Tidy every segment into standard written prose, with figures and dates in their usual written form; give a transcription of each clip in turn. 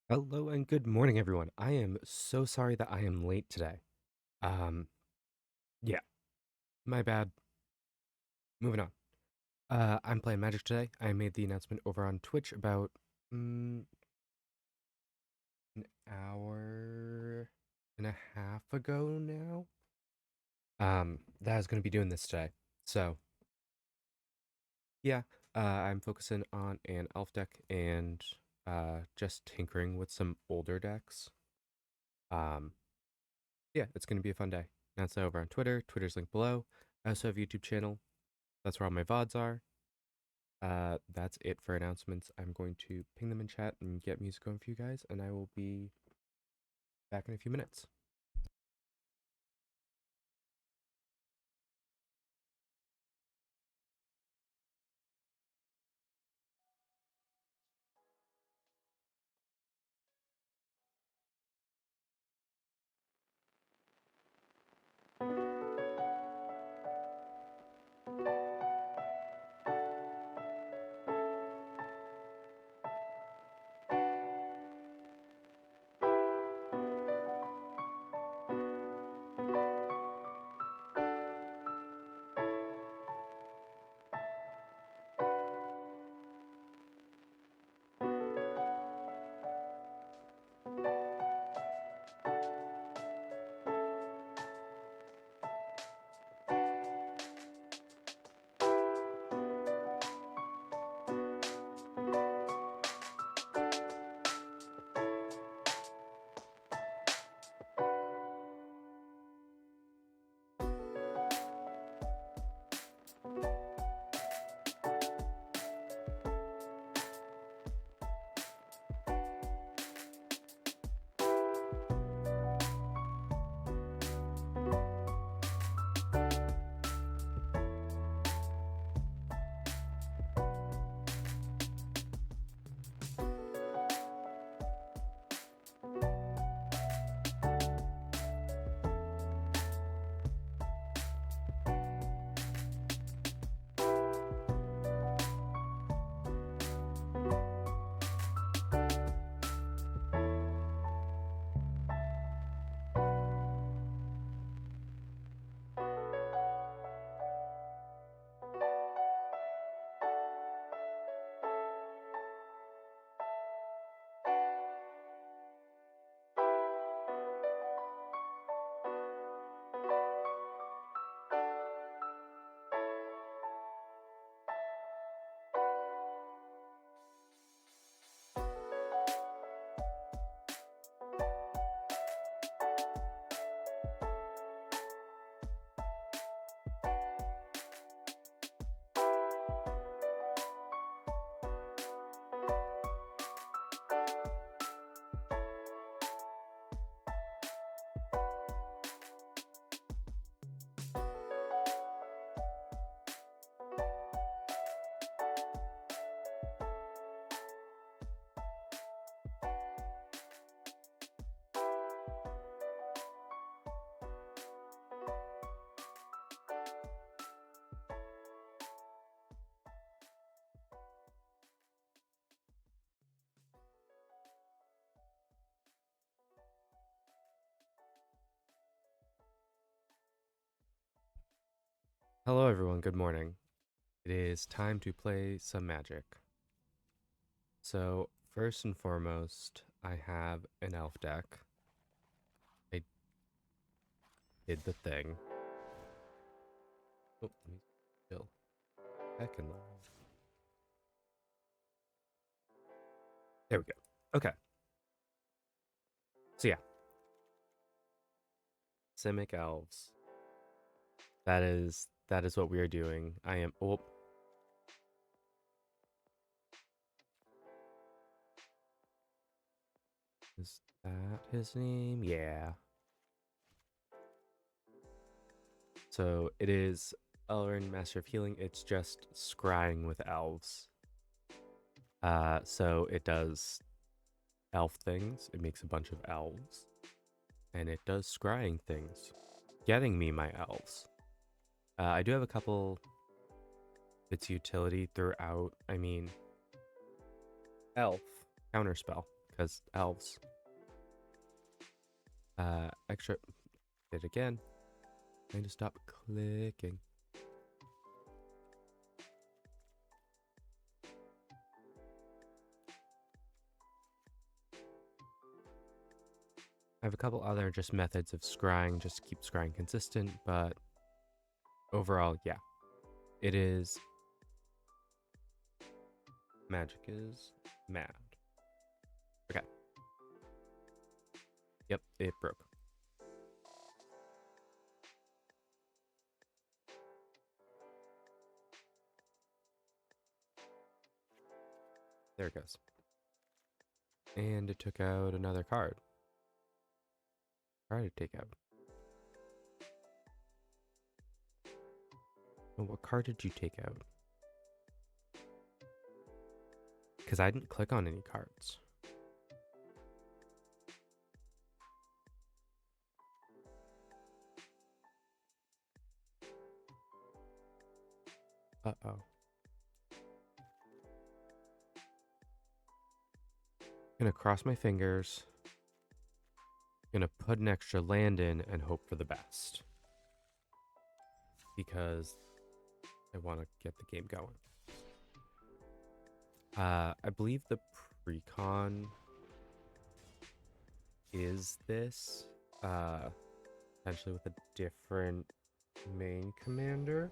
Hello and good morning, everyone. I am so sorry that I am late today. Um, yeah, my bad. Moving on. I'm playing Magic today. I made the announcement over on Twitch about an hour and a half ago now. That I was going to be doing this today. So, yeah, I'm focusing on an elf deck and just tinkering with some older decks. Um, yeah, it's going to be a fun day. That's over on Twitter. Twitter's linked below. I also have a YouTube channel. That's where all my VODs are. That's it for announcements. I'm going to ping them in chat and get music going for you guys, and I will be back in a few minutes. Hello, everyone. Good morning. It is time to play some Magic. So, first and foremost, I have an elf deck. I did the thing. Oh, let me chill. Heck in the. There we go. Okay. So, yeah, Simic Elves. That is what we are doing. I am. Oh, is that his name? Yeah. So it is Elrin, Master of Healing. It's just scrying with elves. So it does elf things. It makes a bunch of elves. And it does scrying things, getting me my elves. I do have a couple bits utility throughout. I mean, elf, counterspell, because elves. Extra. Did it again. I need to stop clicking. I have a couple other just methods of scrying, just to keep scrying consistent, but overall, yeah. It is. Magic is mad. Okay. Yep, it broke. There it goes. And it took out another card. Card to take out. Oh, what card did you take out? Because I didn't click on any cards. Uh-oh. Gonna cross my fingers. Gonna put an extra land in and hope for the best. Because I want to get the game going. I believe the precon is this. Potentially with a different main commander.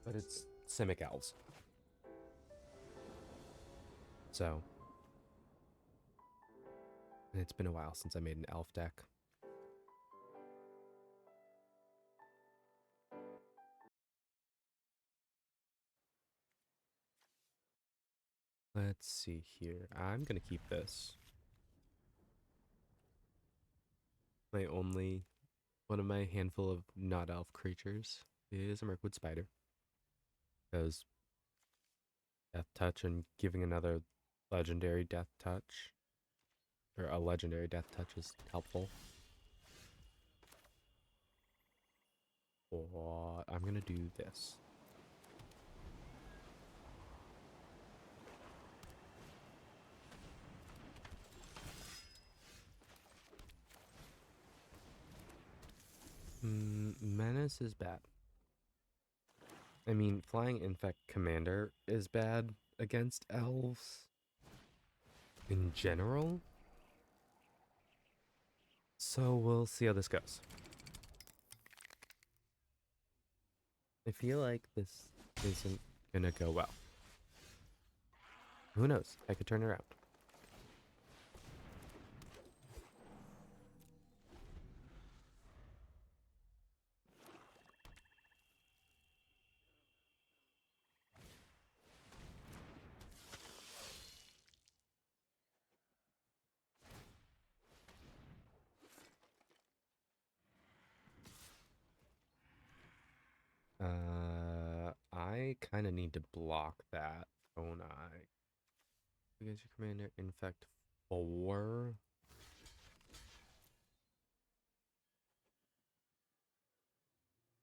But it's Simic Elves. So. And it's been a while since I made an elf deck. Let's see here. I'm gonna keep this. One of my handful of not elf creatures is a Mirkwood Spider. Because Death Touch and giving another legendary Death Touch, or a legendary Death Touch, is helpful. But I'm gonna do this. Menace is bad. I mean, Flying Infect Commander is bad against elves in general. So we'll see how this goes. I feel like this isn't gonna go well. Who knows? I could turn around. I kind of need to block that, don't I? Against your commander, infect 4.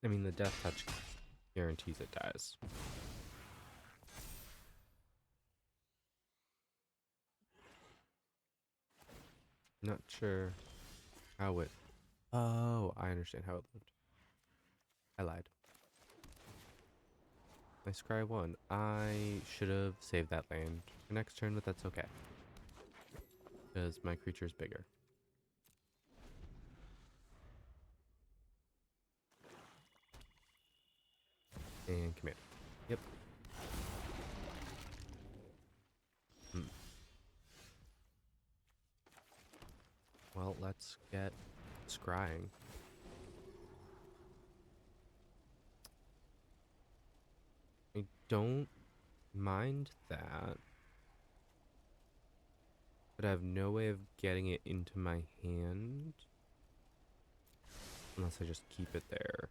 I mean, the death touch guarantees it dies. Not sure how it. Oh, I understand how it lived. I lied. I scry 1. I should have saved that land for next turn, but that's okay. Because my creature's bigger. And command. Yep. Well, let's get scrying. I don't mind that. But I have no way of getting it into my hand. Unless I just keep it there.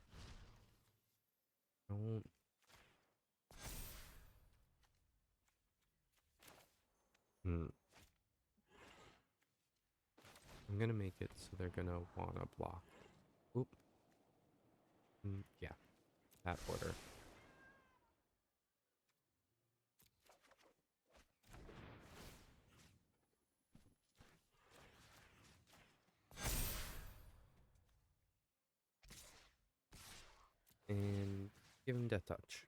Don't. I'm gonna make it so they're gonna wanna block. Oop. Yeah. That order. Give him Death Touch.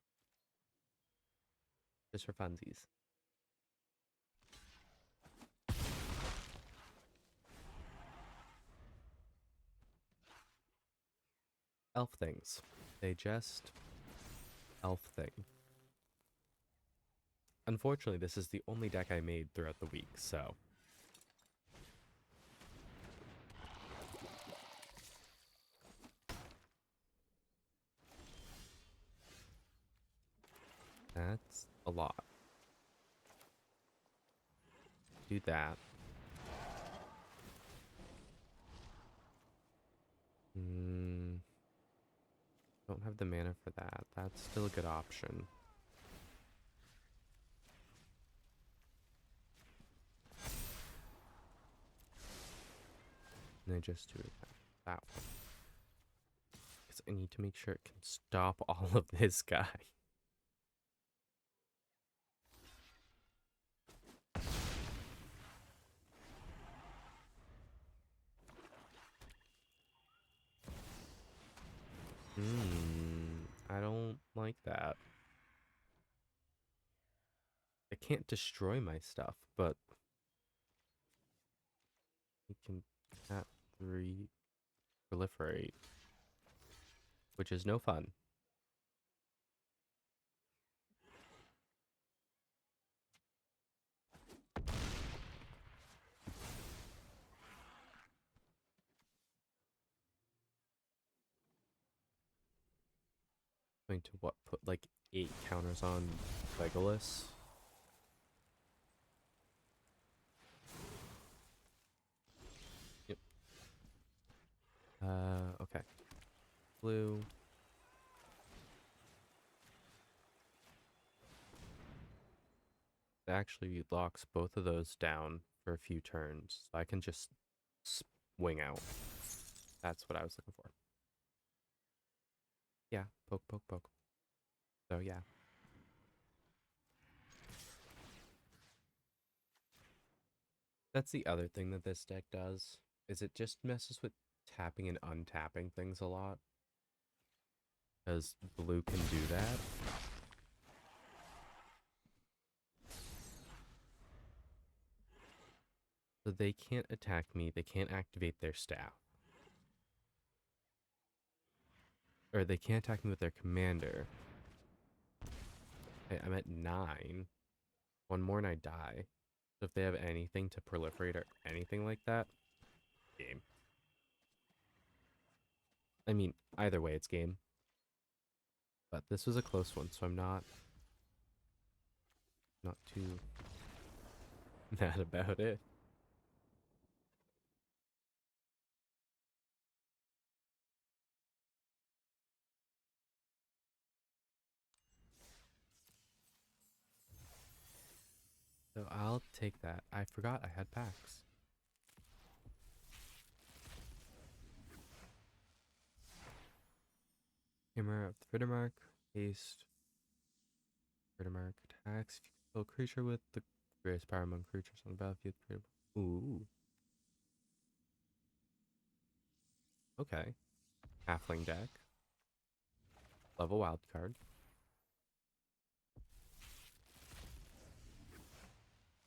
Just for funsies. Elf things. They just elf thing. Unfortunately, this is the only deck I made throughout the week, so. That's a lot. Do that. Don't have the mana for that. That's still a good option. And I just do that one. Because I need to make sure it can stop all of this guy. I don't like that. I can't destroy my stuff, but we can cat 3 proliferate, which is no fun. Going to what? Put like 8 counters on Legolas. Yep. Okay. Blue. It actually locks both of those down for a few turns, so I can just swing out. That's what I was looking for. Yeah, poke, poke, poke. So yeah. That's the other thing that this deck does, is it just messes with tapping and untapping things a lot. Because blue can do that. So they can't attack me, they can't activate their staff. Or they can't attack me with their commander. I'm at 9. One more and I die. So if they have anything to proliferate or anything like that, game. I mean, either way, it's game. But this was a close one, so I'm not too mad about it. So I'll take that. I forgot I had packs. Hammer of the Rittermark, haste. Rittermark attacks. If you kill a creature with the greatest power among creatures on the battlefield. Ooh. Okay. Halfling deck. Level wild card.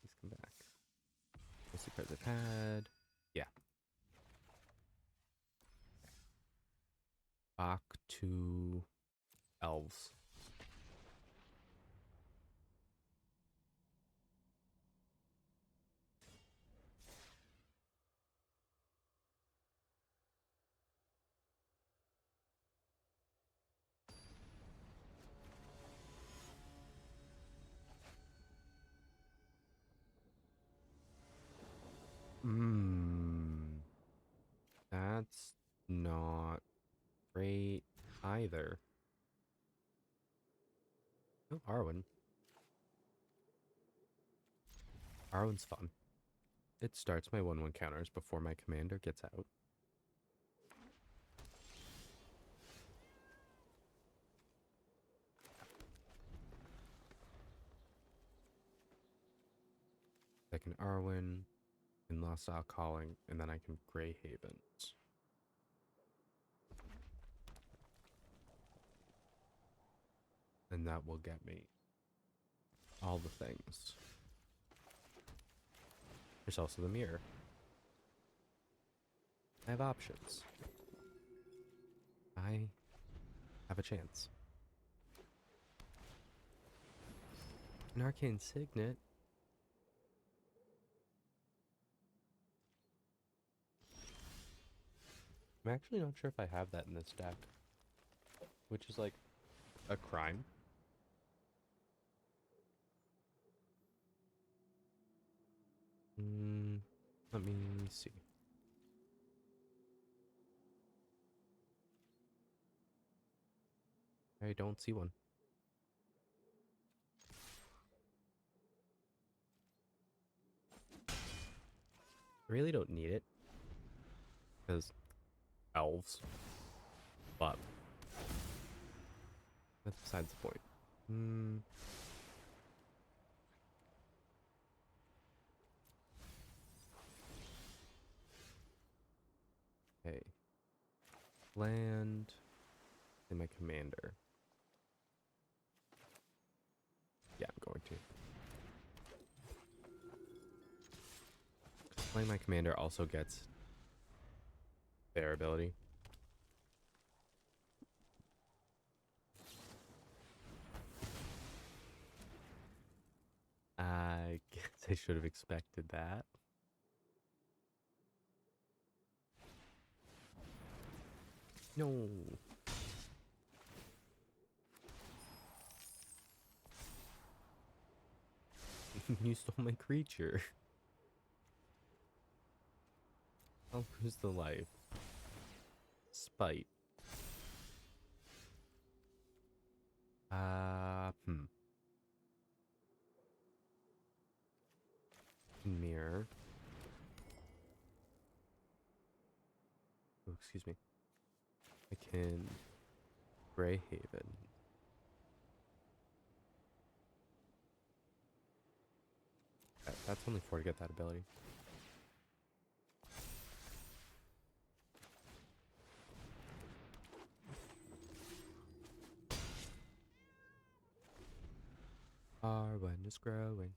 Please come back. Most of the cards I've had. Yeah. Back to Elves. That's not great either. Oh, Arwen. Arwen's fun. It starts my 1/1 counters before my commander gets out. Second Arwen, and Lost Isle Calling, and then I can Grey Havens. and that will get me all the things. There's also the mirror. I have options. I have a chance. An arcane signet. I'm actually not sure if I have that in this deck, which is like a crime. Let me see. I don't see one. I really don't need it, because elves, but that's besides the point. Okay. Land and my commander. Yeah, I'm going to. Playing my commander also gets their ability. I guess I should have expected that. No. You stole my creature. I'll lose the life. Spite. Mirror. Oh, excuse me. I can Grey Haven. That's only 4 to get that ability. Our wind is growing.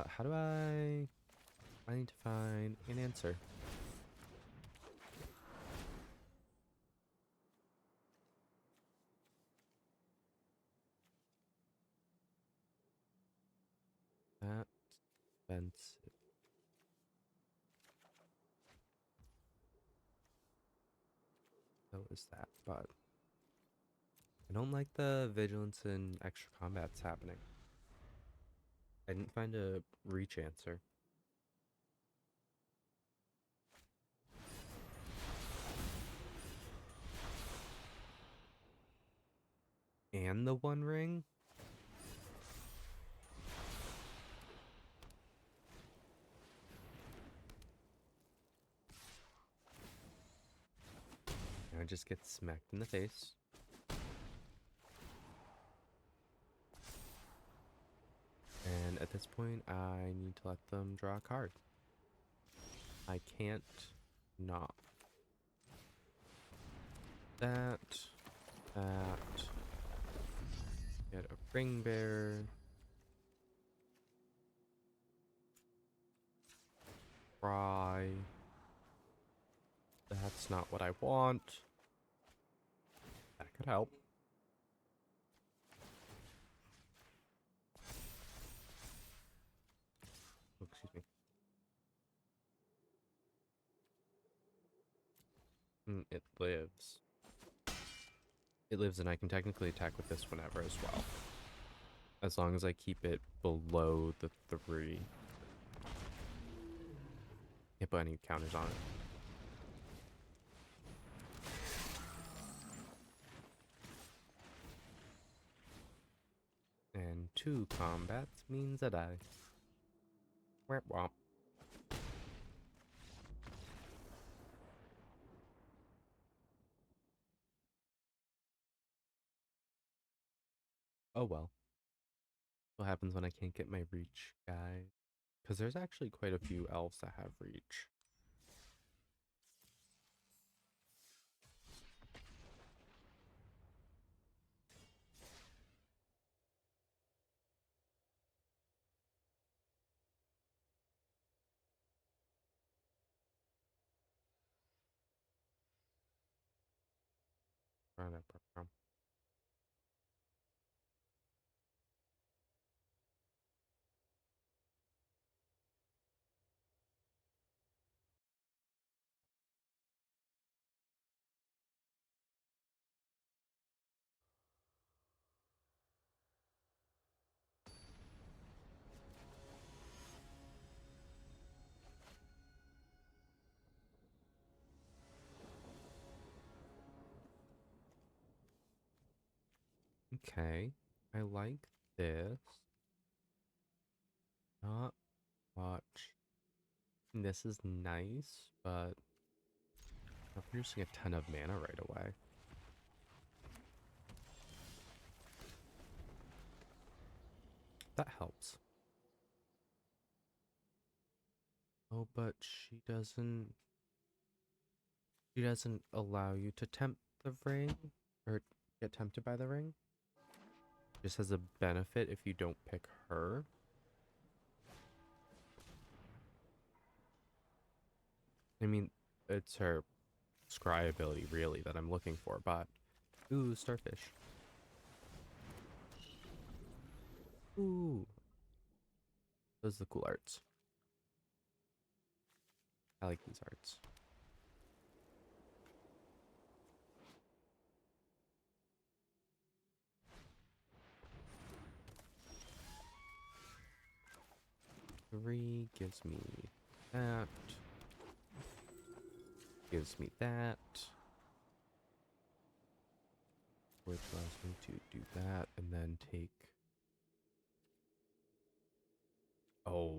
How do I need to find an answer. That's expensive. So is that, but I don't like the vigilance and extra combats happening. I didn't find a reach answer. And the One Ring? I just get smacked in the face. And at this point, I need to let them draw a card. I can't not. That. Get a ring bearer. Try. That's not what I want. That could help. Oh, excuse me. It lives. It lives, and I can technically attack with this whenever as well. As long as I keep it below the 3. Can't put any counters on it. And 2 combats means I die. Womp womp. Oh well. What happens when I can't get my reach guy? Because there's actually quite a few elves that have reach. Run that program. Okay, I like this. Not much. This is nice, but not producing a ton of mana right away. That helps. Oh, but she doesn't allow you to tempt the ring or get tempted by the ring. Just has a benefit if you don't pick her. I mean, it's her scry ability really that I'm looking for, but ooh, starfish. Ooh, those are the cool arts. I like these arts. Three gives me that. Gives me that. Which allows me to do that and then take. Oh.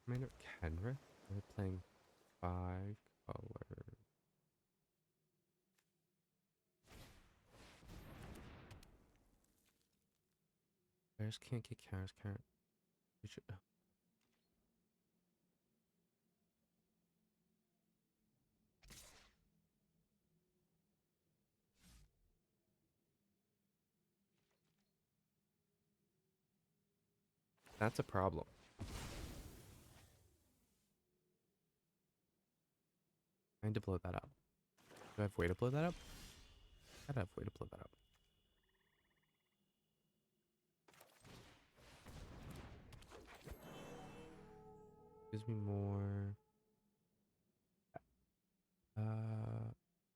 Commander Kenrith? We're playing 5-color. I just can't get counters. We should. That's a problem. I need to blow that up. Do I have a way to blow that up? Gotta have a way to blow that up. Gives me more.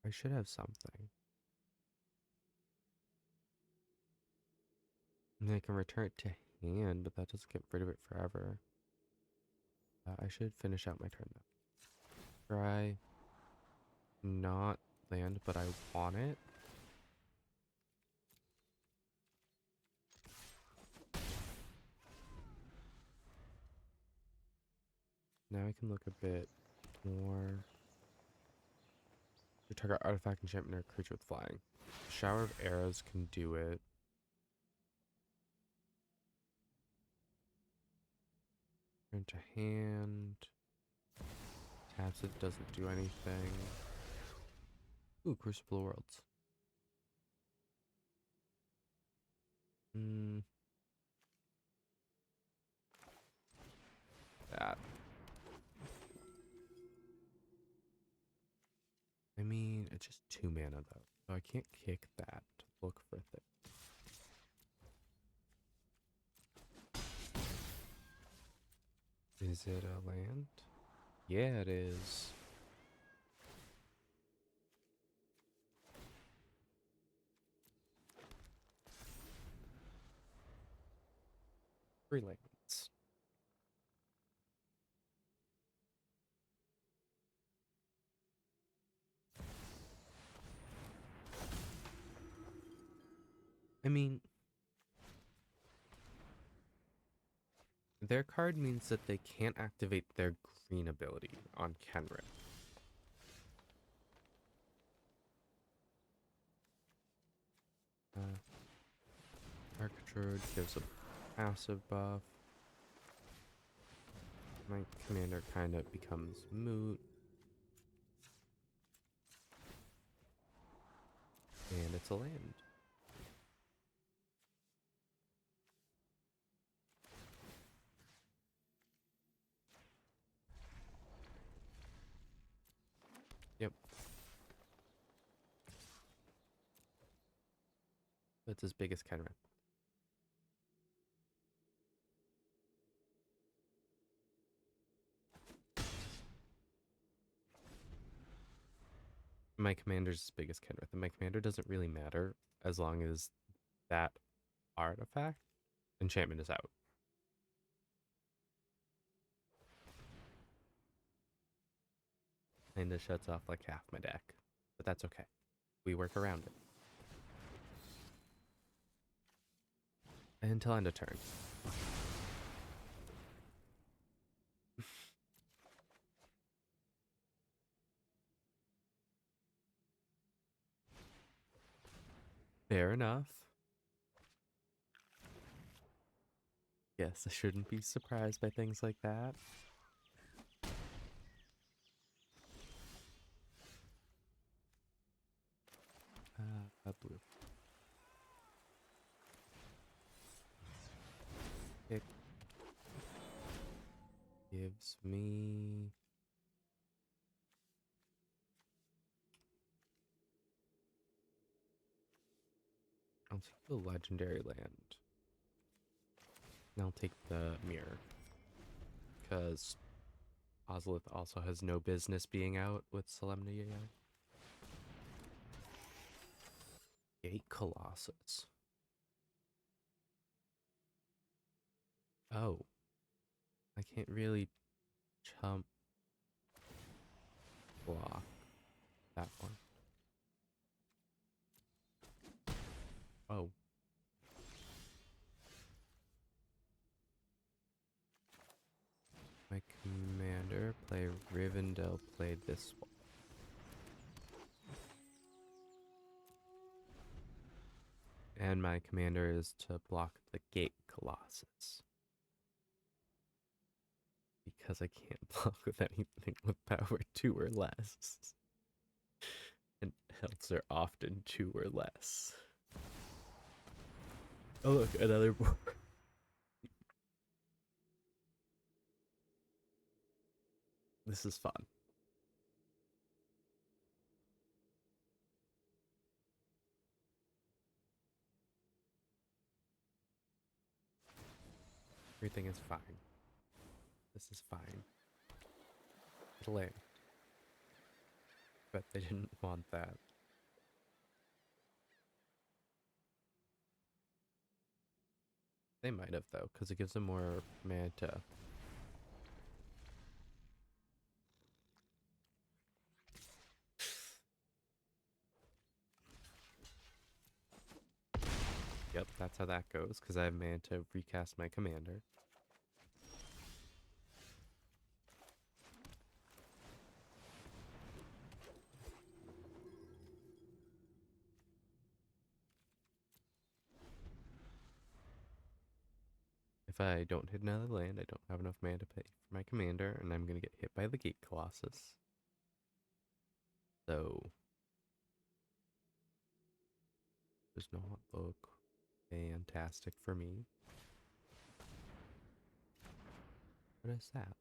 I should have something. And then I can return it to hand, but that doesn't get rid of it forever. I should finish out my turn though. Try not land, but I want it. Now I can look a bit more. To target artifact, enchantment, or creature with flying. Shower of arrows can do it. Turn to hand. Taps it, doesn't do anything. Ooh, Crucible Worlds. That. I mean, it's just 2 mana though, so I can't kick that to look for things. Is it a land? Yeah, it is. 3 lands. I mean, their card means that they can't activate their green ability on Kenrith. Archdruid gives a passive buff. My commander kind of becomes moot. And it's a land. Yep. That's as big as Kenrith. My commander's as big as Kenrith, and my commander doesn't really matter as long as that artifact enchantment is out. And it shuts off like half my deck, but that's okay. We work around it. Until end of turn. Fair enough. Yes, I shouldn't be surprised by things like that. Blue. It gives me... I'll take the legendary land. And I'll take the mirror. Because Ozolith also has no business being out with Solemnity. Gate Colossus. Oh. I can't really chump block that one. Oh. My commander play Rivendell played this one. And my commander is to block the Gate Colossus. Because I can't block with anything with power 2 or less. And elves are often 2 or less. Oh look, another board. This is fun. Everything is fine. This is fine. It'll end. But they didn't want that. They might have though, because it gives them more mana. Yep, that's how that goes, because I have mana to recast my commander. If I don't hit another land, I don't have enough mana to pay for my commander, and I'm going to get hit by the Gate Colossus. So, does not look fantastic for me. What is that?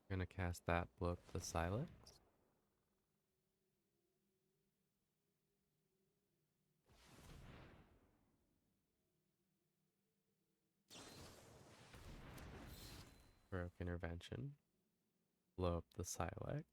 I'm going to cast that, blow up the Silex. Baroque Intervention. Blow up the Silex.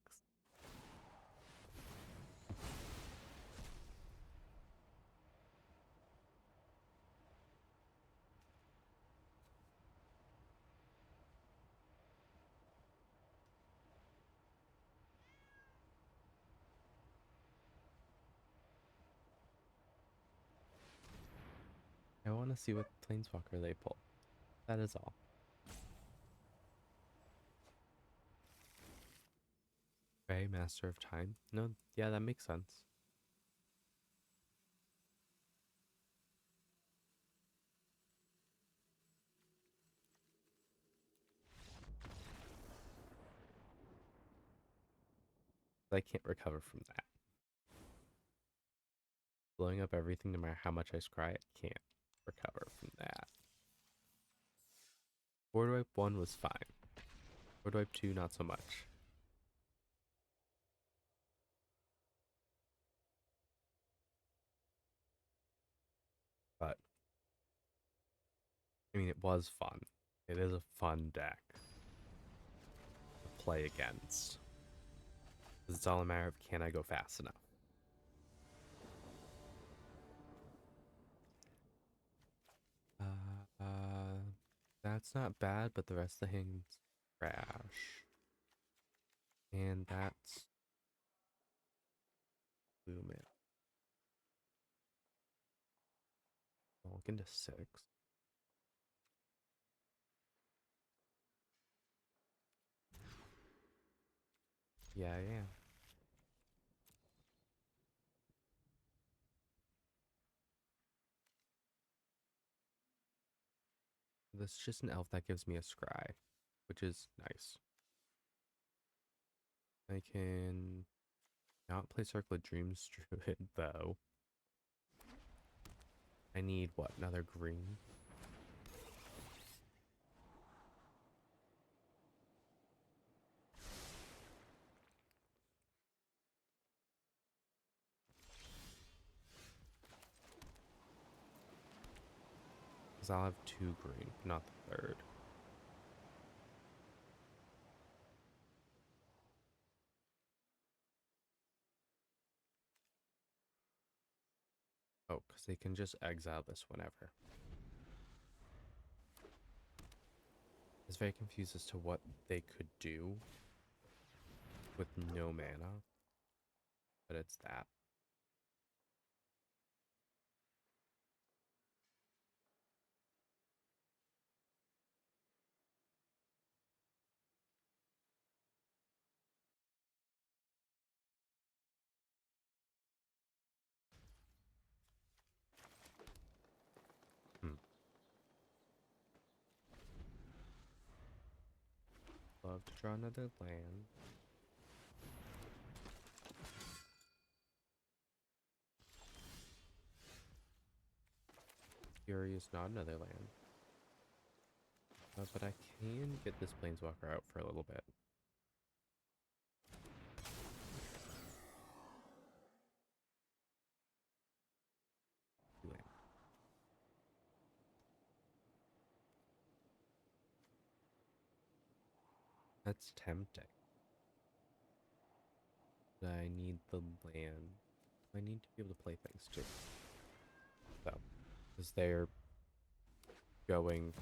I want want to see what Planeswalker they pull. That is all. Okay, Master of Time. No, yeah, that makes sense. I can't recover from that. Blowing up everything no matter how much I scry, I can't recover from that. Board wipe 1 was fine. Board wipe 2, not so much. But, I mean, it was fun. It is a fun deck to play against. It's all a matter of can I go fast enough. That's not bad, but the rest of the hand's trash. And that's blue man. I'll look into 6. Yeah, I am. This is just an elf that gives me a scry, which is nice. I can not play Circle of Dreams Druid, though. I need, what, another green? Because I'll have 2 green, not the third. Oh, because they can just exile this whenever. I was very confused as to what they could do with no mana, but it's that. Hmm. Love to draw another land. Fury is not another land. But I can get this Planeswalker out for a little bit. Land. That's tempting. But I need the land. I need to be able to play things too. So, because they're going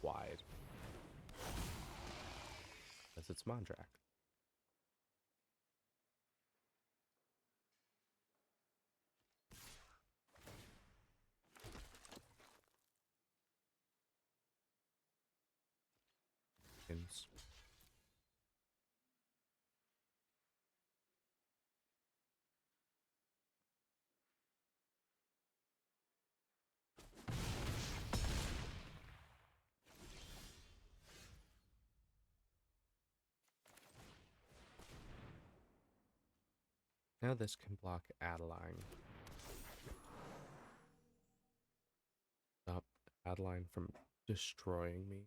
wide. Because it's Mondrak. Ins- Now this can block Adeline. Stop Adeline from destroying me.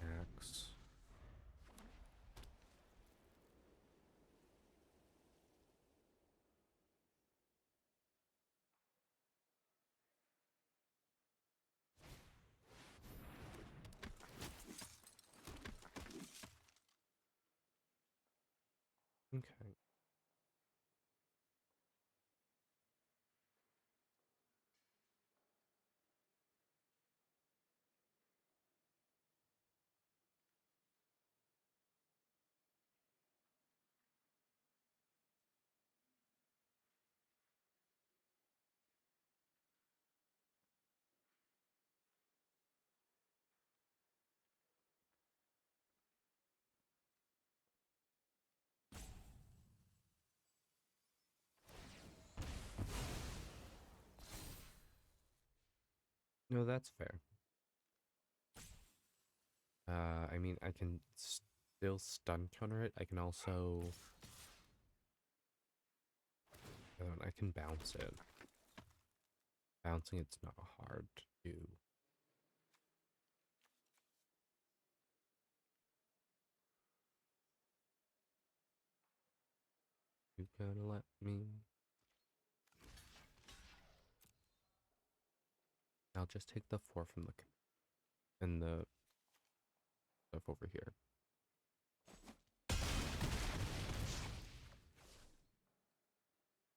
Axe. Okay. No, that's fair. I mean, I can still stun counter it. I can also, I can bounce it. Bouncing it's not hard to do. You gonna let me? I'll just take the 4 from the and the stuff over here.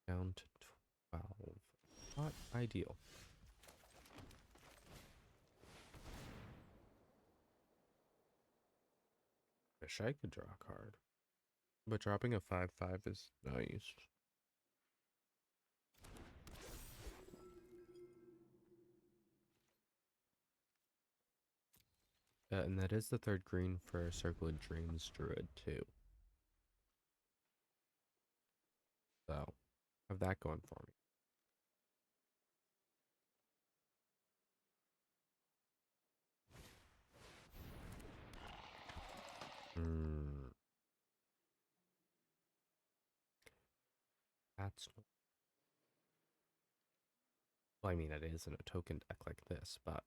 Down to 12. Not ideal. Wish I could draw a card. But dropping a 5/5 is nice. And that is the 3rd green for Circle of Dreams Druid too. So, have that going for me. Hmm. That's well, I mean, it is in a token deck like this, but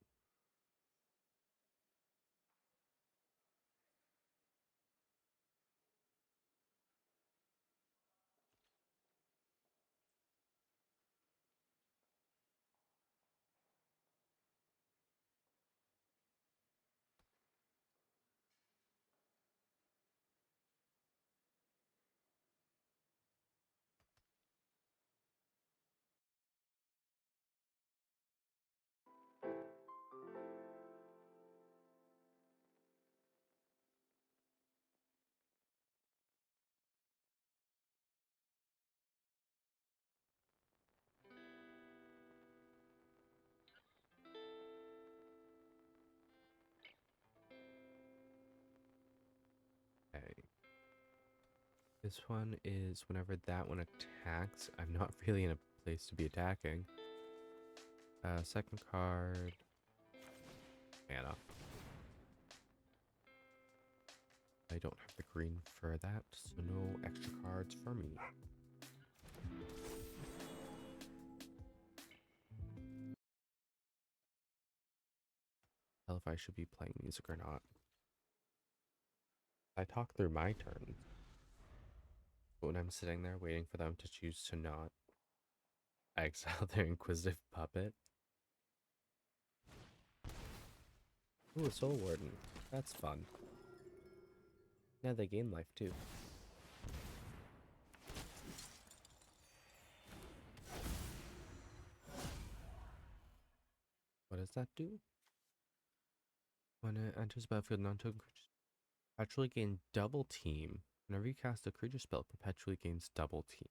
okay. This one is whenever that one attacks, I'm not really in a place to be attacking. Second card, mana. I don't have the green for that, so no extra cards for me. Tell if I should be playing music or not. I talk through my turn, but when I'm sitting there waiting for them to choose to not, I exile their inquisitive puppet. Ooh, a Soul Warden. That's fun. Yeah, they gain life too. What does that do? When it enters battlefield, non-token creatures perpetually gain double team. Whenever you cast a creature spell, it perpetually gains double team.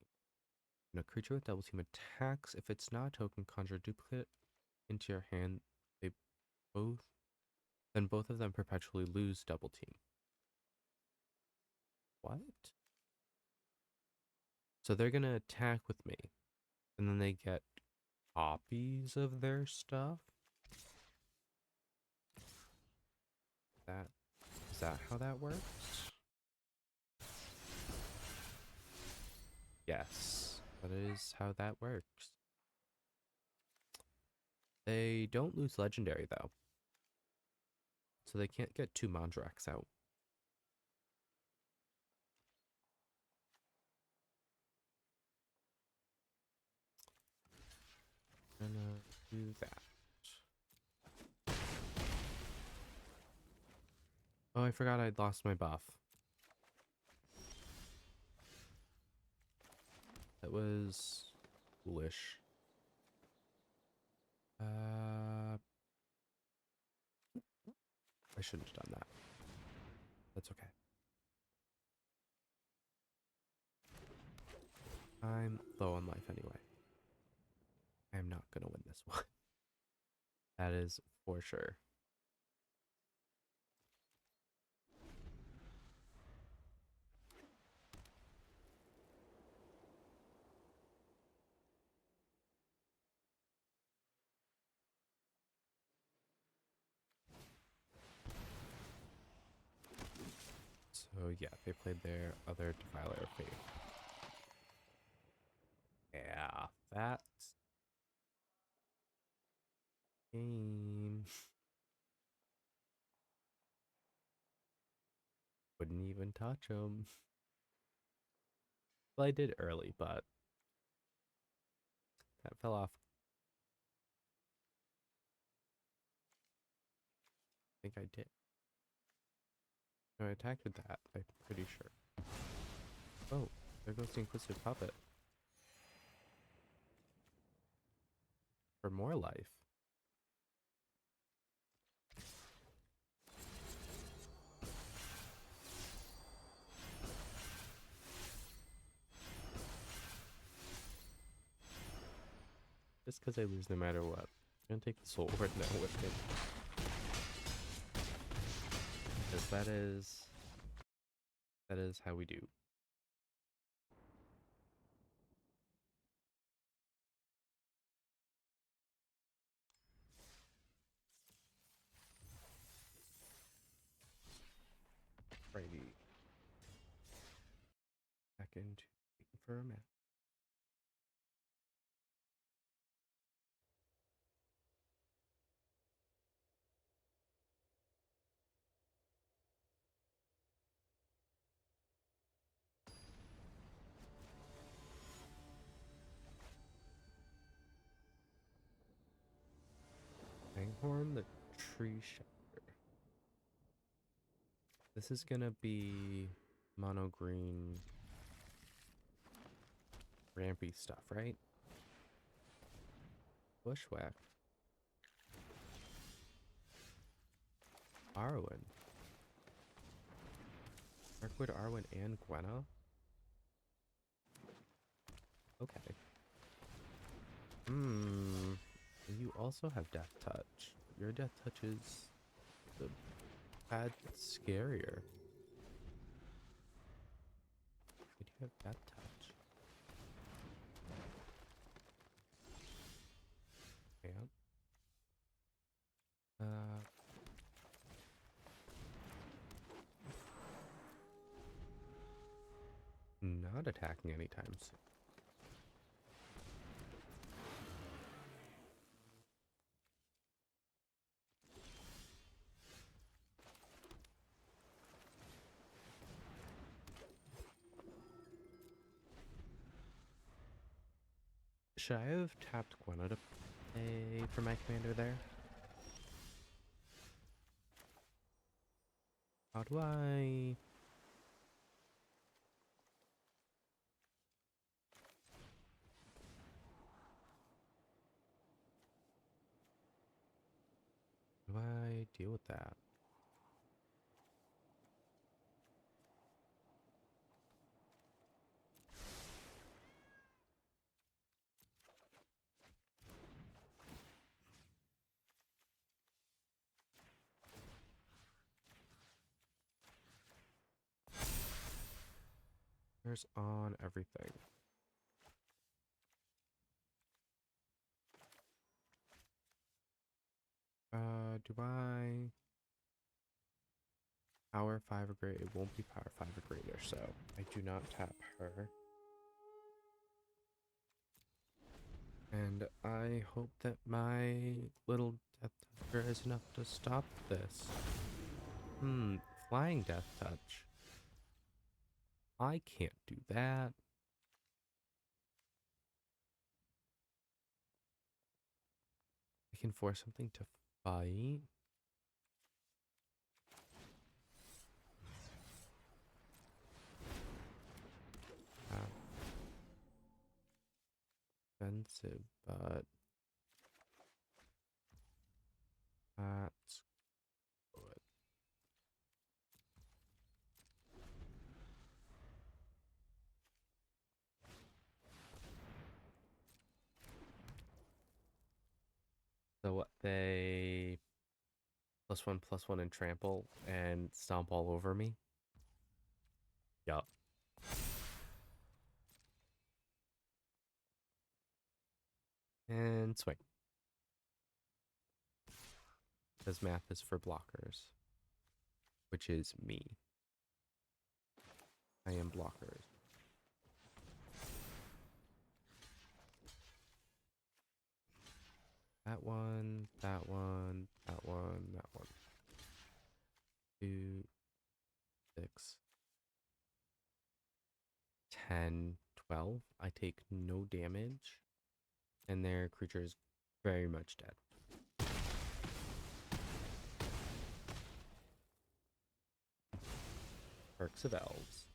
When a creature with double team attacks, if it's not a token, conjure a duplicate into your hand. They both, then both of them perpetually lose double team. What? So they're gonna attack with me, and then they get copies of their stuff? That is that how that works? Yes, that is how that works. They don't lose legendary though, so they can't get 2 Mondrax out. Gonna do that. Oh, I forgot I'd lost my buff. That was foolish. I shouldn't have done that. That's okay. I'm low on life anyway. I'm not gonna win this one. That is for sure. yeah, they played their other Defiler of Faith. Yeah, that's game. Wouldn't even touch him. Well, I did early, but that fell off. I think I did. No, I attacked with that, I'm pretty sure. Oh, there goes the Inquisitive Puppet. For more life. Just because I lose no matter what. I'm gonna take the sword now with me. Because that is how we do. Righty. Back into waiting for a minute. Langhorn, the tree shepherd. This is gonna be mono green rampy stuff, right? Bushwhack. Arwen. Darkwood, Arwen, and Gwenna? Okay. You also have Death Touch. Your Death Touch is a tad scarier. Did you have Death Touch? Yeah. Not attacking anytime soon. Should I have tapped Gwenna to play for my commander there? How do I... How do I deal with that? There's on everything. Do I... Power 5 or greater? It won't be power 5 or greater, so I do not tap her. And I hope that my little Death Toucher is enough to stop this. Flying Death Touch. I can't do that. I can force something to fight. Expensive, but that's good. So what they +1/+1 and trample and stomp all over me? Yup. And swing. Because math is for blockers. Which is me. I am blockers. That one, that one, that one, that one. 2, 6, 10, 12. I take no damage, and their creature is very much dead. Perks of Elves.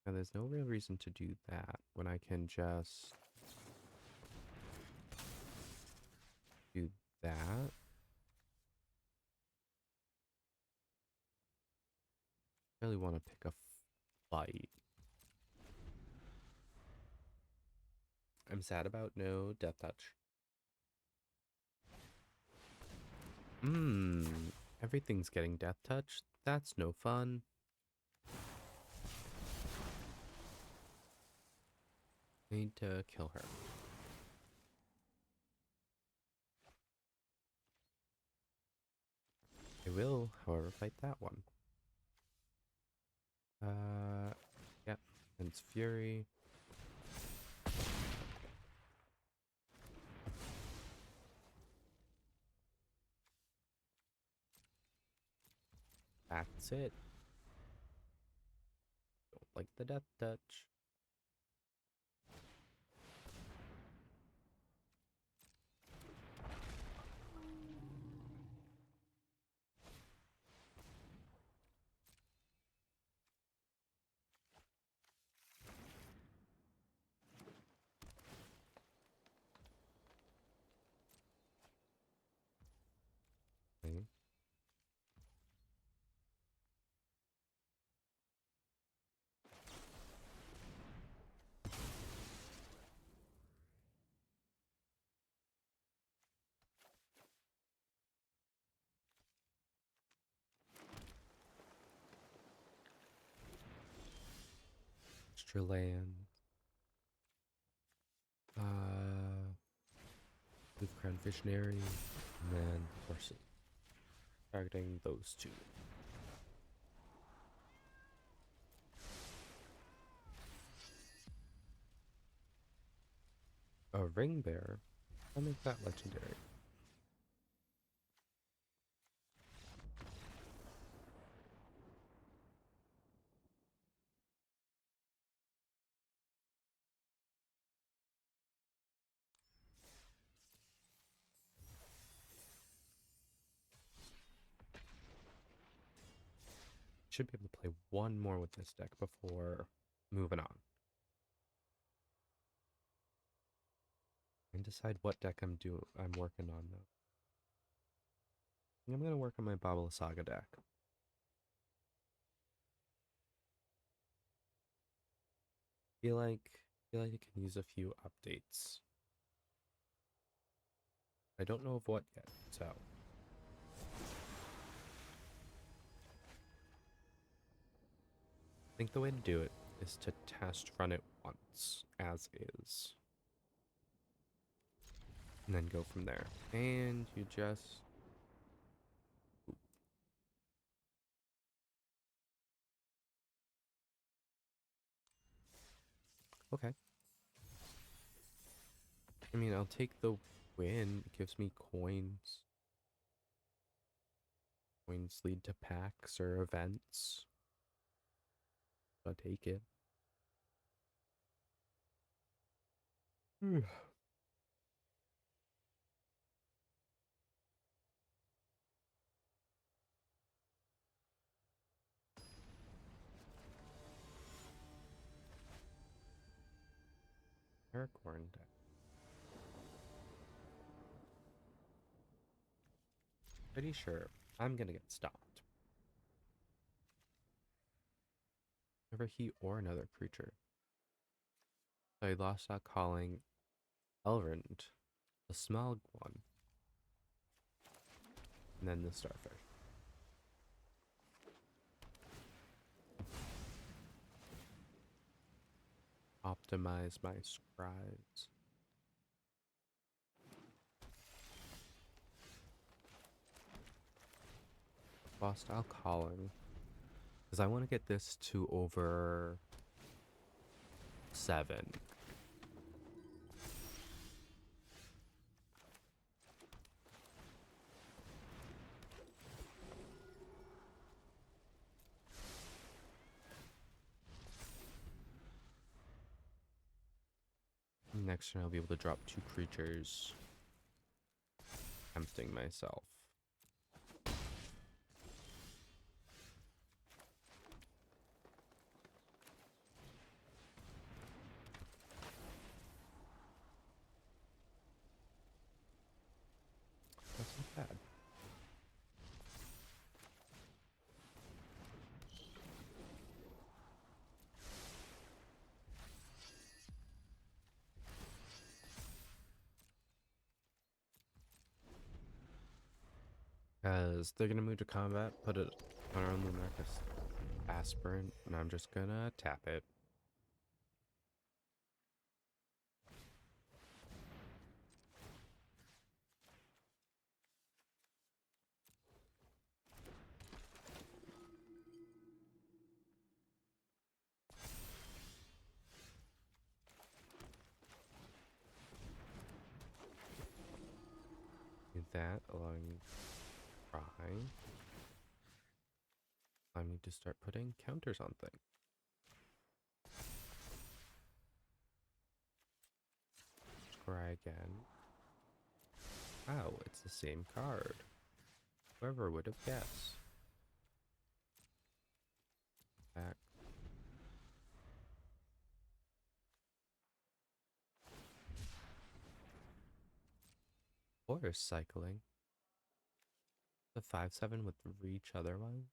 Now there's no real reason to do that when I can just do that. I really want to pick a fight. I'm sad about no Death Touch. Everything's getting Death Touch. That's no fun. I need to kill her. I will, however, fight that one. Yep. And it's Fury. That's it. Don't like the Death Touch. Okay. Extra land. With Crown Visionary, and then horses. Targeting those two. A ring bear. I'll make that legendary. Should be able to play one more with this deck before moving on. And decide what deck I'm working on though. I think I'm gonna work on my Bobble Saga deck. Feel like it can use a few updates. I don't know of what yet, so I think the way to do it is to test run it once as is. And then go from there. And you just okay. I mean, I'll take the win. It gives me coins. Coins lead to packs or events. I'll take it. Paracorn deck. Pretty sure I'm gonna get stopped. Never he or another creature. So I lost out calling Elrond, the small one, and then the starfish. Optimize my scribes. Hostile calling. Because I want to get this to over 7. Next turn I'll be able to drop 2 creatures. Tempting myself. That's not bad. Because they're gonna move to combat, put it on our Lumarcus Aspirant, and I'm just gonna tap it. Do that, allowing me to try. I need to start putting counters on things. Try again. Oh, it's the same card. Whoever would have guessed. Back. Forest cycling. The 5/7 with reach otherwise.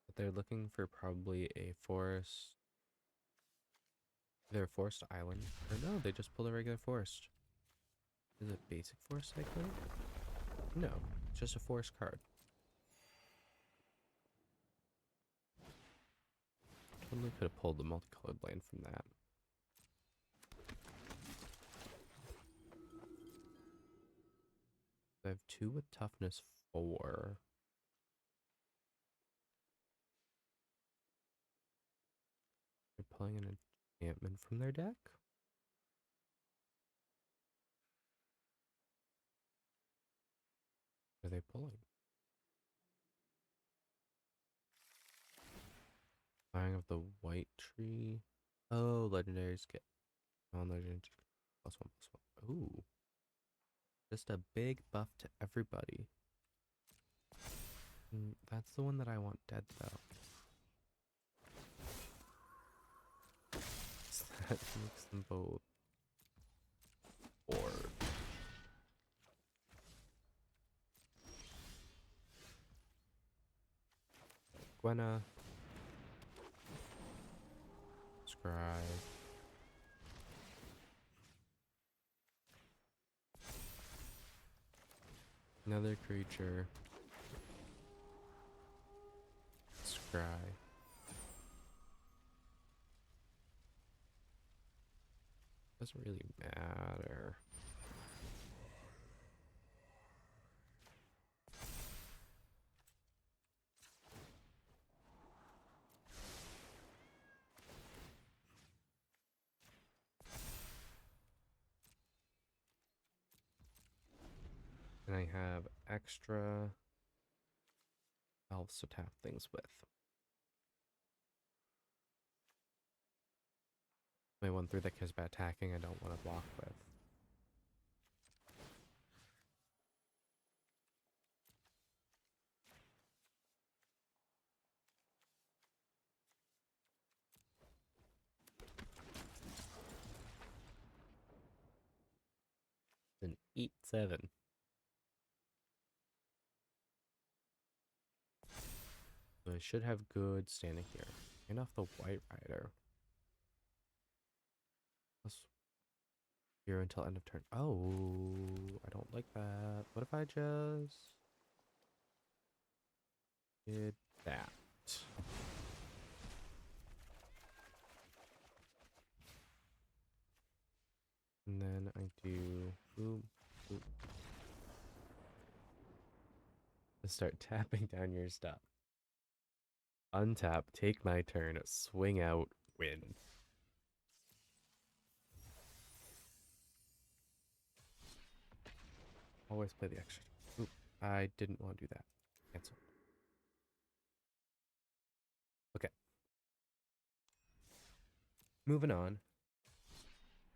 But they're looking for probably a forest. Either a forest island. Or no, they just pulled a regular forest. Is it basic forest cycling? No, it's just a forest card. Totally could have pulled the multicolored land from that. I have 2 with toughness 4. They're pulling an enchantment from their deck? What are they pulling? Flying of the white tree. Oh, legendaries get non-legendaries +1/+1. Ooh. Just a big buff to everybody. That's the one that I want dead, though. That makes them both bored. Gwenna. Scry. Another creature. Scry. Doesn't really matter. And I have extra elves to tap things with. My 1/3 that cares about attacking, I don't want to block with. An 8/7. So I should have good standing here. And off the White Rider. Plus here until end of turn. Oh, I don't like that. What if I just did that? And start tapping down your stuff. Untap, take my turn, swing out, win. Always play the extra. Oop, I didn't want to do that. Cancel. Okay. Moving on.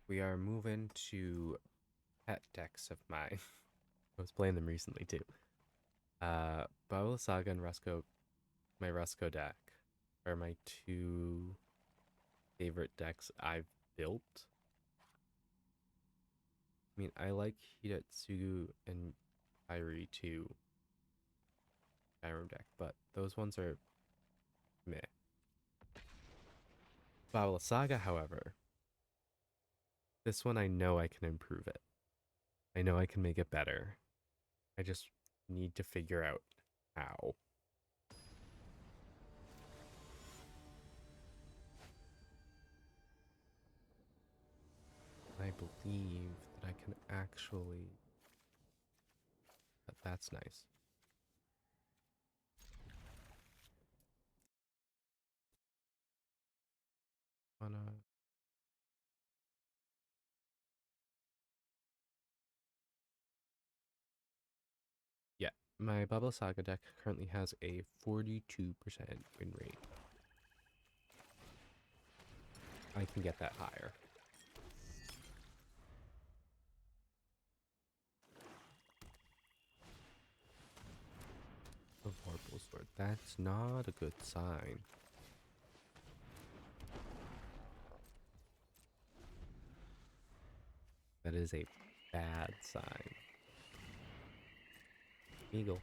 We are moving to pet decks of mine. I was playing them recently too. Brawl Saga and Rusco, my Rusco deck are my two favorite decks I've built. I mean, I like Hidetsugu and Kairi too, Skyrim deck, but those ones are meh. Brawl Saga, however, this one I know I can improve it. I know I can make it better. I just need to figure out how. I believe that I can actually. That's nice. Wanna. Yeah, my Bubble Saga deck currently has a 42% win rate. I can get that higher. The Vorpal Sword. That's not a good sign. That is a bad sign. Eagle.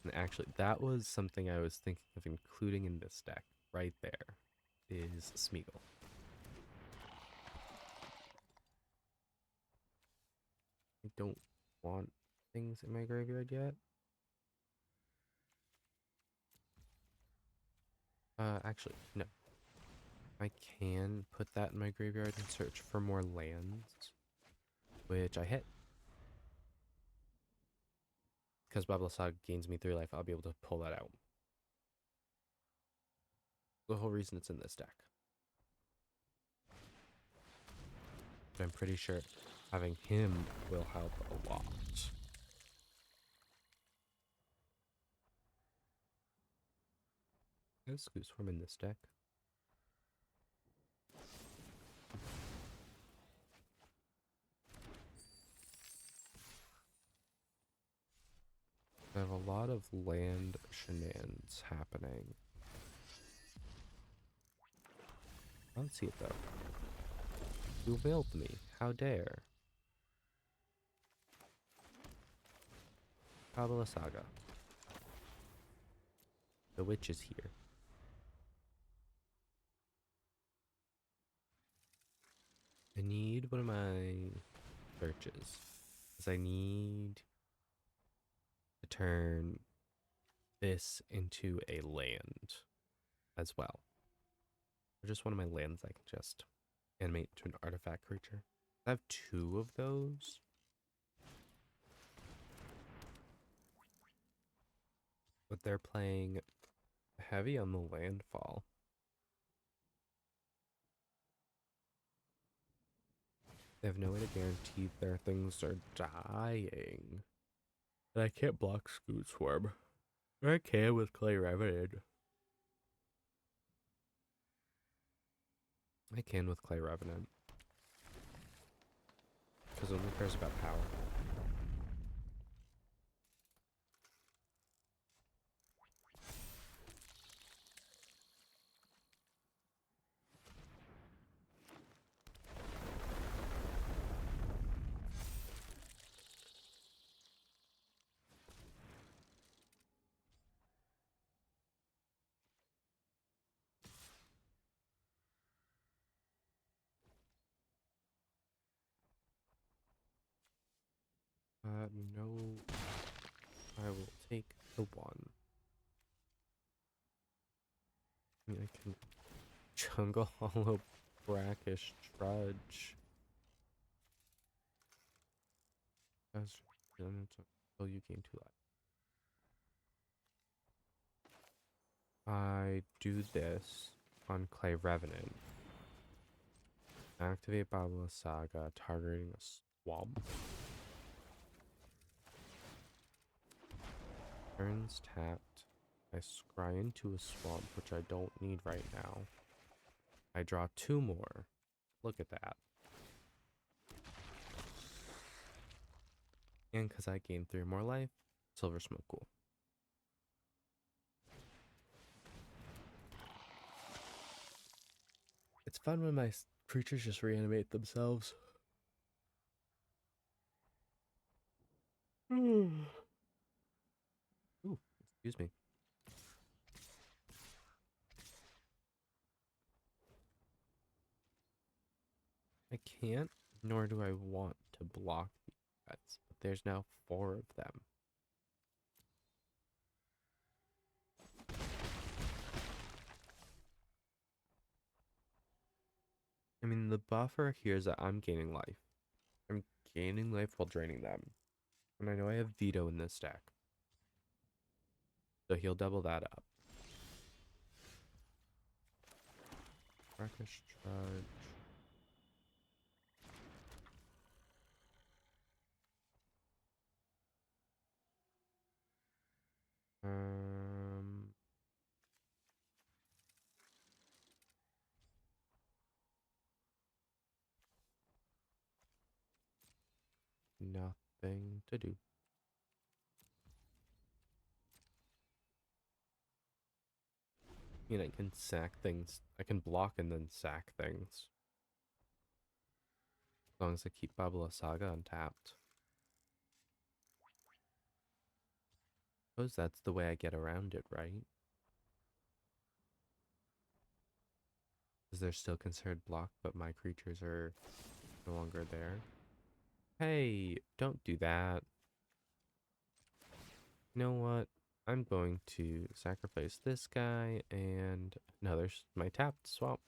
And actually, that was something I was thinking of including in this deck. Right there is Smeagol. I don't want things in my graveyard yet. Actually, no. I can put that in my graveyard and search for more lands, which I hit. Because Bablasag gains me 3 life, I'll be able to pull that out. The whole reason it's in this deck. But I'm pretty sure having him will help a lot. There's Goosworm in this deck. I have a lot of land shenanigans happening. I don't see it though. You wailed me. How dare. Kabbalah Saga. The witch is here. I need one of my searches. Because I need to turn this into a land as well. Or just one of my lands I can just animate to an artifact creature. I have 2 of those. But they're playing heavy on the landfall. They have no way to guarantee their things are dying. And I can't block Scoot Swarm. I can with Clay Revenant. I can with Clay Revenant. Because it only cares about power. No. I will take the 1. I mean, I can Jungle Hollow Brackish Trudge. As until you gain 2 life. I do this on Clay Revenant. Activate Babala Saga, targeting a swamp. Turns tapped. I scry into a swamp, which I don't need right now. I draw 2 more. Look at that. And because I gain 3 more life, Silver Smoke Cool. It's fun when my creatures just reanimate themselves. Ooh, excuse me. I can't, nor do I want to block these guys, but there's now 4 of them. I mean, the buffer here is that I'm gaining life. I'm gaining life while draining them. And I know I have Veto in this deck. So he'll double that up. Reckless Charge. Um, Nothing to do. I mean, I can sack things. I can block and then sack things. As long as I keep Babala Saga untapped. Suppose that's the way I get around it, right? Because they're still considered blocked, but my creatures are no longer there. Hey, don't do that. You know what? I'm going to sacrifice this guy, and no, there's my tapped swamp.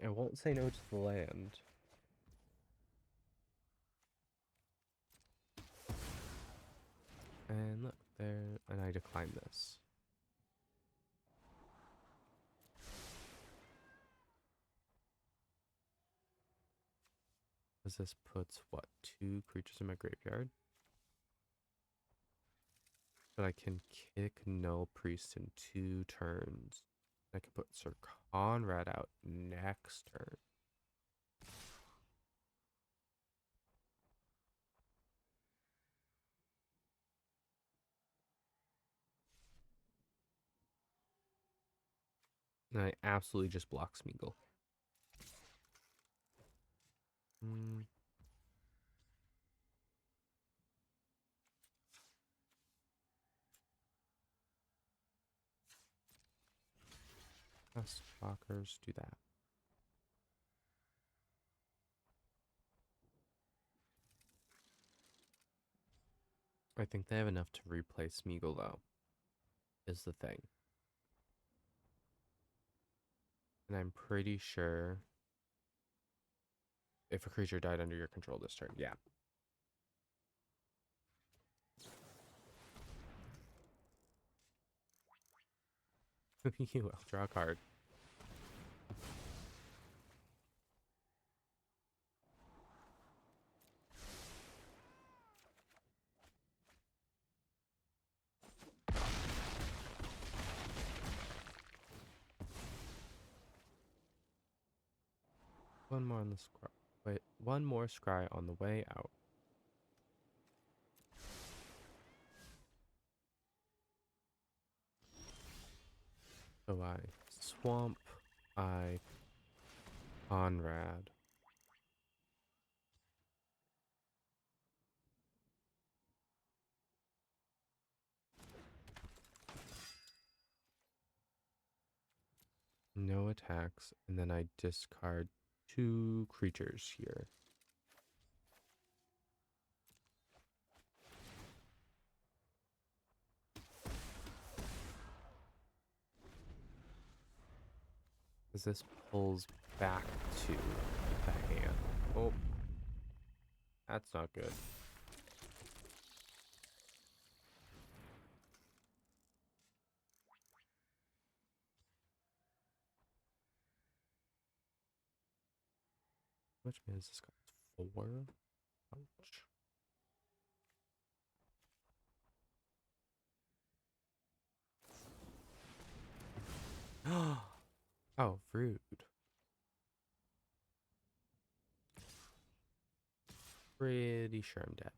I won't say no to the land. And look, there, and I decline this. Because this puts, what, 2 creatures in my graveyard? But I can kick Null Priest in 2 turns. I can put Sir Conrad out next turn. And I absolutely just block Smeagol. Us blockers do that. I think they have enough to replace Smeagol, though, is the thing. And I'm pretty sure if a creature died under your control this turn, yeah. You will draw a card. One more on the scry. Wait, one more scry on the way out. So I swamp, I Conrad. No attacks, and then I discard 2 creatures here. Because this pulls back to the hand. Oh, that's not good. How much mana is this card? 4? Ouch. Oh, rude. Pretty sure I'm dead.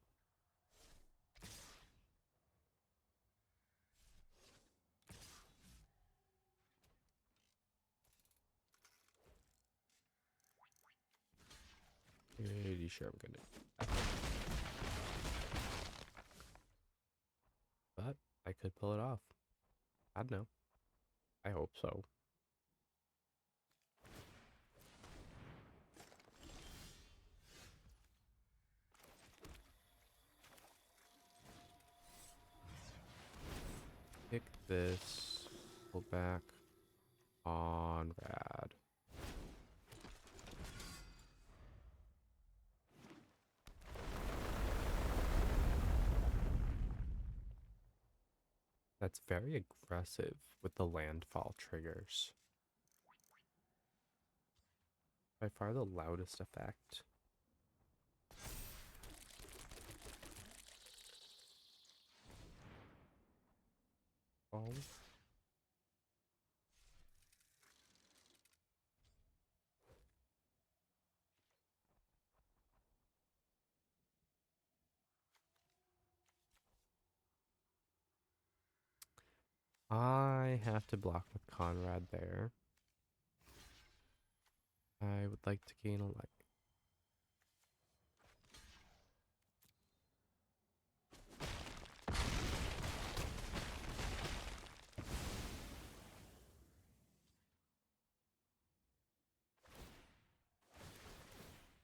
Pretty sure I'm gonna. But I could pull it off. I don't know. I hope so. Pick this. Pull back. On rad. That's very aggressive with the landfall triggers. By far the loudest effect. Oh. I have to block with Conrad there. I would like to gain a light.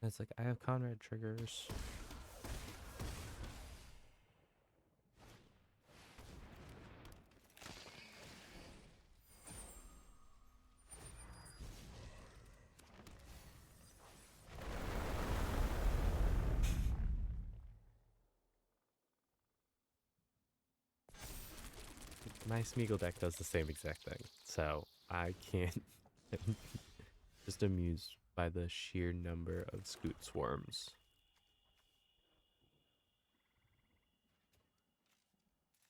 It's like I have Conrad triggers. My Smeagol deck does the same exact thing, so I can't just amused by the sheer number of Scoot Swarms.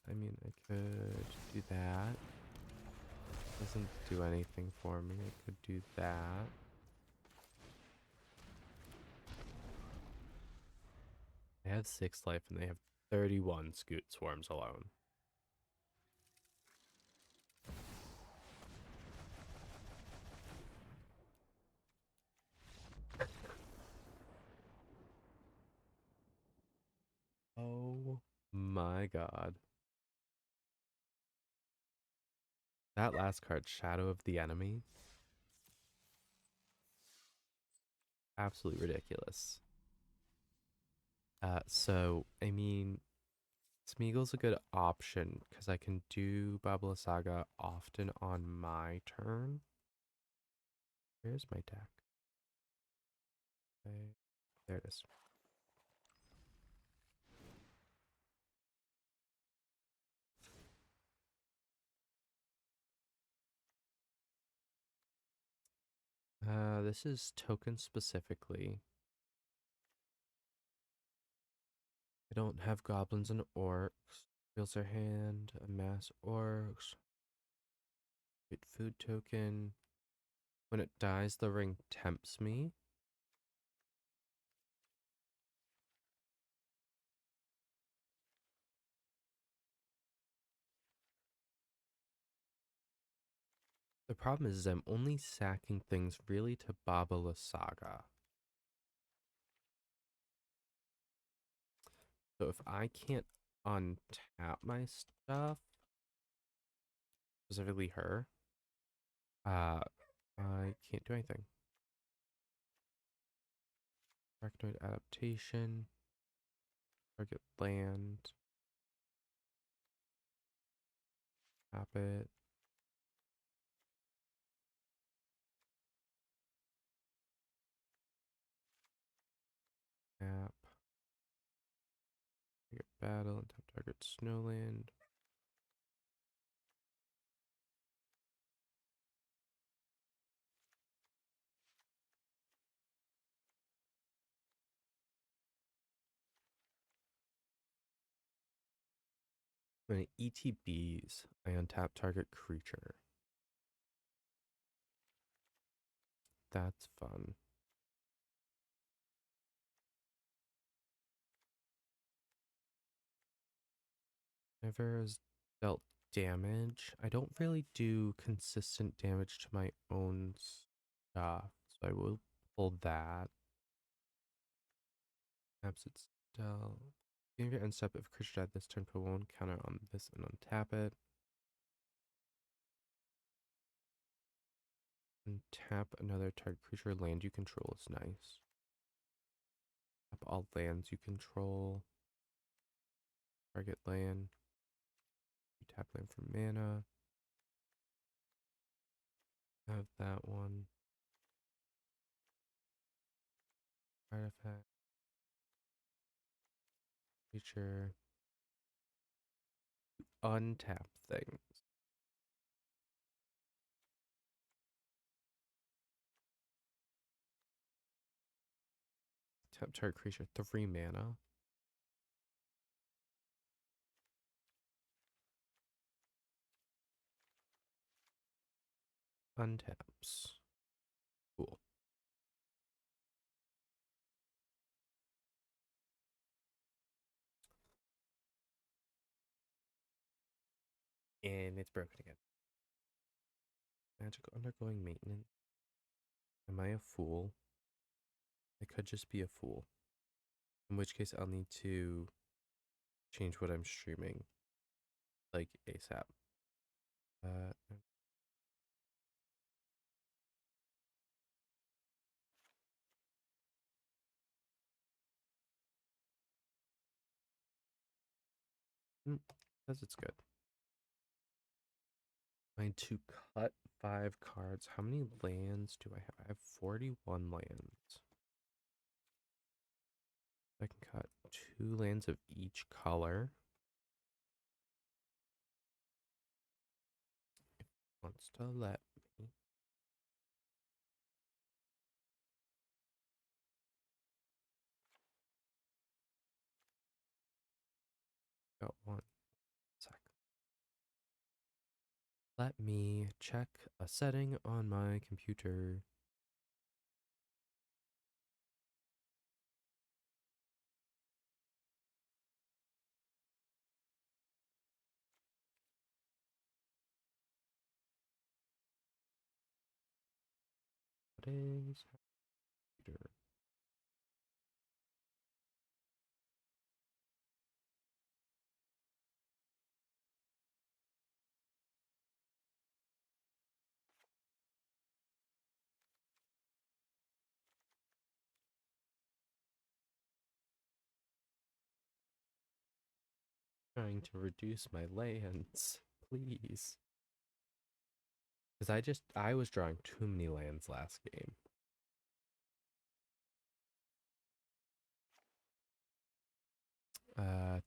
I mean, I could do that. Doesn't do anything for me. I could do that. I have 6 life and they have 31 Scoot Swarms alone. Oh my god. That last card, Shadow of the Enemy, absolutely ridiculous. So, I mean, Smeagol's a good option because I can do Babala Saga often on my turn. Where's my deck? Okay, there it is. This is token specifically. I don't have goblins and orcs. Fills their hand, amass orcs. Get food token. When it dies, the ring tempts me. The problem is I'm only sacking things really to Babala Saga. So if I can't untap my stuff, specifically her, I can't do anything. Arachnoid adaptation, target land, tap it. battle and tap target Snowland. When it ETBs, I untap target creature. That's fun. Never has dealt damage. I don't really do consistent damage to my own stuff, so I will pull that. Absent spell. Give your end step if creature died this turn, put one counter on this and untap it. And tap another target creature land you control is nice. Tap all lands you control. Target land. You tap land for mana. Have that one. Artifact. Creature. Untap things. Tap target creature 3 mana. Untaps. Cool. And it's broken again. Magic undergoing maintenance. Am I a fool? I could just be a fool. In which case I'll need to change what I'm streaming. Like ASAP. Uh because it's good. I need to cut 5 cards. How many lands do I have? I have 41 lands. I can cut 2 lands of each color. If it wants to let me. Got 1 sec. Let me check a setting on my computer. Settings. Computer. Trying to reduce my lands, please. Because I was drawing too many lands last game.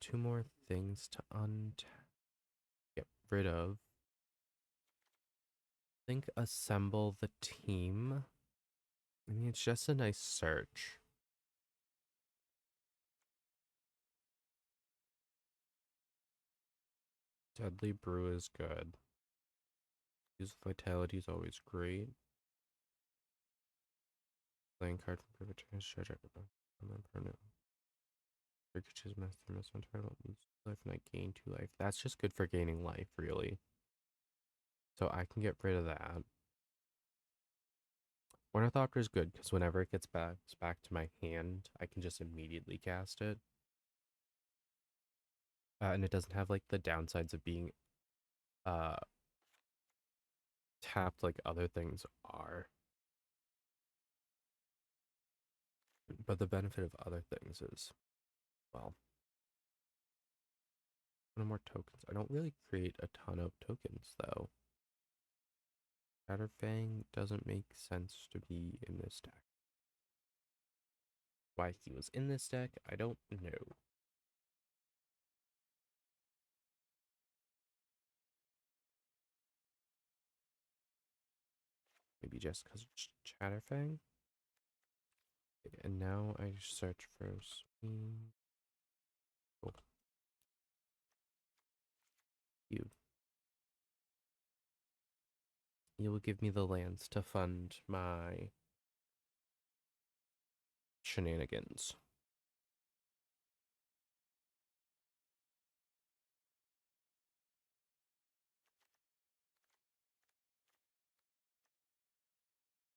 2 more things to get rid of. Think assemble the team. I mean, it's just a nice search. Deadly Brew is good. Use Vitality is always great. Playing card from Privateer's treasure. Permanent. Choose master miss one target lose life and I gain 2 life. That's just good for gaining life, really. So I can get rid of that. Ornithopter is good because whenever it gets back to my hand, I can just immediately cast it. And it doesn't have like the downsides of being uh tapped like other things are. But the benefit of other things is, well, no more tokens. I don't really create a ton of tokens though. Shatterfang doesn't make sense to be in this deck. Why he was in this deck, I don't know. Maybe just because it's Chatterfang. And now I search for Swing. Oh, you. You will give me the lands to fund my shenanigans.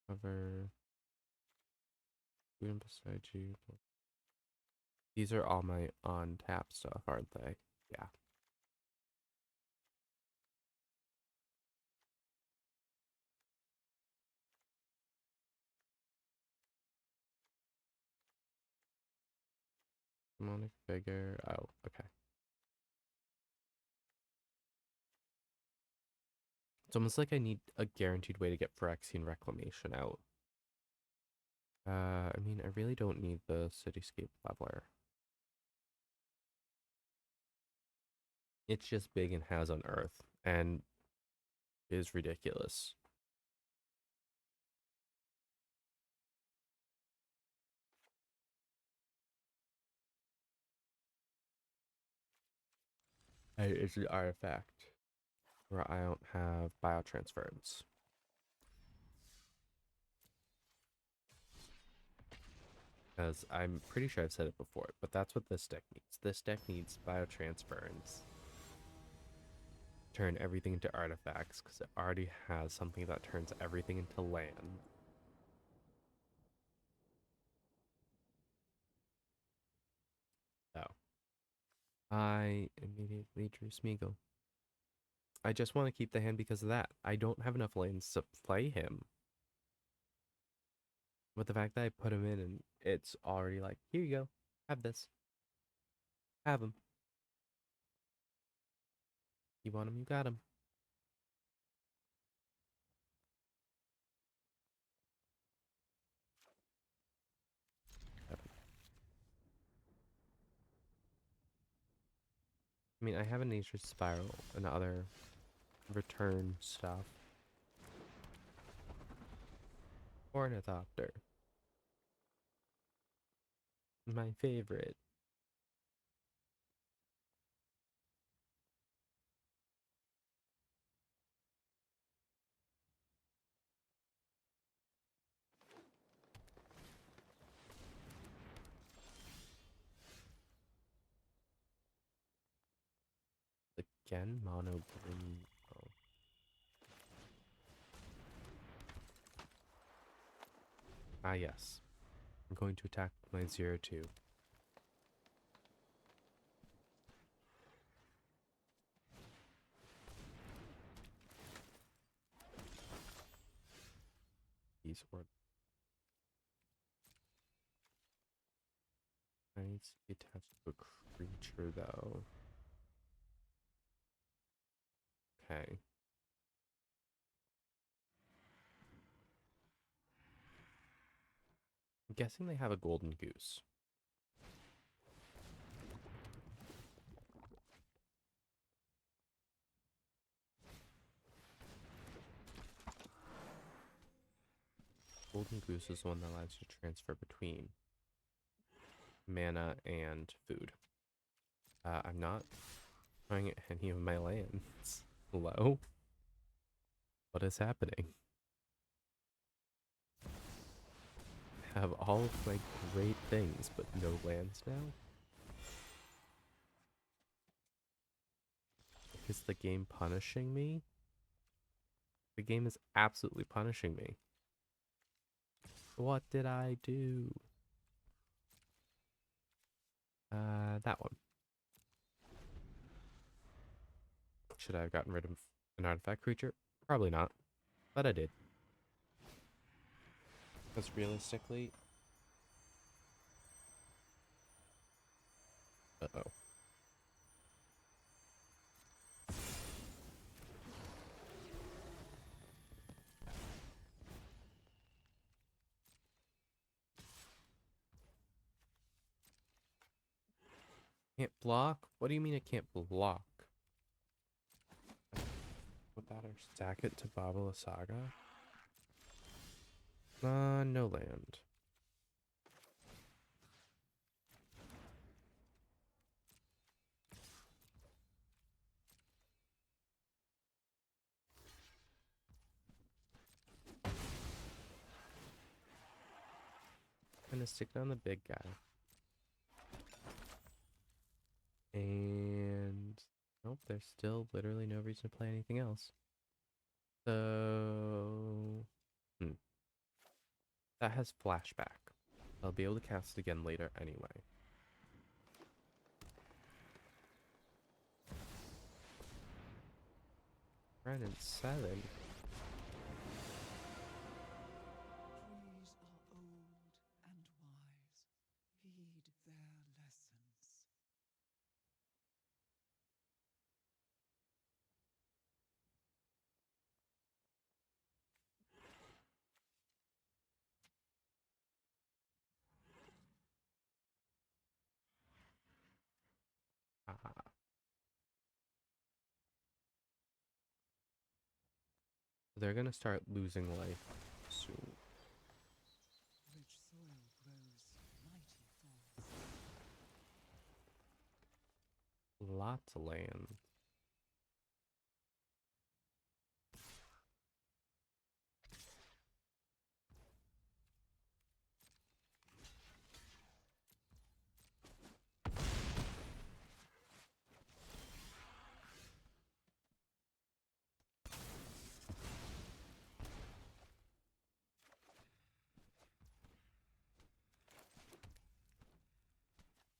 Cover. Even beside you. These are all my on tap stuff, aren't they? Yeah. Demonic figure. Oh, okay. It's almost like I need a guaranteed way to get Phyrexian Reclamation out. I mean, I really don't need the Cityscape Leveler. It's just big and has on Earth, and is ridiculous. It's an artifact where I don't have biotransference. Because I'm pretty sure I've said it before, but that's what this deck needs. This deck needs biotransference. Turn everything into artifacts, because it already has something that turns everything into land. So, I immediately drew Smeagol. I just want to keep the hand because of that. I don't have enough lands to play him. But the fact that I put him in and it's already like, here you go, have this, have him. You want him, you got him. I mean, I have a nature spiral and other return stuff. Ornithopter. My favorite. Again, mono green. Oh. Ah, yes. I'm going to attack my 0-2. These were. I need to be attached to a creature, though. Okay. I'm guessing they have a golden goose. Golden goose is the one that allows you to transfer between mana and food. I'm not trying any of my lands. Hello? What is happening? I have all of my great things, but no lands now? Is the game punishing me? The game is absolutely punishing me. What did I do? That one. Should I have gotten rid of an artifact creature? Probably not, but I did. Because realistically... Uh-oh. Can't block? What do you mean it can't block? Put that or stack it to Babala Saga? No land. Gonna stick on the big guy. And nope, there's still literally no reason to play anything else. So that has flashback. I'll be able to cast it again later anyway. Right in 7. Trees are old and wise. Heed their lessons. Ah, they're gonna start losing life soon. Rich soil grows mighty forests. Lots of land.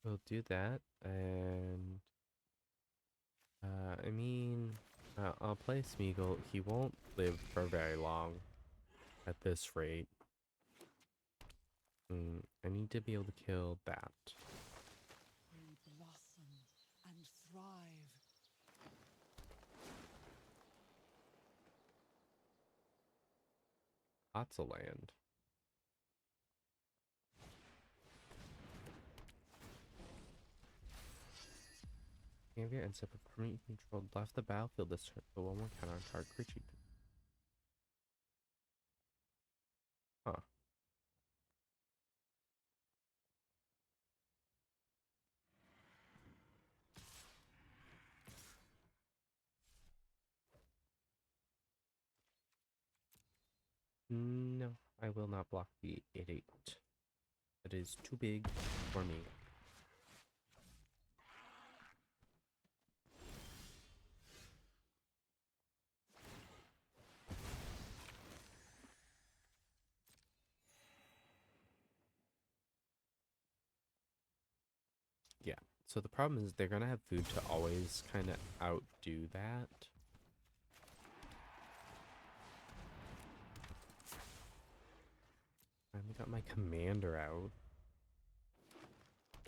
We'll do that, and I mean, I'll play Smeagol. He won't live for very long at this rate. I need to be able to kill that. They blossom and thrive. Lots of land. Ambient and separate permanent controlled left the battlefield this turn, but one more counter on target creature. Huh. No, I will not block the 8/8. That is too big for me. Yeah. So the problem is they're gonna have food to always kind of outdo that. I finally got my commander out.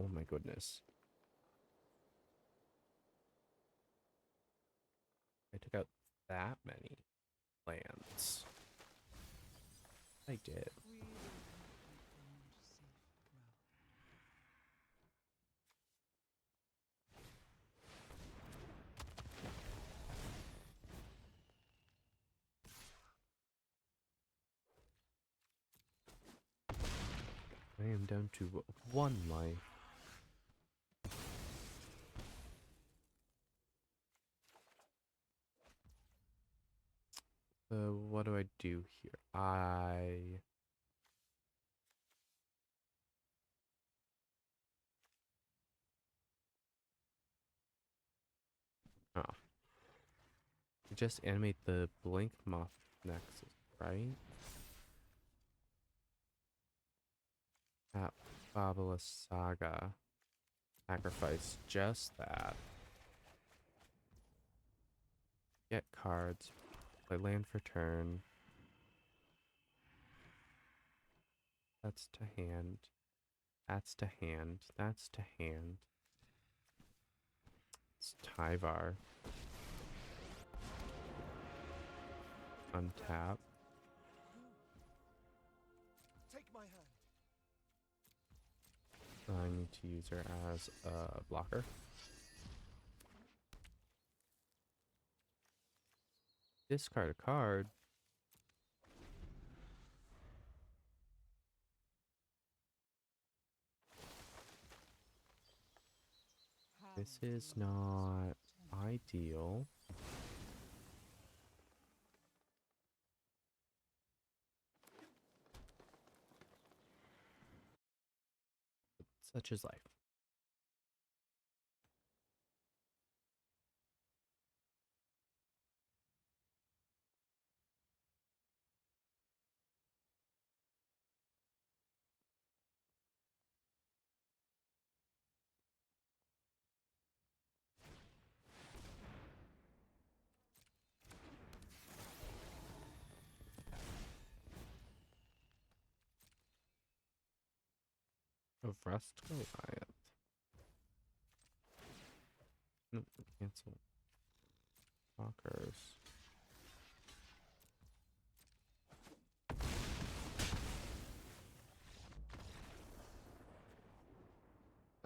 Oh my goodness. I took out that many lands. I did. We will help you find safe ground. I am down to 1 life. So what do I do here? Oh, just animate the blink moth nexus, right? At Fabulous Saga. Sacrifice just that. Get cards. Play land for turn. That's to hand. That's to hand. That's to hand. It's Tyvar. Untap. Take my hand. I need to use her as a blocker. Discard a card. This Arrows is along the not sweet ideal. Such is life. Of Rust Goliath. Nope, cancel. Talkers.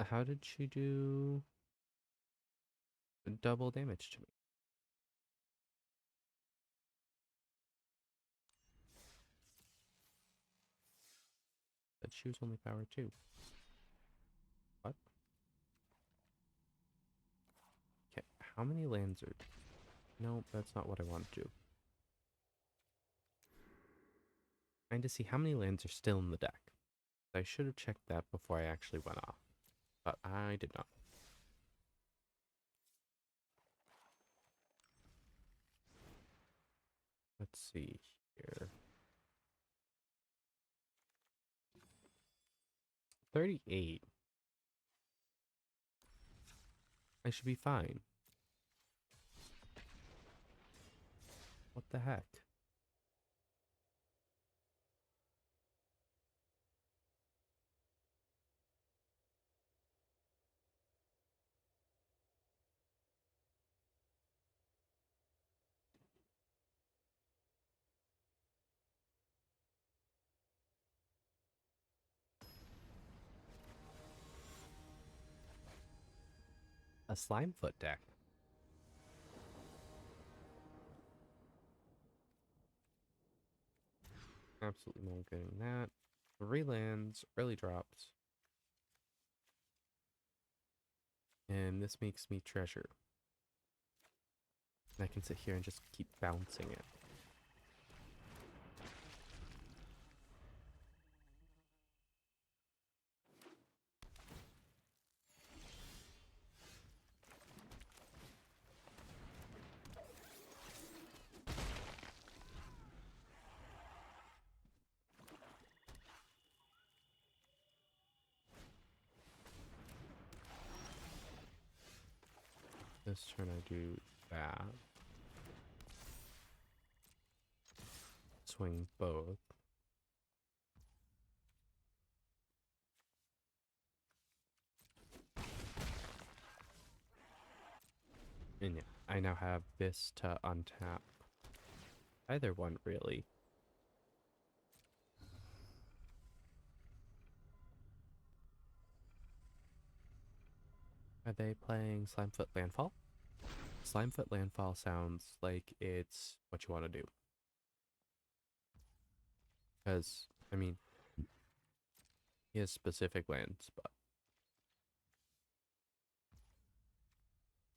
How did she do double damage to me? That she was only power 2. What? Okay, how many lands are... No, that's not what I want to do. Trying to see how many lands are still in the deck. I should have checked that before I actually went off, but I did not. Let's see here. 38. I should be fine. What the heck? A Slimefoot deck. Absolutely not getting that. 3 lands, early drops. And this makes me treasure. And I can sit here and just keep bouncing it. This turn I do that. Swing both. And yeah, I now have this to untap. Either one, really. Are they playing Slimefoot Landfall? Slimefoot Landfall sounds like it's what you want to do. Because, I mean, he has specific lands, but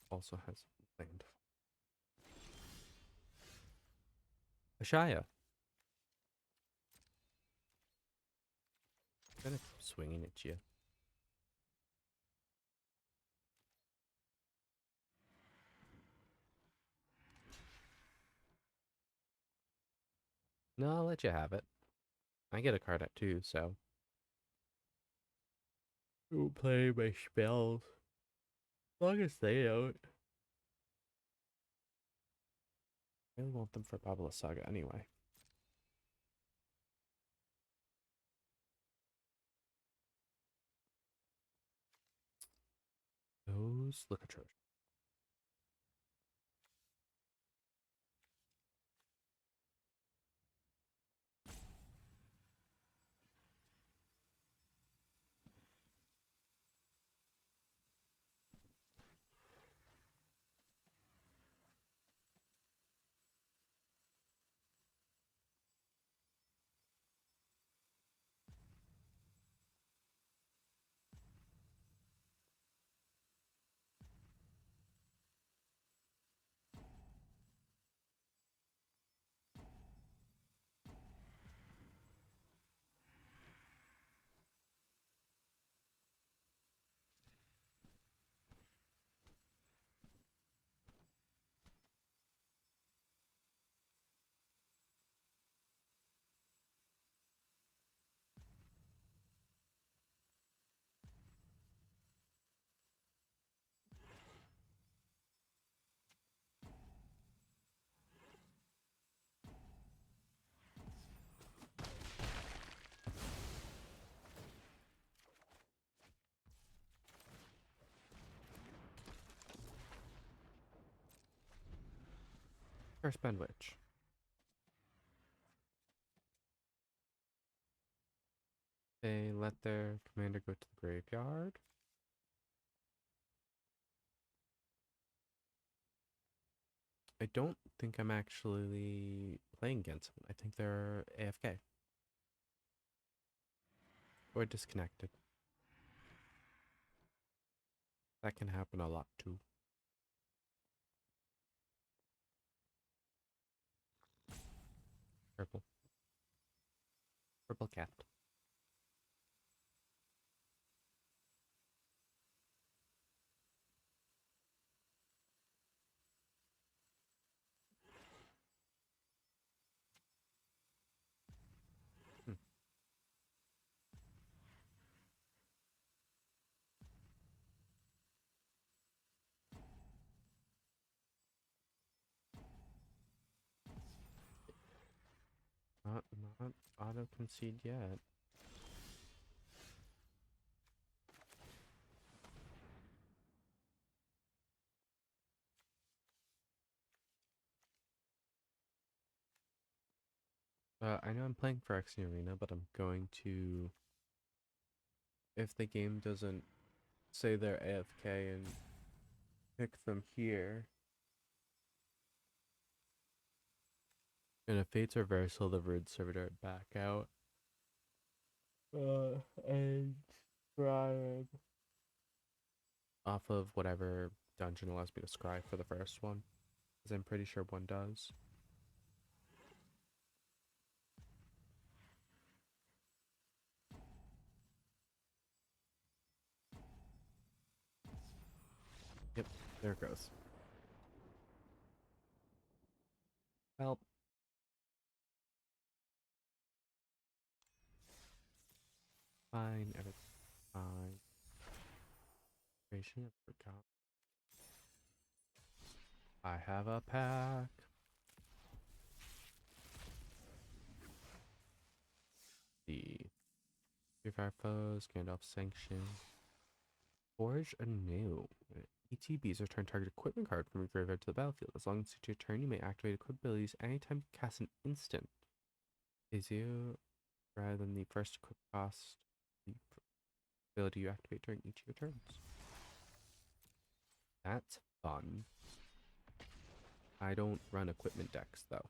also has land. Ashaya. I'm gonna keep swinging at you. No, I'll let you have it. I get a card at 2, so. Don't play my spells. As long as they don't. I really want them for Babala Saga anyway. Those look atrocious. First band witch. They let their commander go to the graveyard. I don't think I'm actually playing against them. I think they're AFK or disconnected. That can happen a lot too. Purple. Purple cat. Hmm. Not auto concede yet. I know I'm playing for X Arena, but I'm going to, if the game doesn't say they're AFK and pick them here, and if Fates Reversal, the Rude Servitor back out. And scribe off of whatever dungeon allows me to scribe for the first one, because I'm pretty sure one does. Yep, there it goes. Well, fine, everything's fine. Creation, I forgot. I have a pack. The Purifier Foes, Gandalf Sanction. Forge anew. ETBs return target equipment card from your graveyard to the battlefield. As long as it's your turn, you may activate equip abilities anytime you cast an instant. Is you rather than the first equip cost the ability you activate during each of your turns. That's fun. I don't run equipment decks though.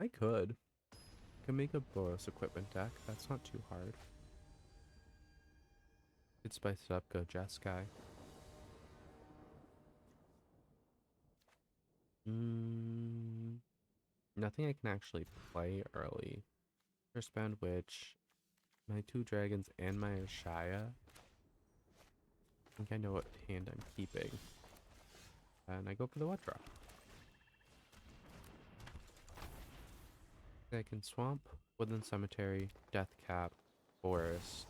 I could. Make a Boros equipment deck. That's not too hard. Could spice it up, go Jeskai. Nothing I can actually play early. First bound witch, my two dragons, and my Ashaya. I think I know what hand I'm keeping. And I go for the wet drop. I can swamp, woodland cemetery, death cap, forest,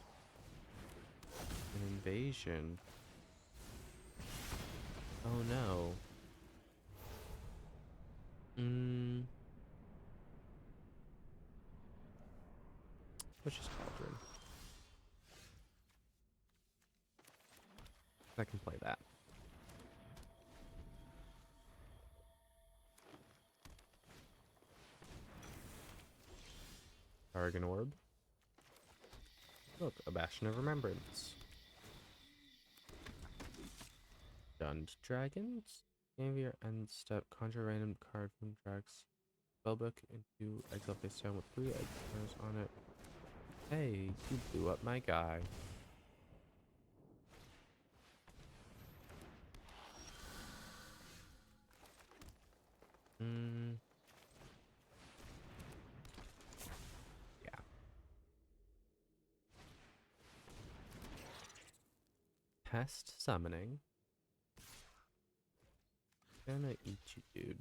an invasion. Oh no. Witch's Cauldron. I can play that. Targon Orb. Look, a Bastion of Remembrance. Stunned Dragons. Game your end step, conjure a random card from Drax spellbook into exile face down with 3 exiles on it. Hey, you blew up my guy. Yeah. Pest summoning. Gonna eat you, dude.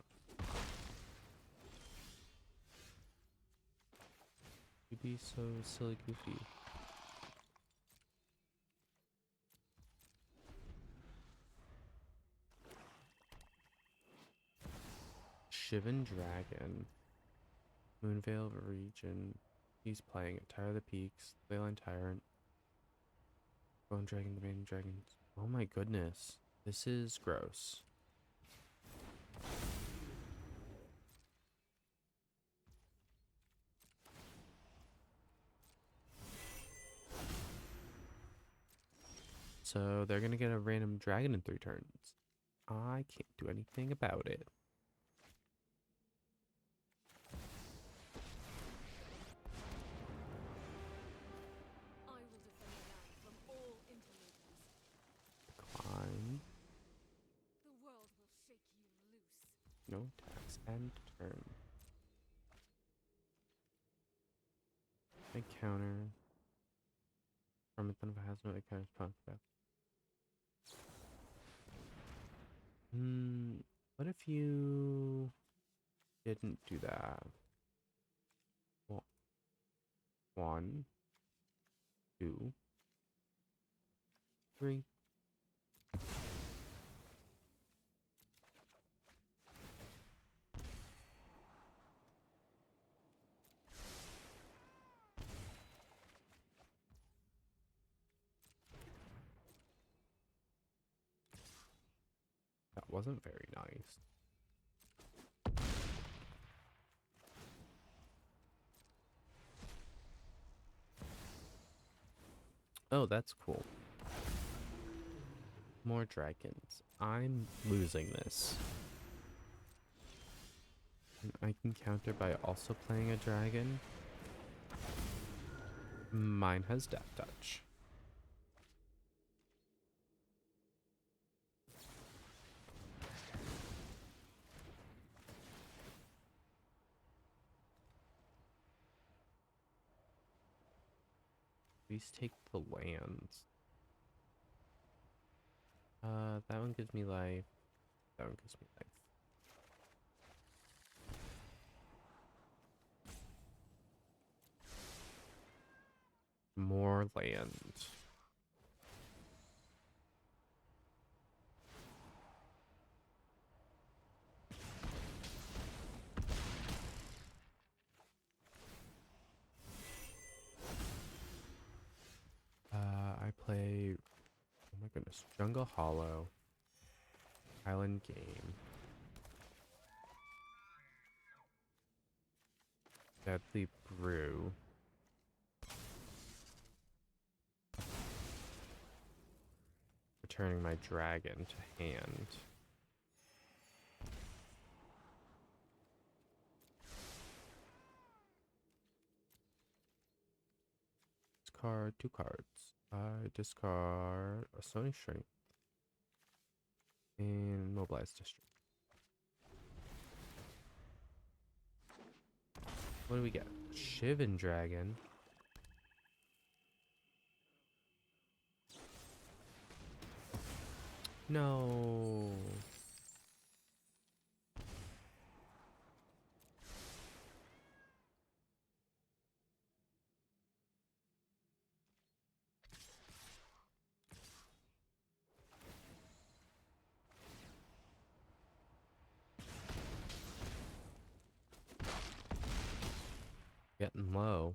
You be so silly goofy. Shivan Dragon. Moonvale region. He's playing it. Tire of the Peaks. Leyline Tyrant. Bone Dragon, the main dragons. Oh my goodness. This is gross. So they're gonna get a random dragon in 3 turns. I can't do anything about it. I will defend the land from all interlopers. Decline. The world will shake you loose. No attacks. End turn. Encounter. From a ton of has no encounters punk back. What if you didn't do that? Well, 1, 2, 3. That wasn't very nice. Oh, that's cool. More dragons. I'm losing this. And I can counter by also playing a dragon. Mine has death touch. Please take the lands. That one gives me life. That one gives me life. More land. I play, oh my goodness, Jungle Hollow, Island Game, Deadly Brew, returning my dragon to hand. Discard 2 cards. I discard a Sony Strength and Mobilize District. What do we get? Shivan Dragon. No. Getting low.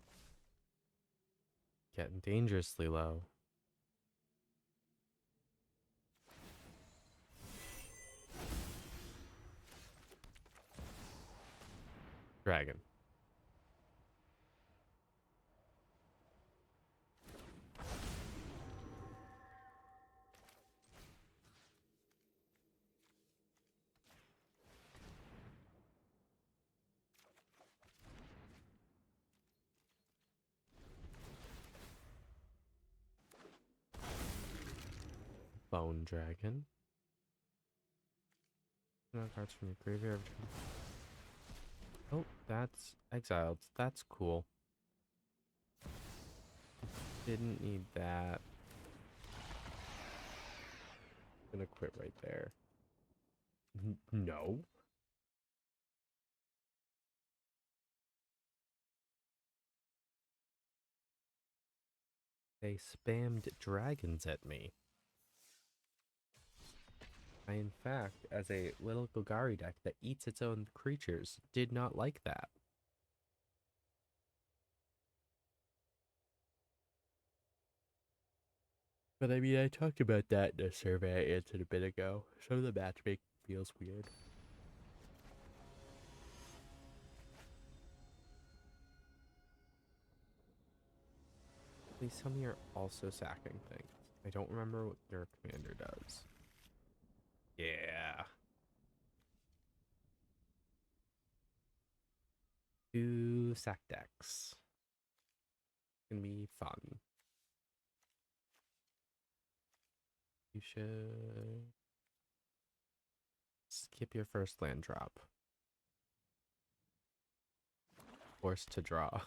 Getting dangerously low. Dragon. Bone Dragon. No cards from your graveyard. Oh, that's exiled. That's cool. Didn't need that. Gonna quit right there. No. They spammed dragons at me. I, in fact, as a little Golgari deck that eats its own creatures, did not like that. But I mean, I talked about that in a survey I answered a bit ago. Some of the matchmaking feels weird. Please tell me you're also sacking things. I don't remember what your commander does. Yeah. 2 sack decks. Gonna be fun. You should skip your first land drop. Forced to draw.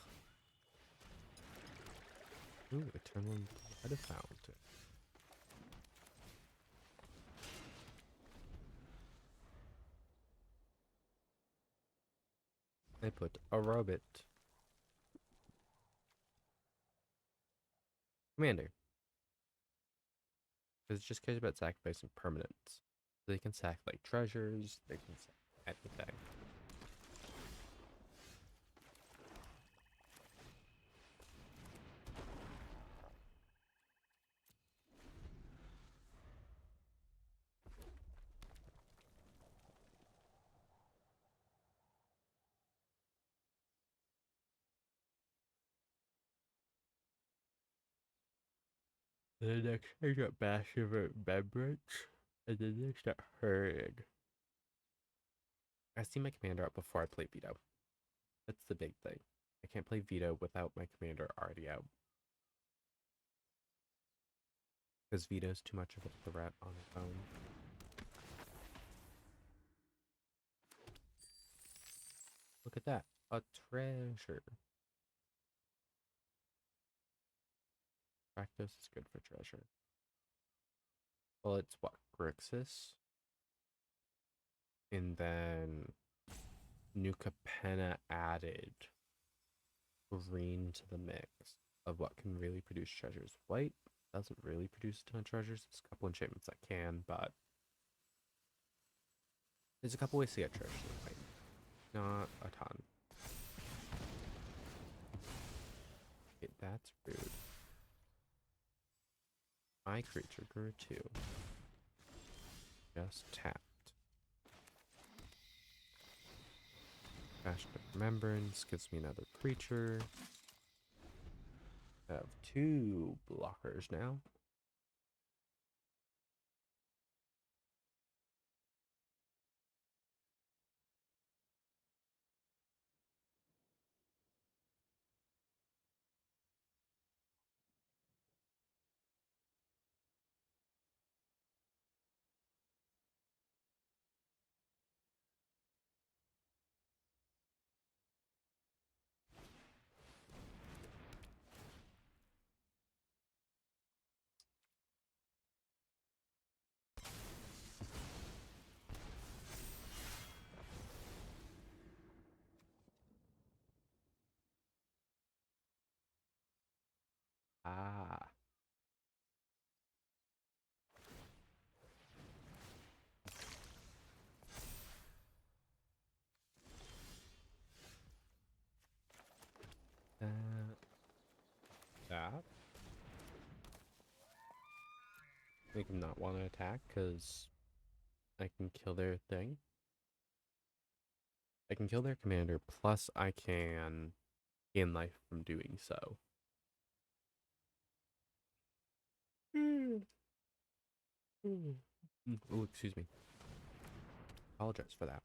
Ooh, a turn 1 blood fountain. I put a robot. Commander. Because it just cares about sacrificing permanents. They can sack like treasures, they can sack anything. The next I got massive remembrance, and the next I heard. I see my commander up before I play veto. That's the big thing. I can't play veto without my commander already out. Because veto's too much of a threat on its own. Look at that. A treasure. Practice is good for treasure. Well, it's what? Grixis? And then New Capenna added green to the mix of what can really produce treasures. White doesn't really produce a ton of treasures. There's a couple enchantments that can, but there's a couple ways to get treasures in white. Not a ton. Okay, that's rude. My creature grew 2. Just tapped. Passionate Remembrance gives me another creature. I have 2 blockers now. Ah. That. Make them not want to attack because I can kill their thing. I can kill their commander, plus I can gain life from doing so. Oh, excuse me. Apologize for that.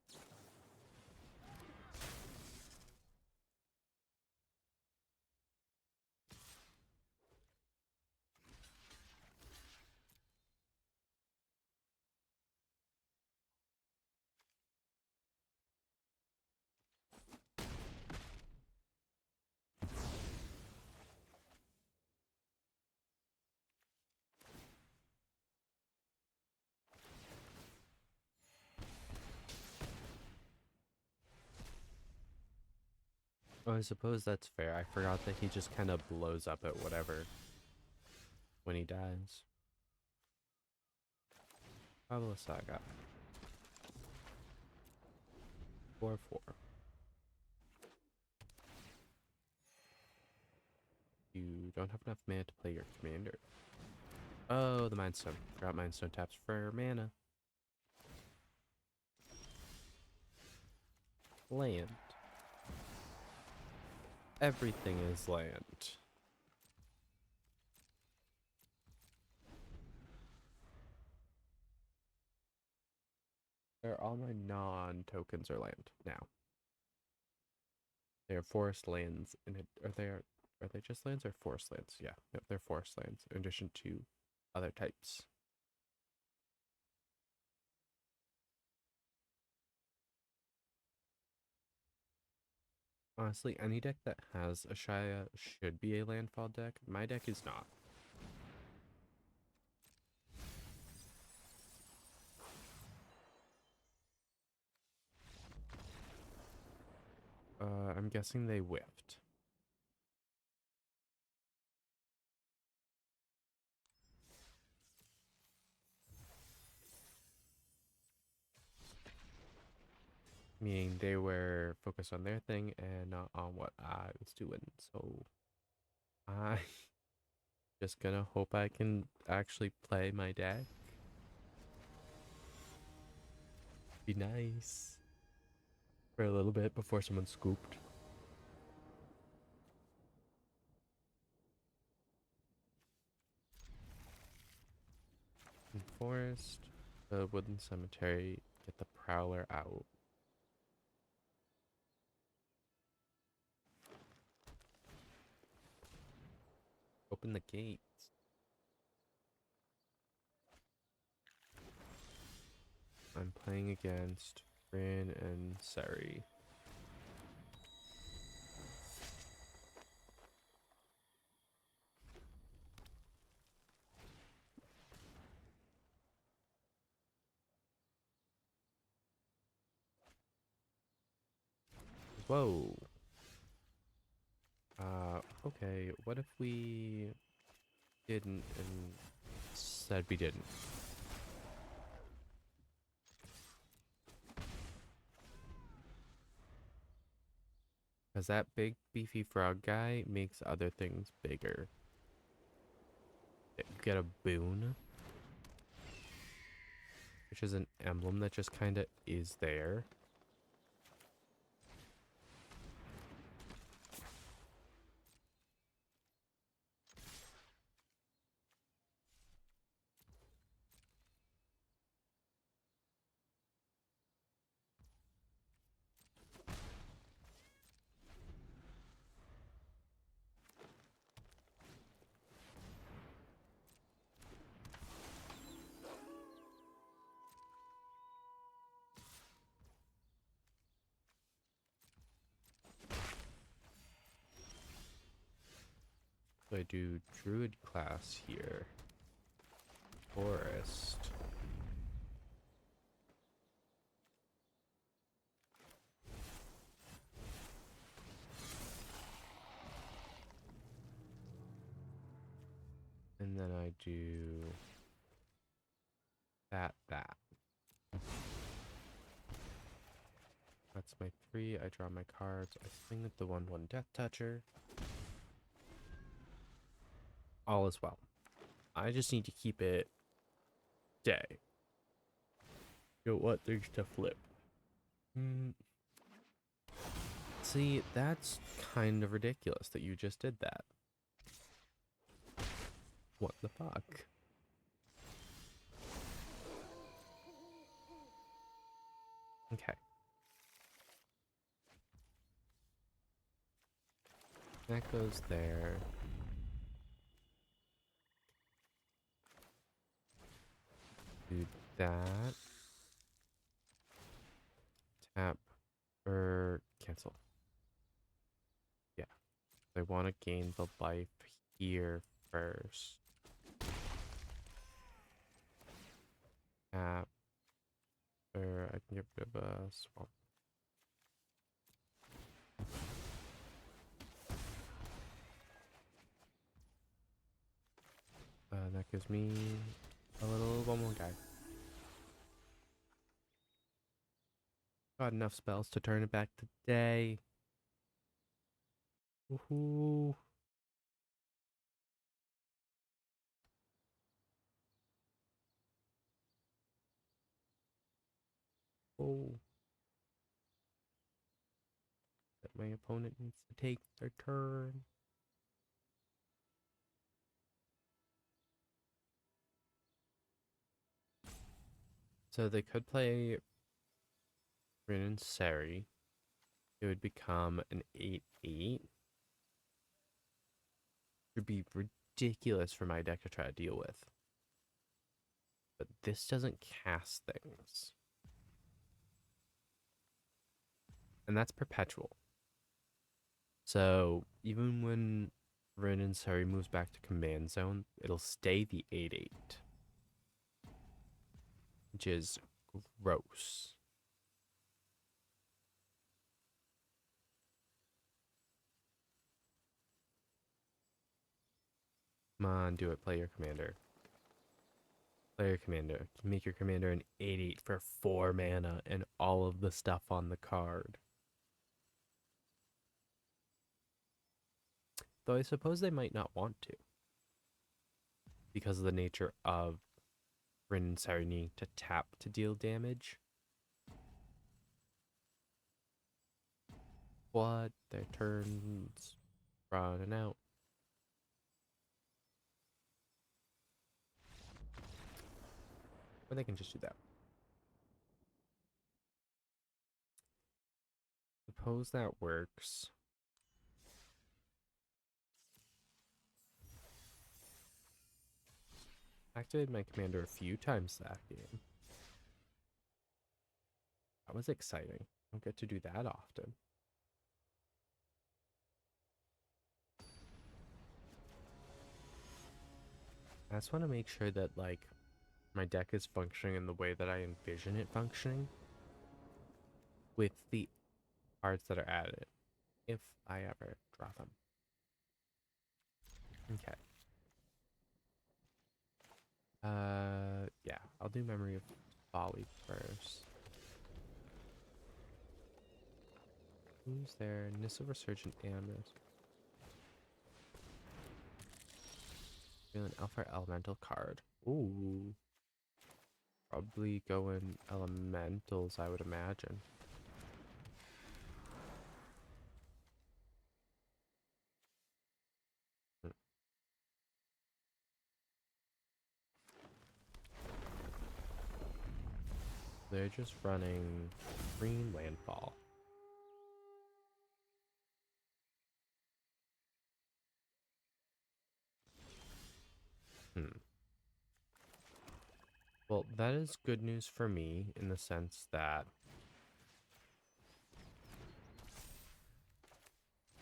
Oh, I suppose that's fair. I forgot that he just kind of blows up at whatever when he dies. Pablo Saga. 4/4. You don't have enough mana to play your commander. Oh, the Mind Stone. Forgot Mind Stone taps for mana. Land. Everything is land. They're all my non-tokens are land now. They are forest lands, and are they just lands or forest lands? Yeah, yep, they're forest lands in addition to other types. Honestly, any deck that has a Shia should be a landfall deck. My deck is not. I'm guessing they whiffed. Meaning they were focused on their thing and not on what I was doing. So I just gonna hope I can actually play my deck. Be nice for a little bit before someone scooped. In forest, the wooden cemetery, get the prowler out. Open the gates. I'm playing against Rin and Sari. Whoa. Okay, what if we didn't and said we didn't? Because that big beefy frog guy makes other things bigger. You get a boon, which is an emblem that just kind of is there. So I do druid class here. Forest. And then I do that. That's my 3. I draw my cards. I swing at the 1/1 Death Toucher. All is well. I just need to keep it day. Don't want things to flip. See, that's kind of ridiculous that you just did that. What the fuck? Okay. That goes there. Do that. Tap or cancel. Yeah. I want to gain the life here first. Tap. Or I can get rid of a swamp. That gives me a little one more guy. Got enough spells to turn it back to day. Woohoo. Oh. That my opponent needs to take their turn. So they could play Rin and Seri, it would become an 8/8. It would be ridiculous for my deck to try to deal with. But this doesn't cast things. And that's perpetual. So even when Rin and Seri moves back to command zone, it'll stay the 8/8. Which is gross. Come on, do it. Play your commander. Play your commander. Make your commander an 8/8 for 4 mana and all of the stuff on the card. Though I suppose they might not want to. Because of the nature of Rin and Seri needing to tap to deal damage. What? Their turns running out. Or they can just do that. Suppose that works. Activated my commander a few times that game. That was exciting. I don't get to do that often. I just want to make sure that, like, my deck is functioning in the way that I envision it functioning with the cards that are added, if I ever draw them. Okay. Yeah, I'll do Memory of Folly first. Who's there? Nissa Resurgent Animus. An Alpha Elemental card. Ooh. Probably going elementals, I would imagine. Hmm. They're just running green landfall. Hmm. Well, that is good news for me in the sense that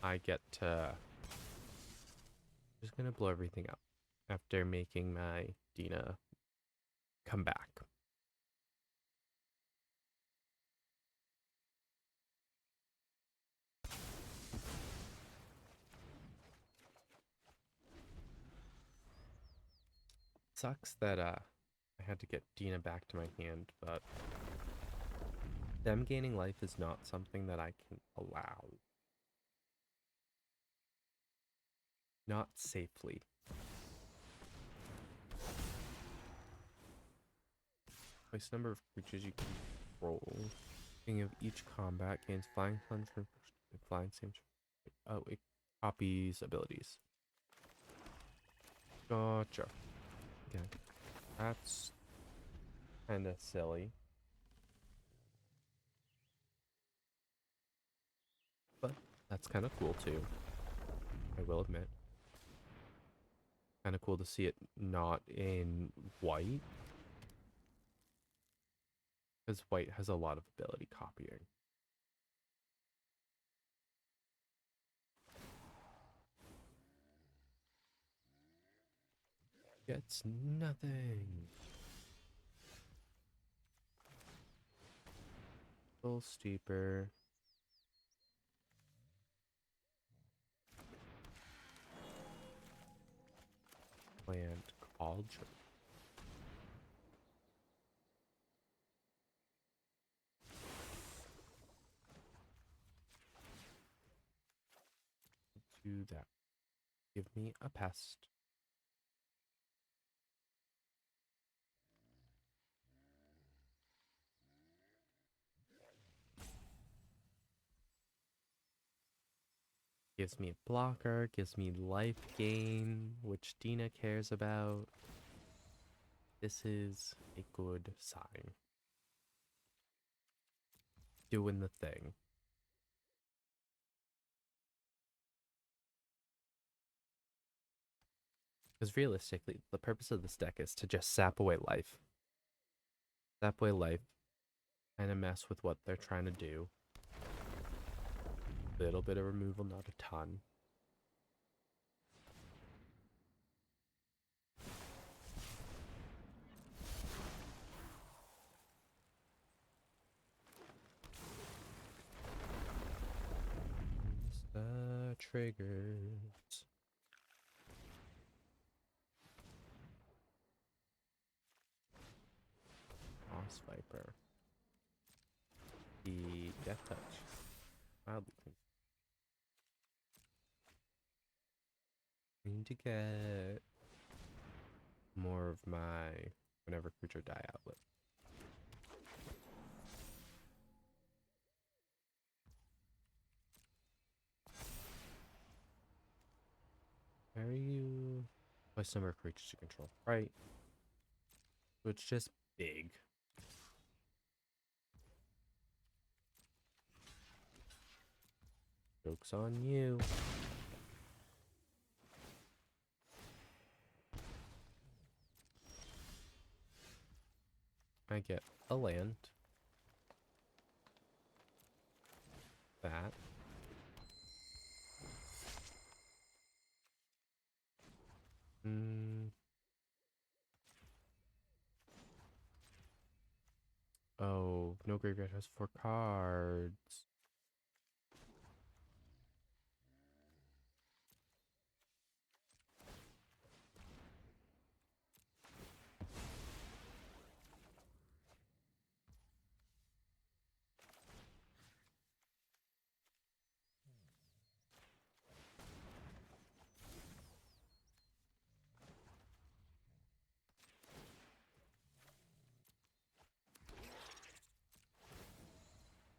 I get to just gonna blow everything up after making my Dina come back. Sucks that I had to get Dina back to my hand, but them gaining life is not something that I can allow. Not safely. Twice the number of creatures you control. Beginning of each combat gains flying plunge from flying same. Oh, it copies abilities. Gotcha. Okay. That's kind of silly. But that's kind of cool too. I will admit. Kind of cool to see it not in white. Because white has a lot of ability copying. Gets nothing. Little steeper. Plant cauldron. Do that. Give me a pest. Gives me a blocker, gives me life gain, which Dina cares about. This is a good sign. doing the thing. Because realistically, the purpose of this deck is to just sap away life. Sap away life, kind of mess with what they're trying to do. Little bit of removal, not a ton. The triggers. Moss Viper. The Death Touch. Wildly need to get more of my whenever creature die outlet. Where are you? Twice number of creatures you control. Right. So it's just big. Joke's on you. I get a land. That. Hmm. Oh, no graveyard has 4 cards.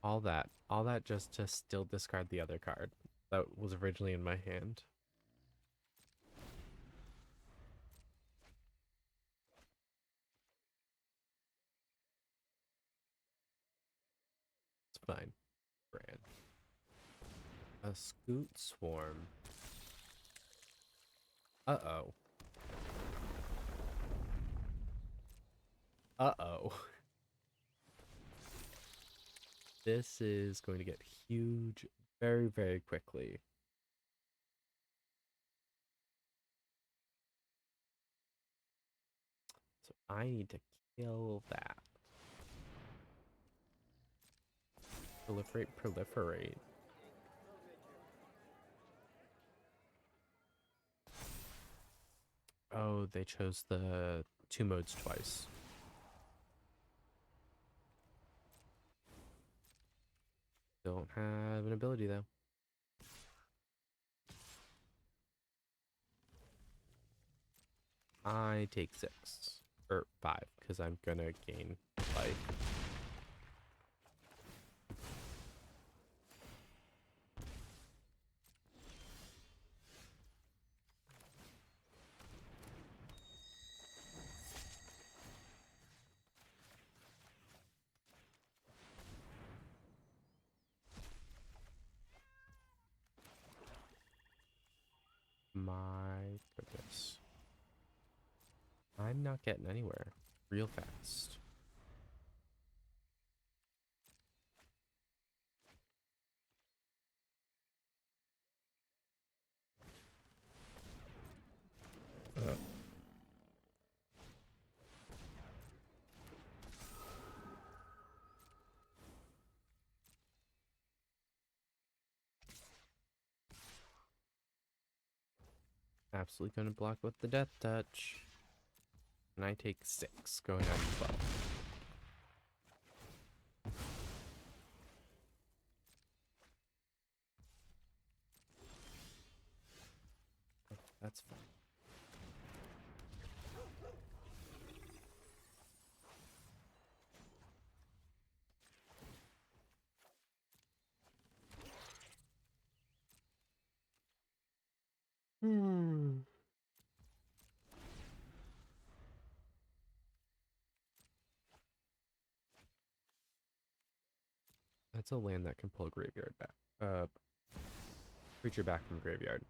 All that just to still discard the other card that was originally in my hand. It's fine. Brand. A Scoot Swarm. Uh-oh. Uh-oh. This is going to get huge very, very quickly. So I need to kill that. Proliferate, proliferate. Oh, they chose the 2 modes twice. Don't have an ability though. I take 6 or 5 because I'm gonna gain life. My goodness. I'm not getting anywhere real fast. Absolutely gonna block with the Death Touch. And I take 6, going on 12. That's fine. Hmm. It's a land that can pull a graveyard back. Creature back from graveyard.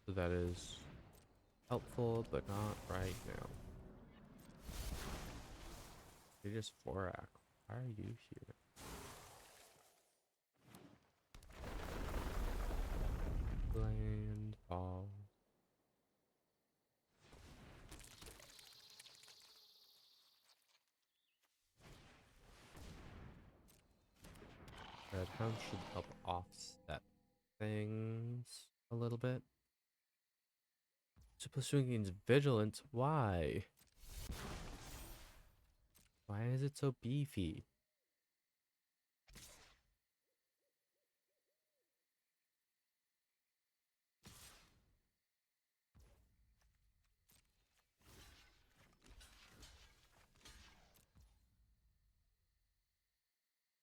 So that is helpful, but not right now. You're just Vorak. Why are you here? Landfall. Red Hound should help offset things a little bit. Supposed to gains vigilance. Why? Why is it so beefy?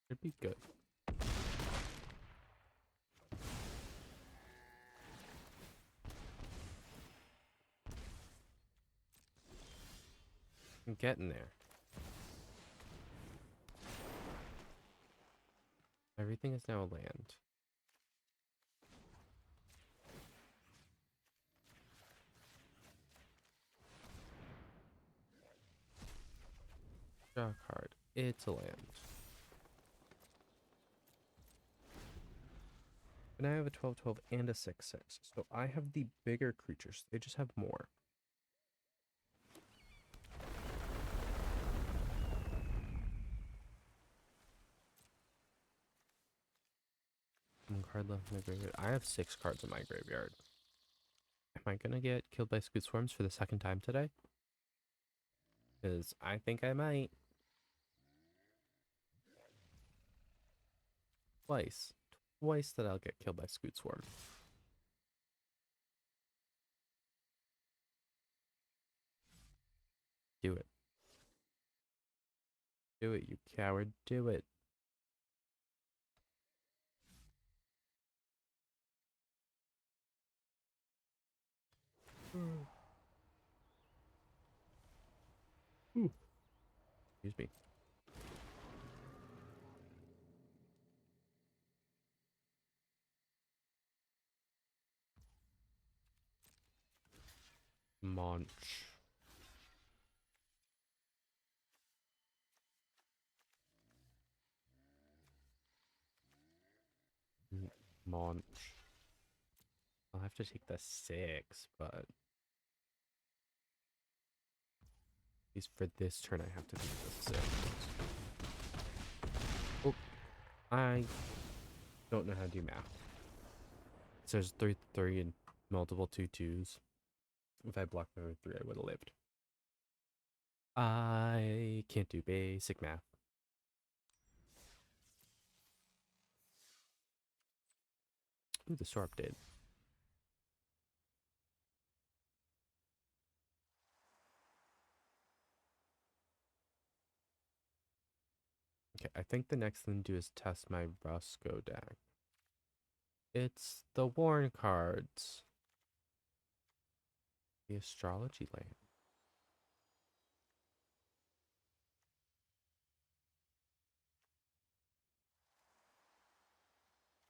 Should be good. I'm getting there. Everything is now land. Draw a card. It's a land. And I have a 12/12 and a 6/6. So I have the bigger creatures. They just have more. One card left in my graveyard. I have 6 cards in my graveyard. Am I gonna get killed by scoot swarms for the second time today? Because I think I might. Twice. Twice that I'll get killed by scoot swarm. Do it. Do it, you coward. Do it. Ooh. Excuse me. Munch. Munch. I'll have to take the 6, but at least for this turn, I have to take the 6. Oh, I don't know how to do math. So there's 3, 3, and multiple 2 2s. If I blocked my 3, I would have lived. I can't do basic math. Ooh, the store update. Okay, I think the next thing to do is test my Rusco deck. It's the Warren cards. The astrology land.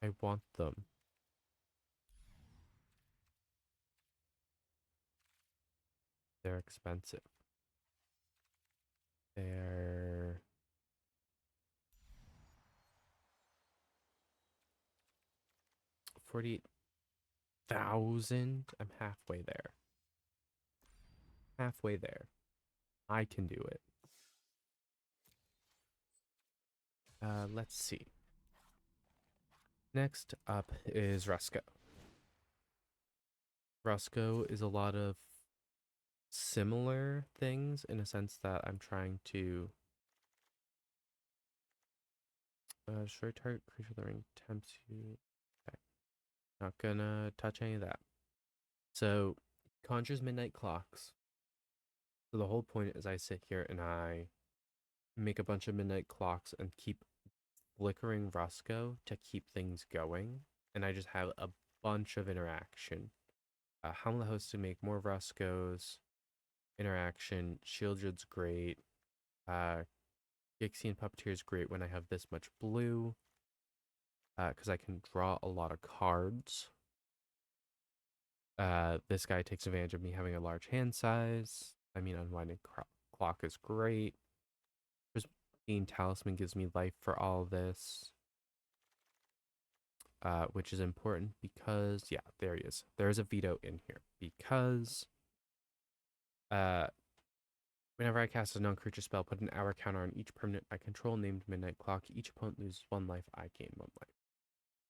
I want them. They're expensive. They're 48,000. I'm halfway there. Halfway there. I can do it. Let's see. Next up is Rusco. Rusco is a lot of similar things in a sense that I'm trying to destroy target creature the ring tempts you. Okay. Not gonna touch any of that. So conjures midnight clocks. So the whole point is I sit here and I make a bunch of midnight clocks and keep flickering Rusco to keep things going. And I just have a bunch of interaction. Hamlet hosts to make more Ruscos. Interaction. Shieldred's great. Uh, Gixian Puppeteer is great when I have this much blue, because I can draw a lot of cards. This guy takes advantage of me having a large hand size. I mean, Unwinding Clock is great. Pristine Talisman gives me life for all this, which is important because, yeah, there he is. There's a veto in here because uh, whenever I cast a non-creature spell, put an hour counter on each permanent I control named Midnight Clock. Each opponent loses 1 life, I gain 1 life.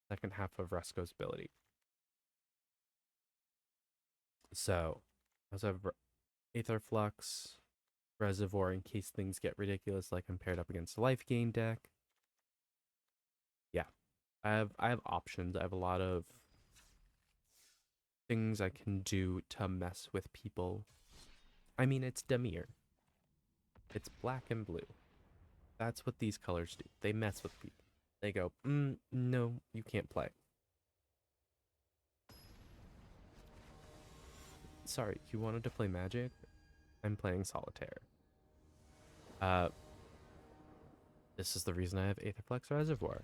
Second half of Rusko's ability. So, I also have Aether Flux, Reservoir in case things get ridiculous, like I'm paired up against a life gain deck. Yeah, I have options. I have a lot of things I can do to mess with people. I mean, it's Demir. It's black and blue. That's what these colors do. They mess with people. They go, no, you can't play. Sorry, you wanted to play Magic? I'm playing Solitaire. Uh, this is the reason I have Aetherflux Reservoir.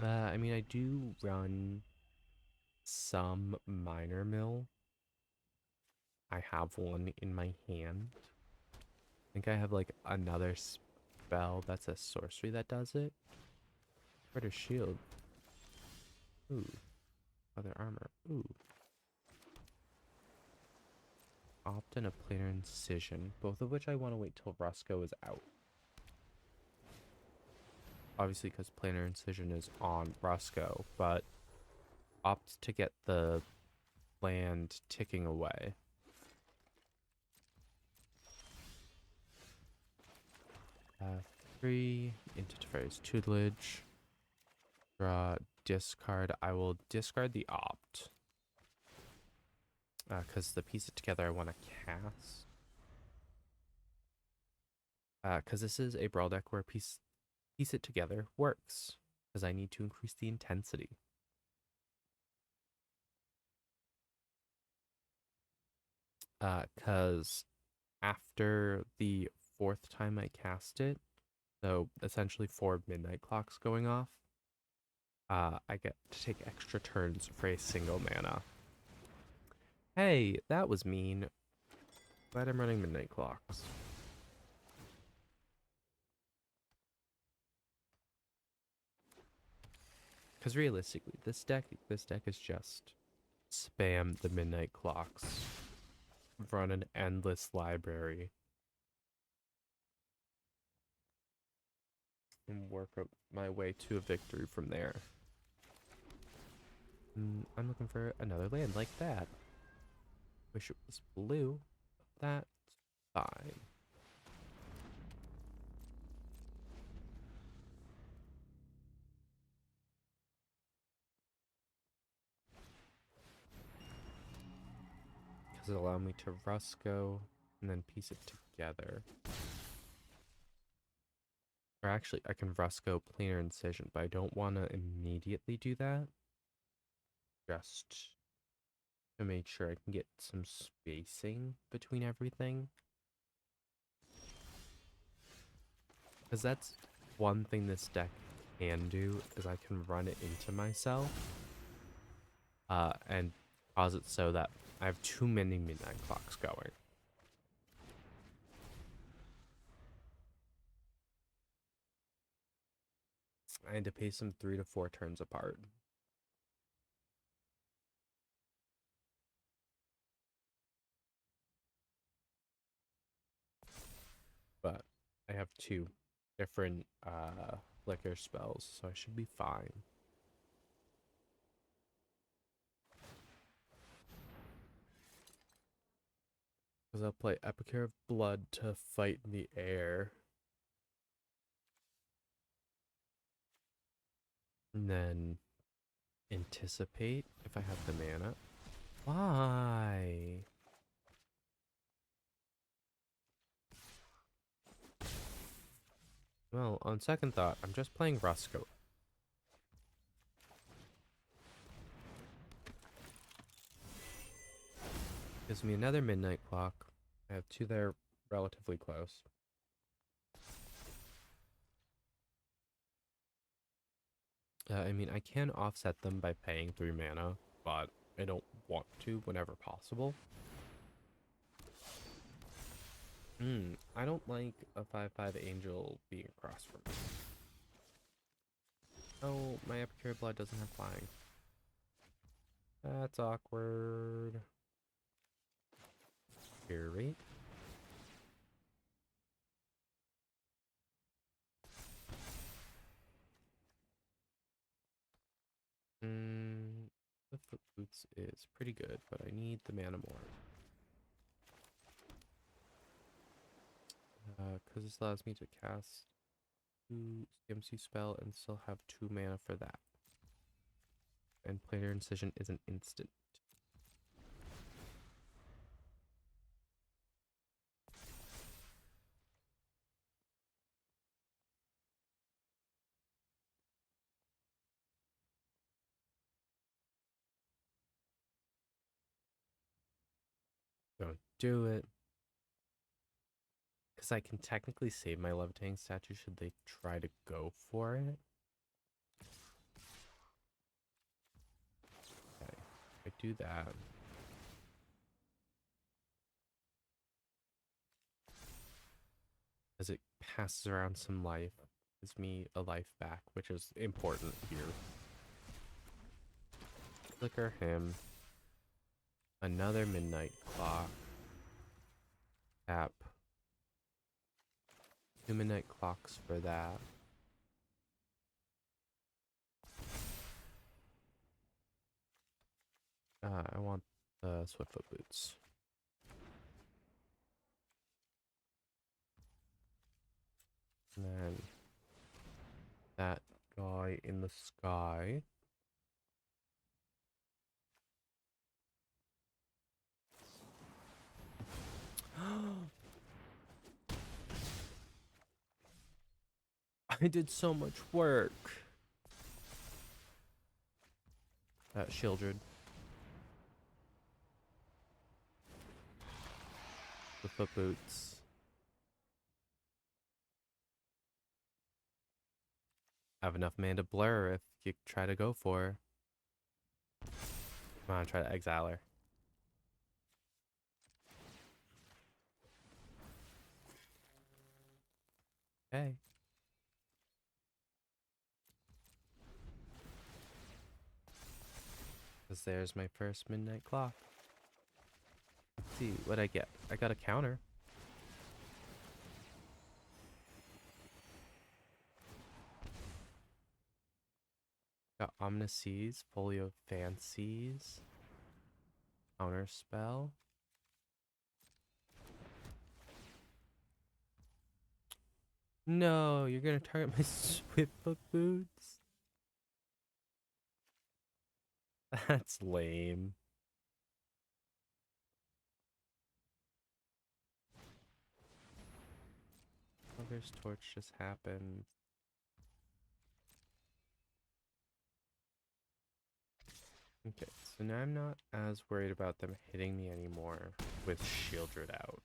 I mean, I do run some minor mill. I have one in my hand. I think I have like another spell that's a sorcery that does it. Critter shield. Ooh. Other armor. Ooh. Opt and a planar incision, both of which I want to wait till Rusko is out. Obviously, because planar incision is on Rusko, but opt to get the land ticking away. Uh, 3 into Teferi's tutelage. Draw, discard. I will discard the opt. Because the piece it together I want to cast. Because this is a Brawl deck where piece it together works. Because I need to increase the intensity. Because after the 4th time I cast it, so essentially 4 midnight clocks going off, I get to take extra turns for a single mana. Hey, that was mean. Glad I'm running midnight clocks. Because realistically, this deck is just spam the midnight clocks, run an endless library, and work up my way to a victory from there. I'm looking for another land like that. Wish it was blue. That's fine. Because it allowed me to Rusko and then piece it together. Or actually, I can Rusko planar incision, but I don't want to immediately do that. Just to make sure I can get some spacing between everything. Because that's one thing this deck can do, is I can run it into myself. And cause it so that I have too many midnight clocks going. I had to pace them 3 to 4 turns apart. But I have 2 different flicker spells, so I should be fine. Because I'll play Epicure of Blood to fight in the air. And then anticipate if I have the mana. Why? Well, on second thought, I'm just playing Rusko. Gives me another midnight clock. I have two there relatively close. I mean, I can offset them by paying 3 mana, but I don't want to whenever possible. I don't like a 5/5 angel being across from me. Oh, my Epicure Blood doesn't have flying. That's awkward. Fury. The foot boots is pretty good, but I need the mana more. Because this allows me to cast 2 CMC spell and still have 2 mana for that. And Planar Incision is an instant. Don't do it. Because I can technically save my levitating statue should they try to go for it. Okay, I do that. As it passes around some life, gives me a life back, which is important here. Flicker him. Another midnight clock. Tap. 2 midnight clocks for that. I want the Swiftfoot boots. And then that guy in the sky. I did so much work. Shieldred. The foot boots. Have enough mana to blur if you try to go for her. Come on, try to exile her. Okay. Because there's my first midnight clock. Let's see what I get. I got a counter. Got Ominous Seas, Folio Fancies, counter spell. No, you're gonna target my Swiftfoot boots? That's lame. Mother's Torch just happened. Okay, so now I'm not as worried about them hitting me anymore with Shieldred out.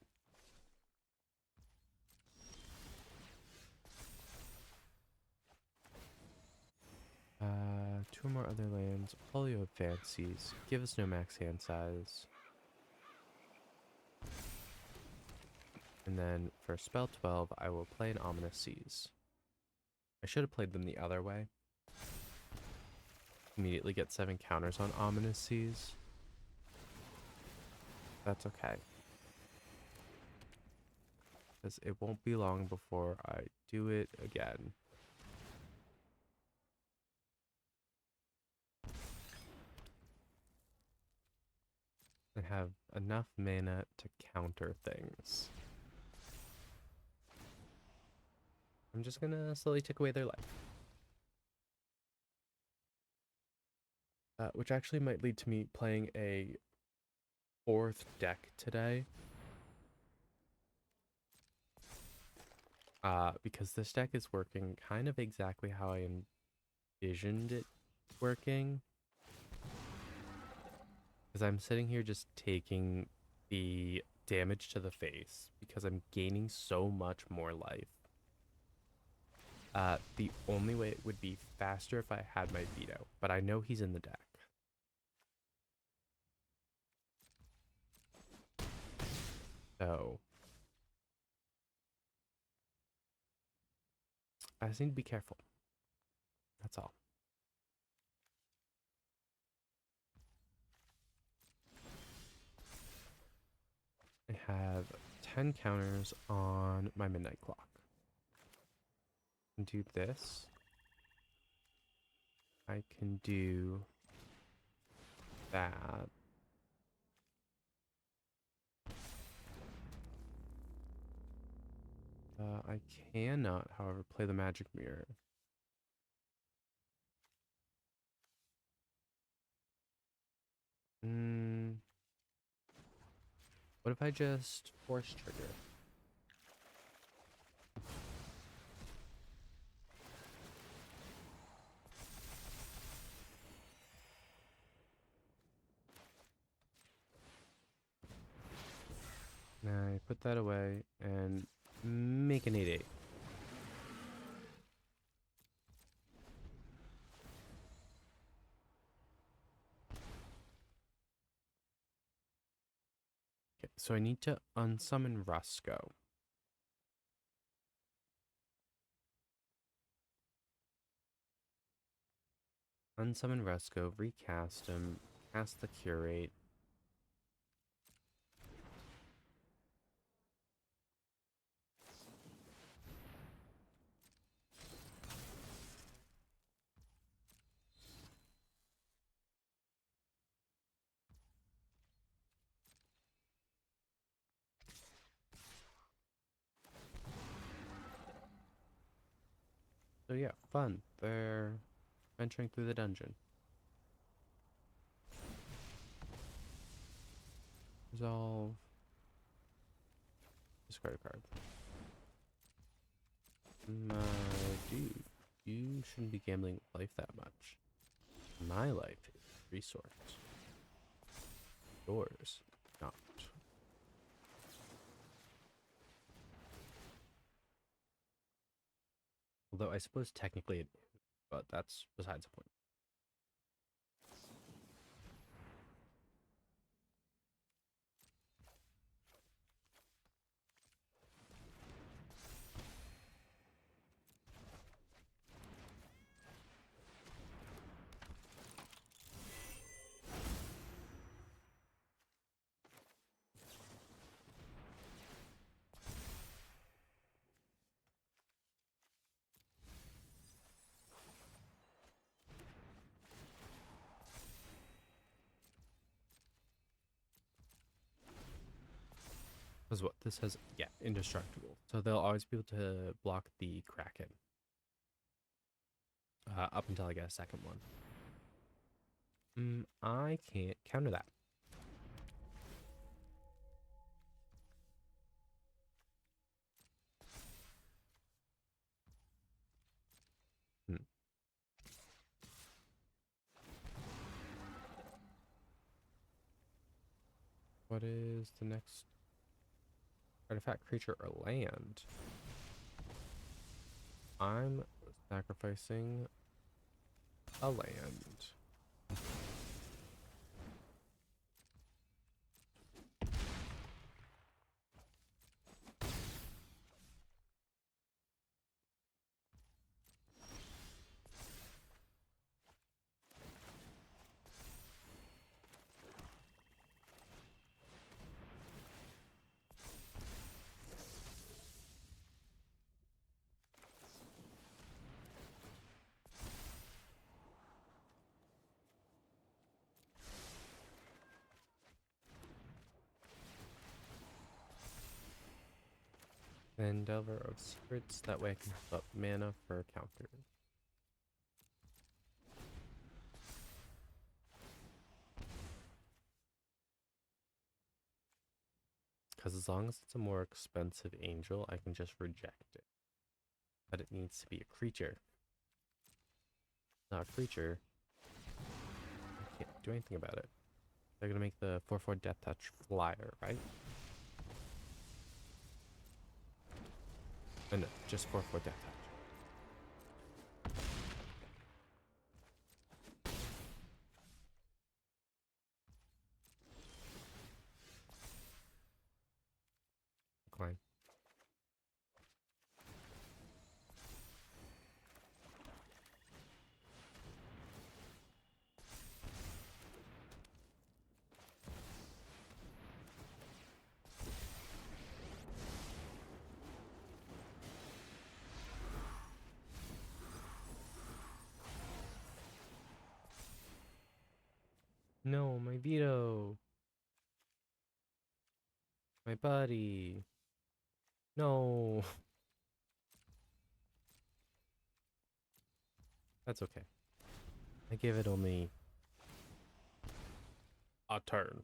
Two more other lands. Folio of Fancies. Give us no max hand size. And then for spell 12, I will play an Ominous Seas. I should have played them the other way. Immediately get 7 counters on Ominous Seas. That's okay. Because it won't be long before I do it again. And have enough mana to counter things. I'm just gonna slowly take away their life. Which actually might lead to me playing a 4th deck today. Because this deck is working kind of exactly how I envisioned it working. Because I'm sitting here just taking the damage to the face because I'm gaining so much more life. The only way it would be faster if I had my veto, but I know he's in the deck. So I just need to be careful. That's all. I have 10 counters on my midnight clock. I can do this. I can do that. I cannot, however, play the magic mirror. What if I just force trigger? I put that away and make an 8-8. Okay, so I need to unsummon Rusco. Unsummon Rusco, recast him, cast the curate. So yeah, fun. They're venturing through the dungeon. Resolve. Discard a card. My dude, you shouldn't be gambling life that much. My life is a resource. Yours, not. Although I suppose technically it is, but that's besides the point. Because what this has, yeah, indestructible. So they'll always be able to block the Kraken up until I get a second one. I can't counter that. Hmm. What is the next artifact, creature, or land? I'm sacrificing a land. Then Delver of Secrets, that way I can put up mana for counter. Because as long as it's a more expensive angel, I can just reject it. But it needs to be a creature. Not a creature, I can't do anything about it. They're gonna make the 4/4 Death Touch flyer, right? Oh, no, just 4/4 Death Touch. Decline. No, my veto. My buddy. No. That's okay. I give it only a turn.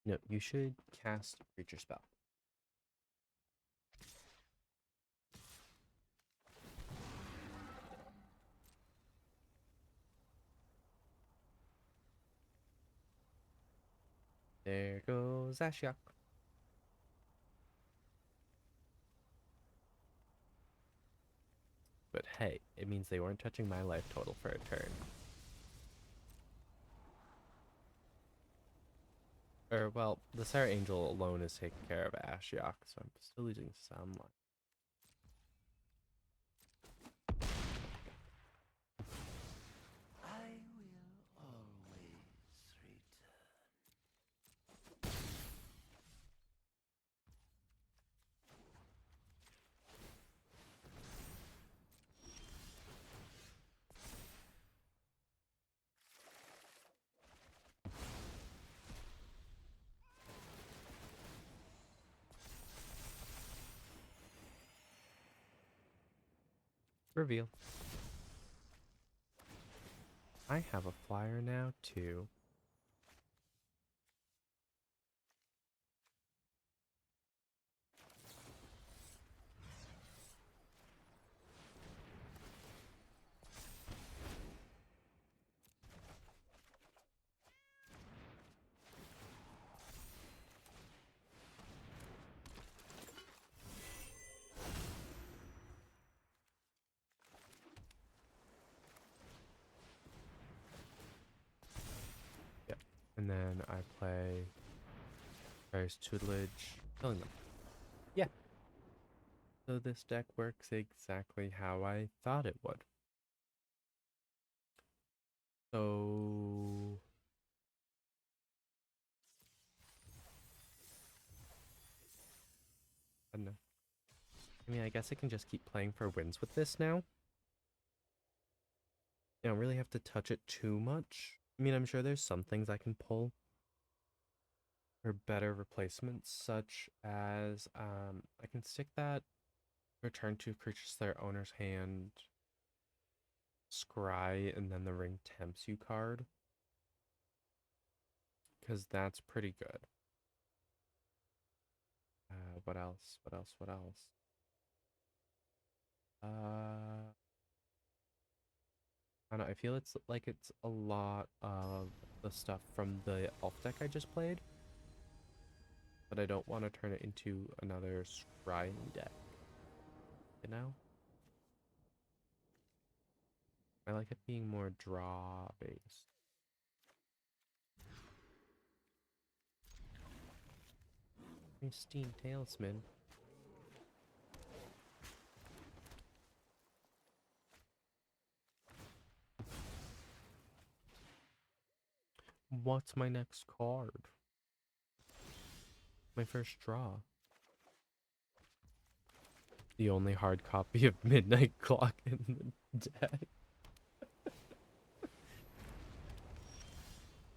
No, you should cast creature spell. There goes Ashiok. But hey, it means they weren't touching my life total for a turn. Or, well, the Sarah Angel alone is taking care of Ashiok, so I'm still losing some life. I will always return. Reveal. I have a flyer now, too. Yep. And then I play various tutelage, killing them. Yeah. So this deck works exactly how I thought it would. So I don't know. I mean, I guess I can just keep playing for wins with this now. I don't really have to touch it too much. I mean, I'm sure there's some things I can pull for better replacements, such as I can stick that return two creatures to their owner's hand, scry, and then the ring tempts you card. Because that's pretty good. What else? What else? What else? I don't know. I feel it's like it's a lot of the stuff from the elf deck I just played, but I don't want to turn it into another scrying deck. You know? I like it being more draw based. Pristine Talisman. What's my next card? My first draw. The only hard copy of Midnight Clock in the deck.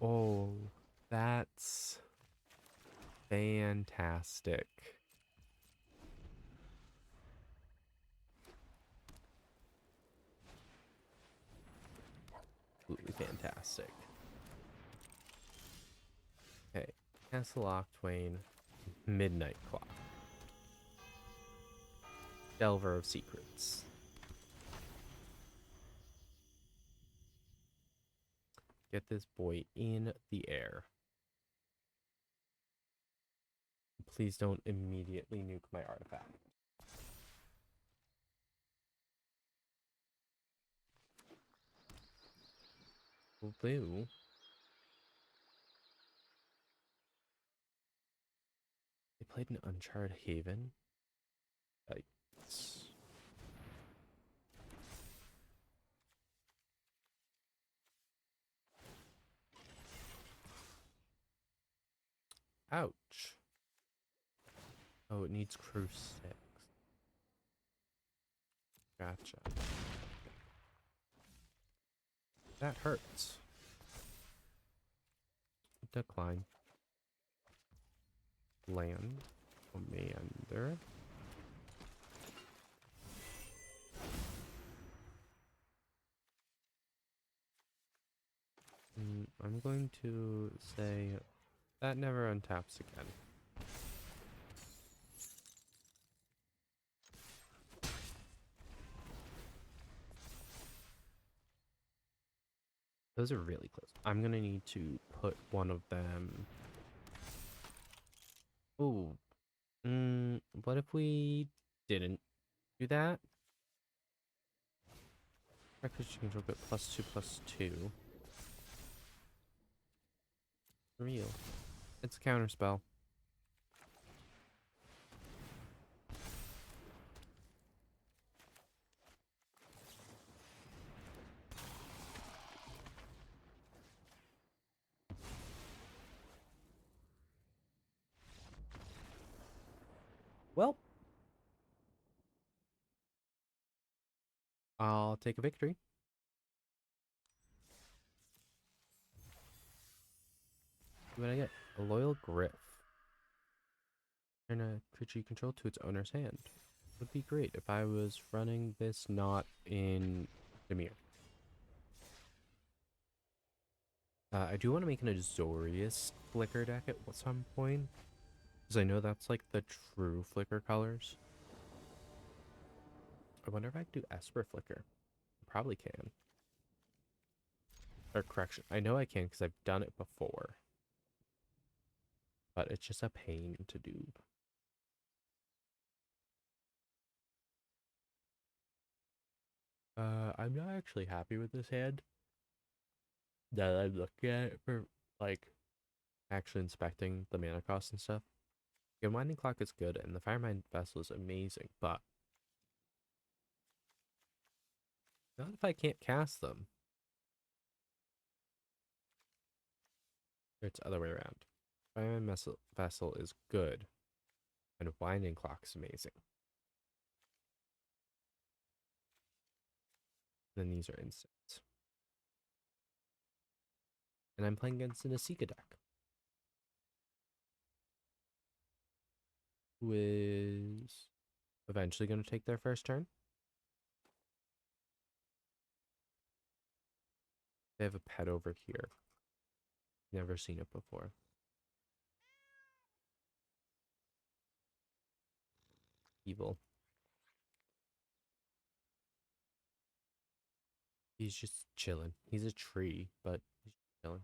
Oh, that's fantastic. Absolutely fantastic. Castle Octwain, Midnight Clock, Delver of Secrets. Get this boy in the air. Please don't immediately nuke my artifact. Blue. They played an Uncharted Haven. Yikes. Ouch. Oh, it needs crew 6. Gotcha. That hurts. Decline. Land. Commander. I'm going to say that never untaps again. Those are really close. I'm gonna need to put one of them. Oh, what if we didn't do that? Breakfast change will get +2/+2. Real. It's a counter spell. Well, I'll take a victory. What I get? A loyal griff. Turn a creature you control to its owner's hand. Would be great if I was running this not in Demir. I do want to make an Azorius flicker deck at some point, because I know that's like the true flicker colors. I wonder if I could do Esper flicker. Probably can. Or correction, I know I can because I've done it before. But it's just a pain to do. I'm not actually happy with this hand. That I'm looking at it for like actually inspecting the mana cost and stuff. The Winding Clock is good and the Firemind Vessel is amazing, but not if I can't cast them. Or it's the other way around. Vessel is good and Winding Clock is amazing. Then these are instants. And I'm playing against an Asika deck. Who is eventually going to take their first turn. They have a pet over here. Never seen it before. Evil. He's just chilling. He's a tree, but he's chilling.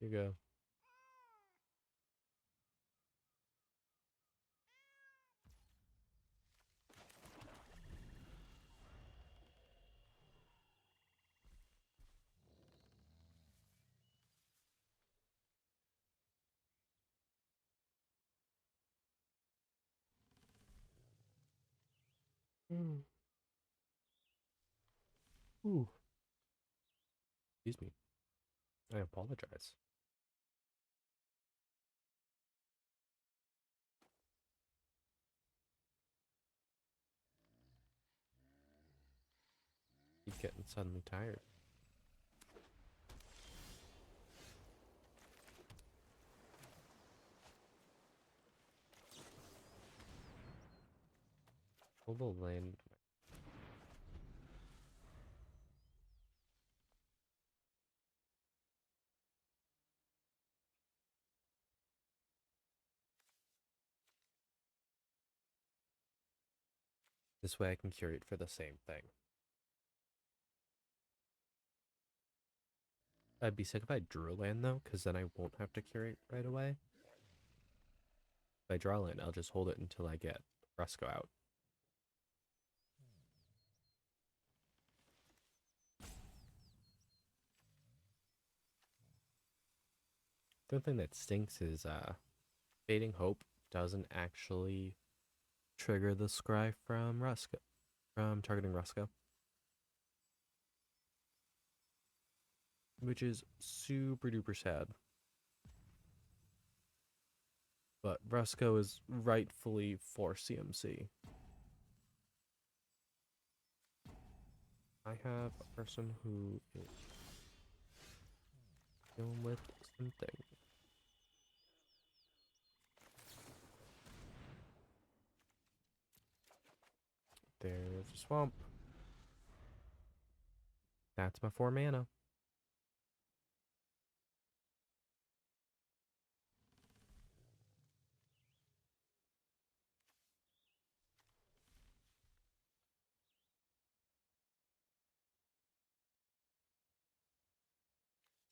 Here you go. Mm. Ooh. Excuse me. I apologize. He's getting suddenly tired. Global land. This way I can curate for the same thing. I'd be sick if I drew land though, because then I won't have to curate right away. If I draw land, I'll just hold it until I get Rusco out. The thing that stinks is Fading Hope doesn't actually trigger the scry from Rusco, from targeting Rusco, which is super duper sad. But Rusco is rightfully for CMC. I have a person who is dealing with something. There's a swamp. That's my 4 mana.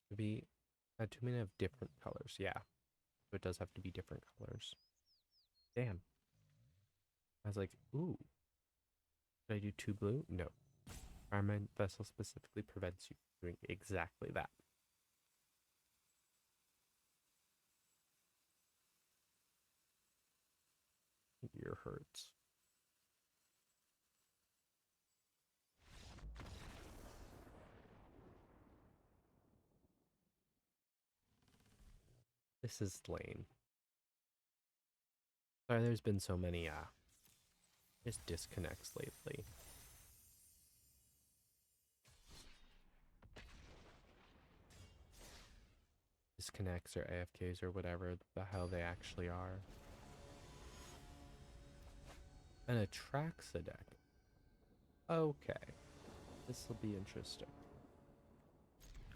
Maybe 2 mana of different colors. Yeah, so it does have to be different colors. Damn. I was like, ooh. Did I do 2 blue? No. Fireman Vessel specifically prevents you from doing exactly that. Your hurts. This is lame. Sorry, there's been so many just disconnects lately. Disconnects or AFKs or whatever the hell they actually are. An Atraxa deck. Okay. This will be interesting.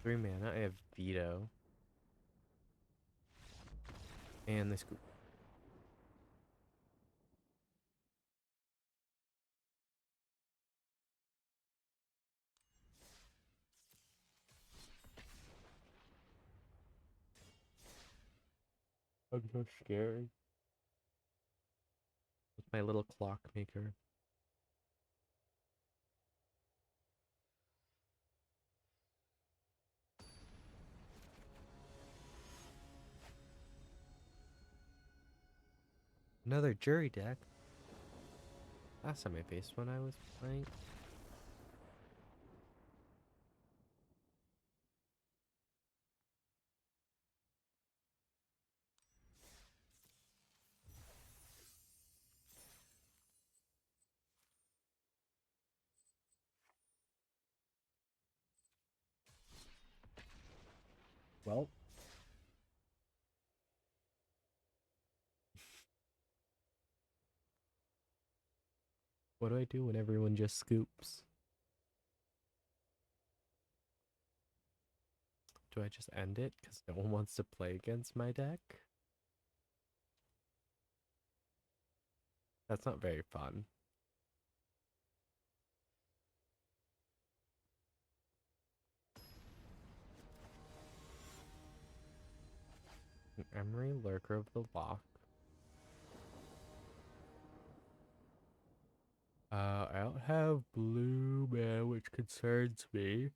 3 mana. I have Veto. And they scoop. I'm so scary. With my little clockmaker. Another jury deck. Last time I faced one I was playing. Well, what do I do when everyone just scoops? Do I just end it because no one wants to play against my deck? That's not very fun. An Emery, Lurker of the Loch. I don't have blue, man, which concerns me.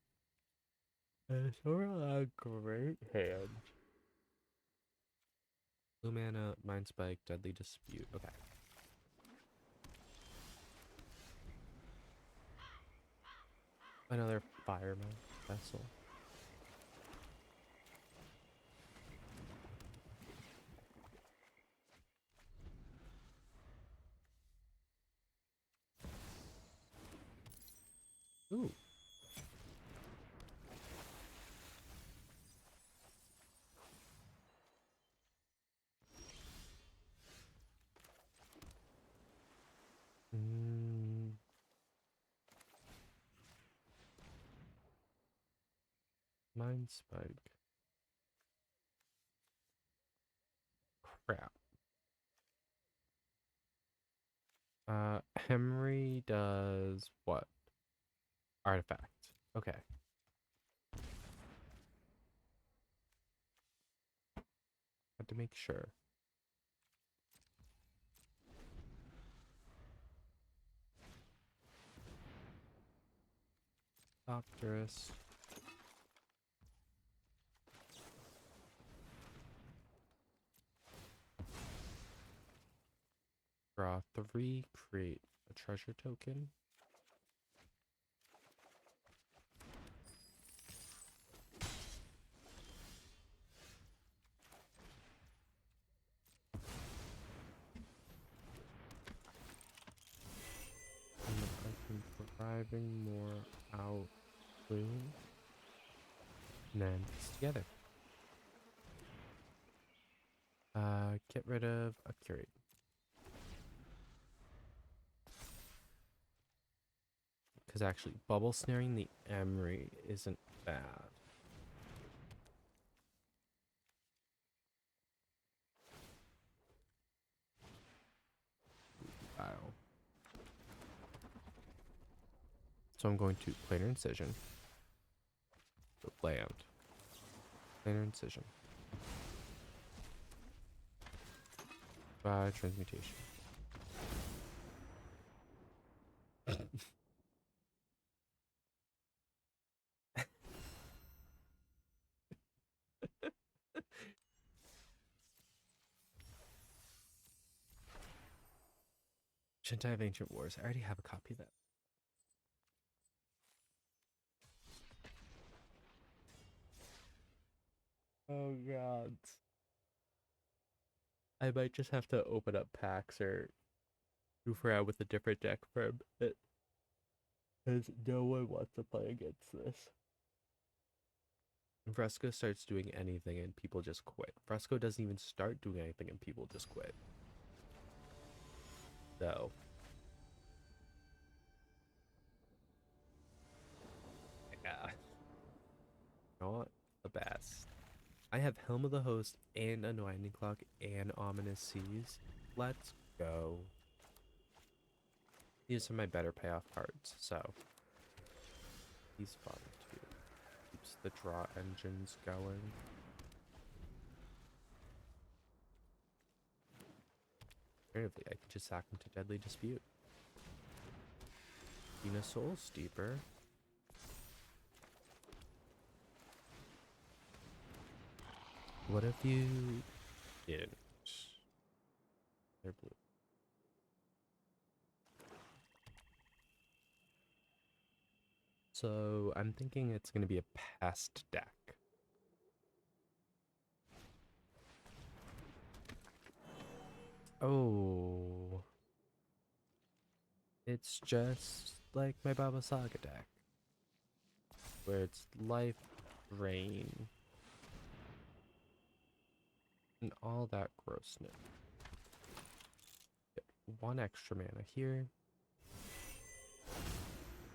It's sort of a great hand. Blue mana, Mind Spike, Deadly Dispute. Okay. Another Fireman Vessel. Ooh. Mm. Mind Spike. Crap. Henry does what? Artifact. Okay. Had to make sure. Doctorus. Draw 3, create a treasure token. And then I can driving more out soon. And then piece together. Get rid of a curate. Because actually, bubble snaring the Emery isn't bad. Wow. So I'm going to planar incision. Layout. Planar incision. By transmutation. Shouldn't I have Ancient Wars? I already have a copy of that. Oh god. I might just have to open up packs or goof around with a different deck for a bit. Because no one wants to play against this. Fresco starts doing anything and people just quit. Fresco doesn't even start doing anything and people just quit. So. Yeah. Not the best. I have Helm of the Host and Anointing Clock and Ominous Seas. Let's go. These are my better payoff cards, so he's fun too. Keeps the draw engines going. Alternatively, I could just sack him to Deadly Dispute. Venus Soul Steeper. What if you didn't? They're blue. So I'm thinking it's going to be a pest deck. Oh. It's just like my Baba Saga deck. Where it's life, rain, and all that grossness. Get 1 extra mana here.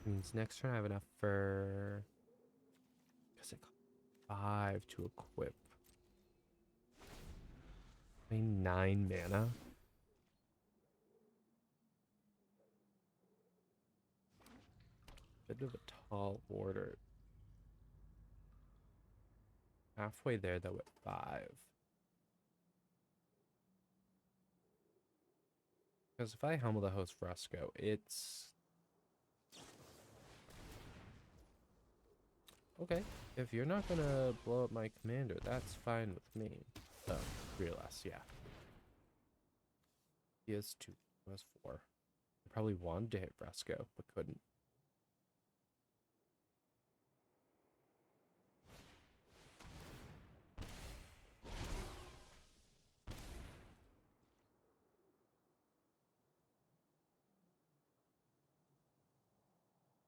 Means next turn I have enough for... Because it costs 5 to equip. I mean 9 mana. Bit of a tall order. Halfway there though at 5. Because if I Helm of the Host Fresco, it's... Okay, if you're not gonna blow up my commander, that's fine with me. Oh, 3 or less, yeah. He has 2, he has 4. I probably wanted to hit Fresco, but couldn't.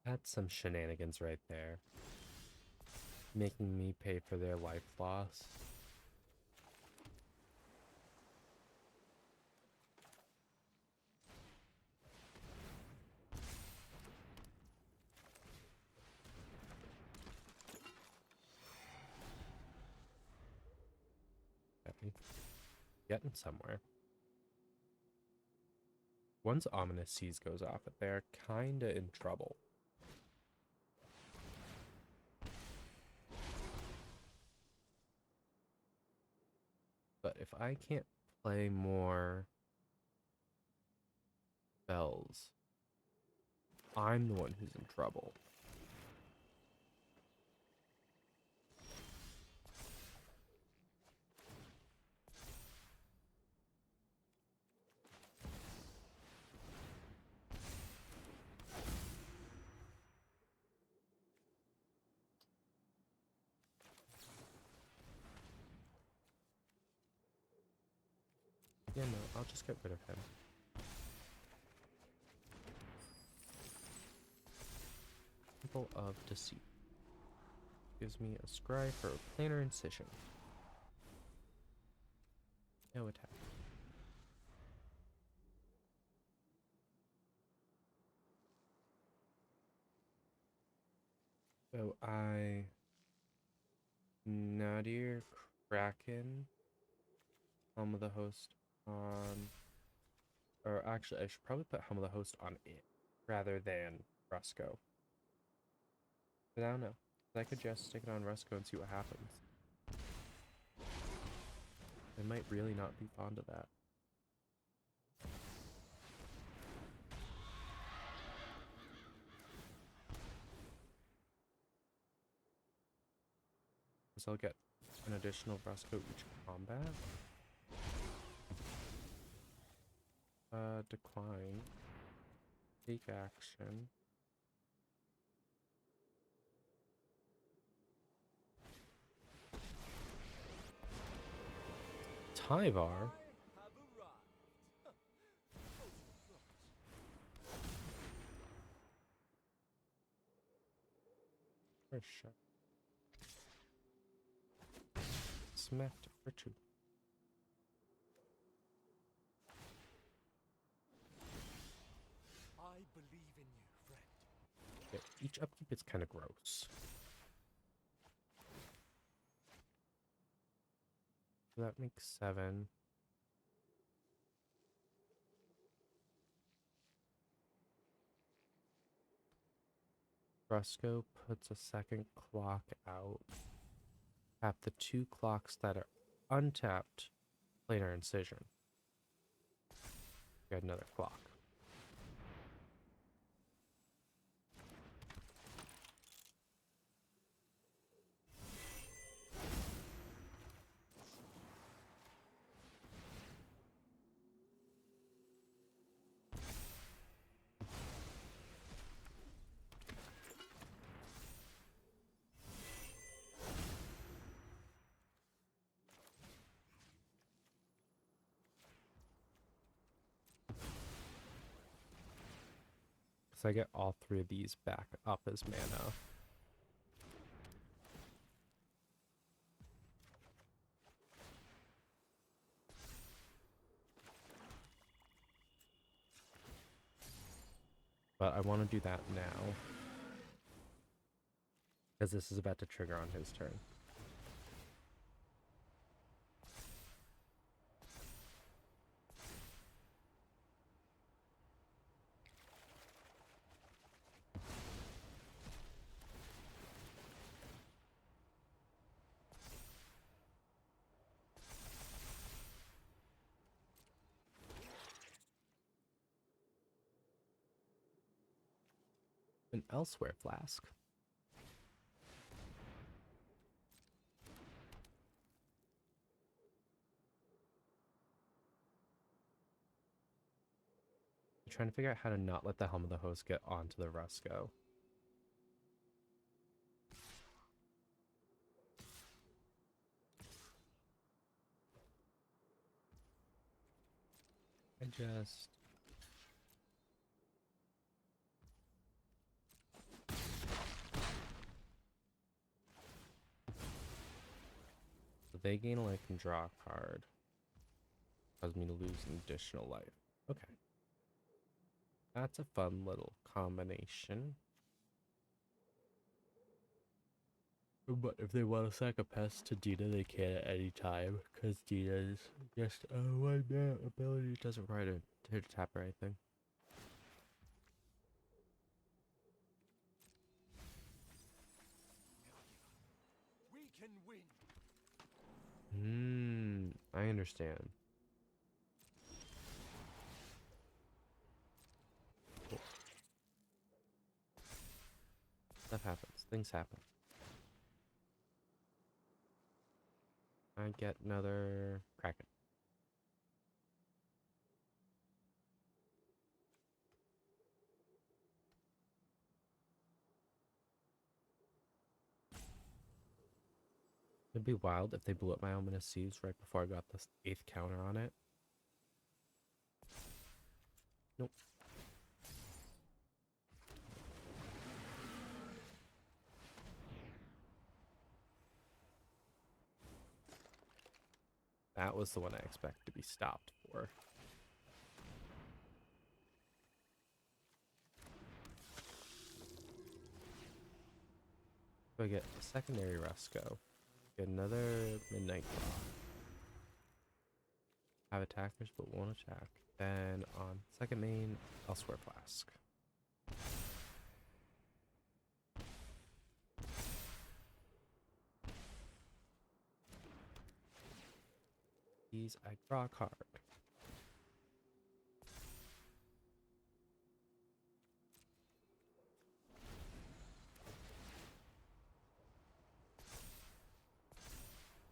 That's some shenanigans right there. Making me pay for their life loss. Okay. Getting somewhere. Once Ominous Seas goes off, they're kinda in trouble. But if I can't play more bells, I'm the one who's in trouble. Yeah, no, I'll just get rid of him. Temple of Deceit. Gives me a scry for a planar incision. No attack. So I Nadir Kraken, Helm of the Host on, or actually I should probably put Helm of the Host on it rather than Rusco. But I don't know. I could just stick it on Rusco and see what happens. I might really not be fond of that. Because I'll get an additional Rusco each combat. Decline. Take action. Tyvar? First shot. Smacked for 2. I believe in you, friend. Yeah, each upkeep is kind of gross. So that makes 7. Brusco puts a second clock out. Tap the 2 clocks that are untapped. Planar incision. Get another clock. Because I get all 3 of these back up as mana. But I want to do that now. Because this is about to trigger on his turn. An Elsewhere Flask. I'm trying to figure out how to not let the Helm of the Host get onto the Rusco. I just... So they gain a life and draw a card. Cause me to lose an additional life. Okay. That's a fun little combination. But if they want to sack a pest to Dina, they can at any time. Because Dina's just a 1-mana ability. Doesn't require to tap or anything. can win. I understand. Cool. Stuff happens. Things happen. I get another Kraken. It'd be wild if they blew up my Ominous Seas right before I got this 8th counter on it. Nope. That was the one I expected to be stopped for. So I get a secondary Rusco. Get another Midnight Claw. Have attackers but won't attack. Then on second main, Elsewhere Flask. These I draw a card.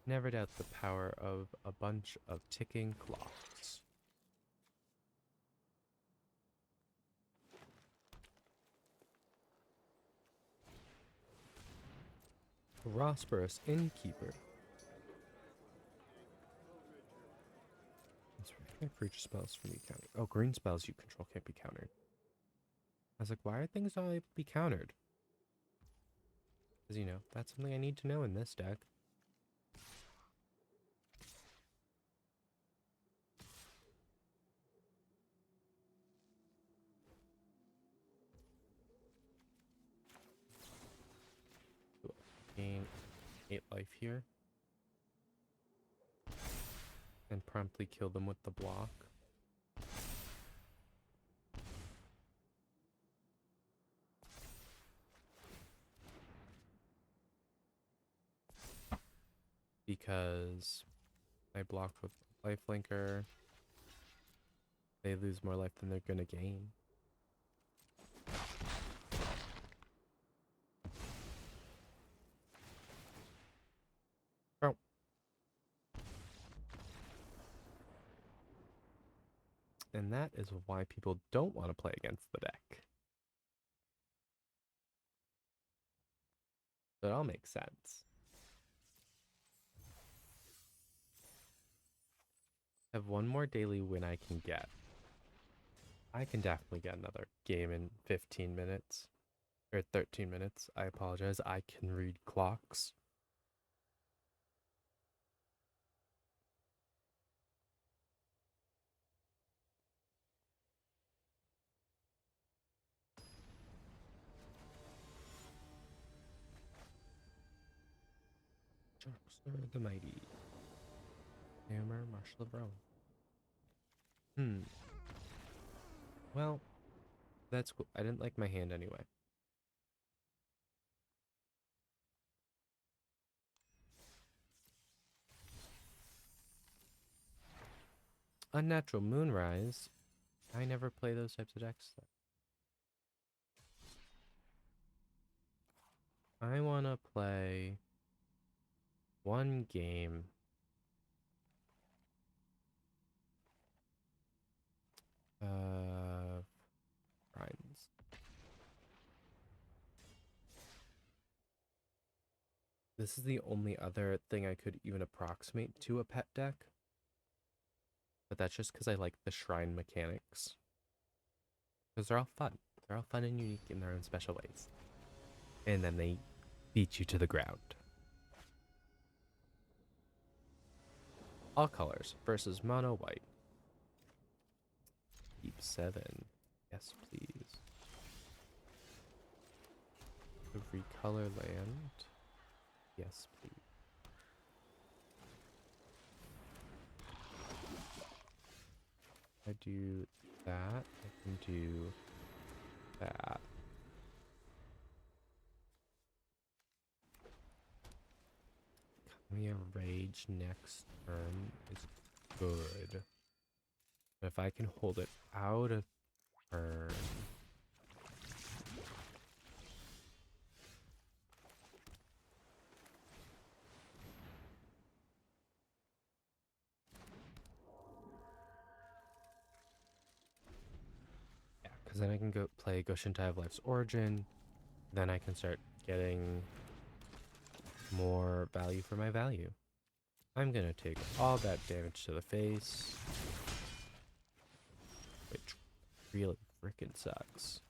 Never doubt the power of a bunch of ticking clocks. Prosperous Innkeeper. Creature spells from you countered. Oh, green spells you control can't be countered. I was like, why are things not able to be countered? Because, you know, that's something I need to know in this deck. Gain 8 life here. And promptly kill them with the block. Because I blocked with lifelinker. They lose more life than they're gonna gain. Oh. And that is why people don't want to play against the deck. So it all makes sense. I have one more daily win I can get. I can definitely get another game in 15 minutes. Or 13 minutes. I apologize. I can read clocks. Sharpster the Mighty. Hammer, Marshall Brown. Well, that's cool. I didn't like my hand anyway. Unnatural Moonrise. I never play those types of decks. I want to play one game of Shrines. This is the only other thing I could even approximate to a pet deck. But that's just because I like the shrine mechanics. Because they're all fun. They're all fun and unique in their own special ways. And then they beat you to the ground. All colors versus mono white. Keep 7. Yes, please. Recolor land. Yes, please. I do that. I can do that. Me a rage next turn is good. But if I can hold it out a turn. Yeah, because then I can go play Goshintai of Life's Origin. Then I can start getting more value for my value. I'm gonna take all that damage to the face, which really freaking sucks.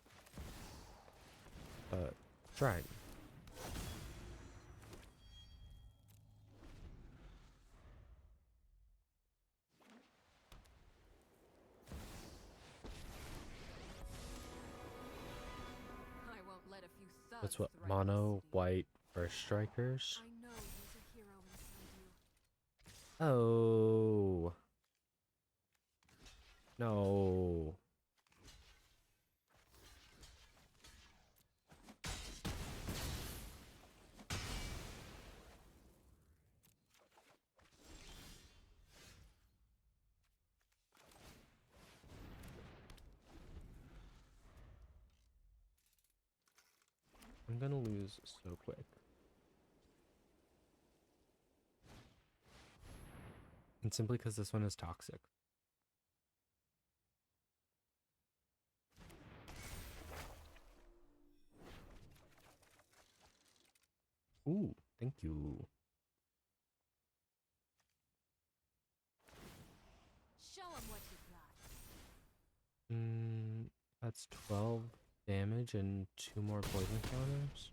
But trying. I won't let a few thugs That's what threaten the mono city. white first strikers. I know there's a hero inside you. Oh no. I'm gonna lose so quick. And simply because this one is toxic. Ooh, thank you. Show 'em what you got. That's 12 damage and 2 more poison counters.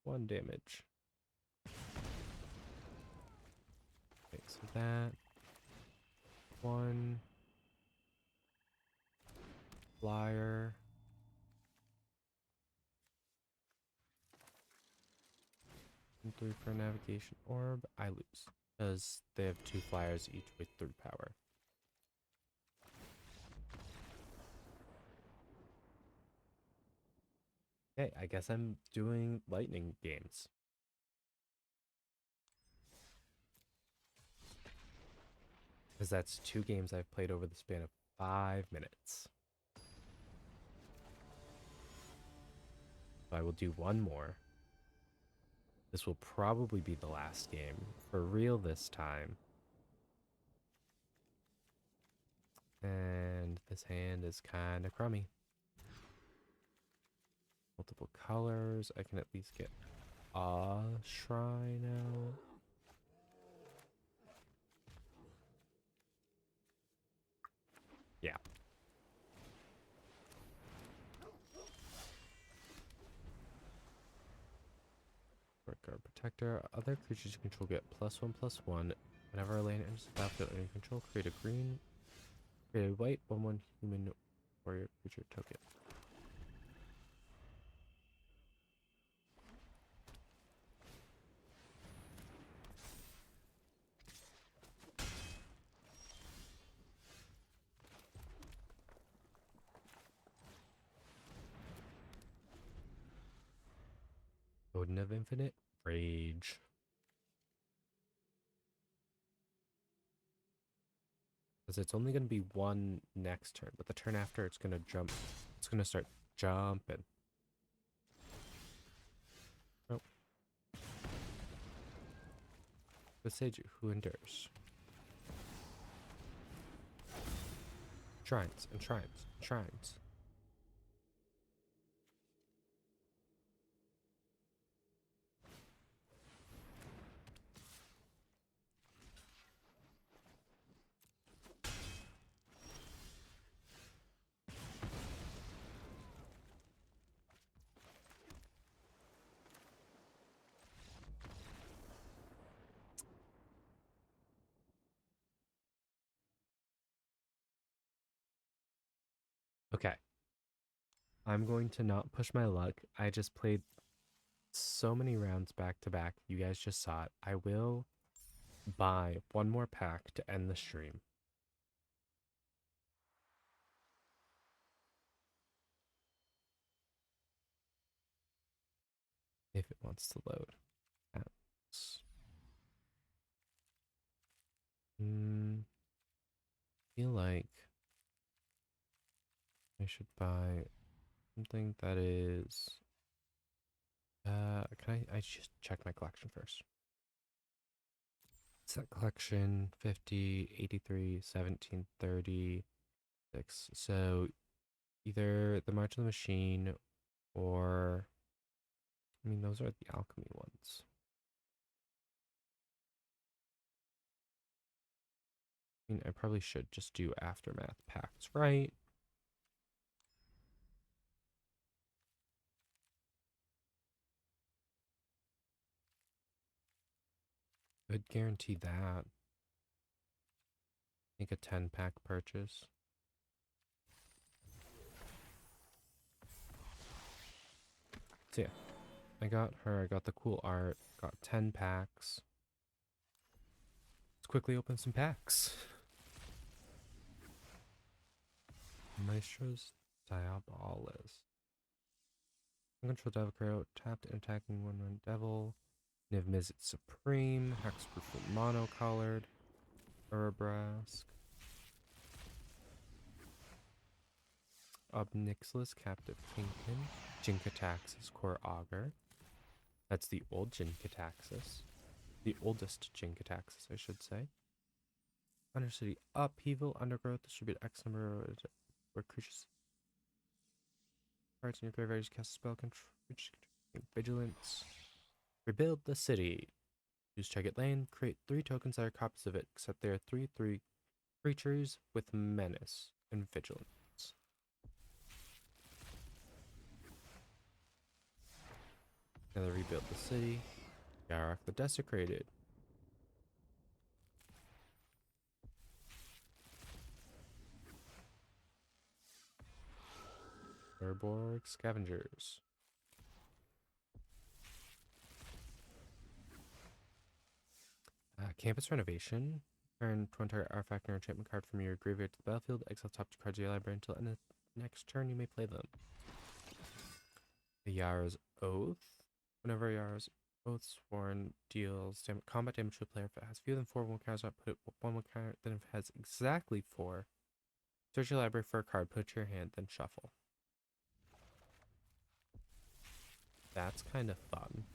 One damage. Okay, so that one flyer. And 3 for a navigation orb. I lose because they have 2 flyers each with 3 power. Okay, I guess I'm doing lightning games. Because that's 2 games I've played over the span of 5 minutes. So I will do one more. This will probably be the last game. For real this time. And this hand is kind of crummy. Multiple colors. I can at least get a shrine out. Yeah. Guard Protector. Other creatures you control get +1/+1. Whenever a land enters the battlefield under your control, create a green, create a white 1/1 human warrior creature token. Odin of Infinite Rage. Because it's only going to be one next turn, but the turn after it's going to jump. It's going to start jumping. Oh. The Seiju, who endures. Shrines and shrines and shrines. Okay. I'm going to not push my luck. I just played so many rounds back to back. You guys just saw it. I will buy one more pack to end the stream. if it wants to load. Apps. Feel like I should buy something that is. Can I just check my collection first? Set collection 50, 83, 17, 36. So either the March of the Machine or. I mean, those are the alchemy ones. I mean, I probably should just do aftermath packs, right? Could guarantee that. Make a 10-pack purchase. So yeah, I got her. I got the cool art. Got 10 packs. Let's quickly open some packs. Maestro's Diabolist. Control Devil Crow. Tapped and attacking 1/1 Devil. Niv Mizzet Supreme. Hexproof Monocolored. Urabrask. Obnixilis Captive Kingpin. Jinkataxis Core Augur. That's the old Jinkataxis. The oldest Jinkataxis, I should say. Undercity Upheaval, Undergrowth, distribute X number of creatures. Cards in your graveyard, just cast a spell, control, Vigilance. Rebuild the city. Use Check It Land, create 3 tokens that are copies of it, except they are 3/3 creatures with Menace and Vigilance. Another Rebuild the city. Yarok the Desecrated. Urborg Scavengers. Campus Renovation. Turn to entire artifact or enchantment card from your graveyard to the battlefield. Exile top 2 cards of your library until end of next turn you may play them. The Yara's Oath. Whenever Yara's Oath Sworn deals combat damage to a player, if it has fewer than 4/1 counters, I put it 1/1 counter. Then if it has exactly 4, search your library for a card, put it to your hand, then shuffle. That's kind of fun.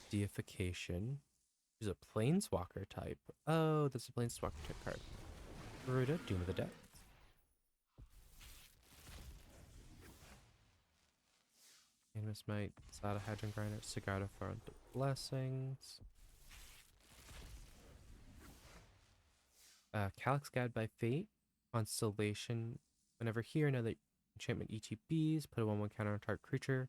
Deification. Use a Planeswalker type. Oh, that's a Planeswalker type card. Garuda, Doom of the Dead. Animus Might, Sada Hadron Grinder, Sigarda for the Blessings. Calyx Guide by Fate. Constellation. Whenever he or another enchantment ETBs, put a 1/1 counter on target creature.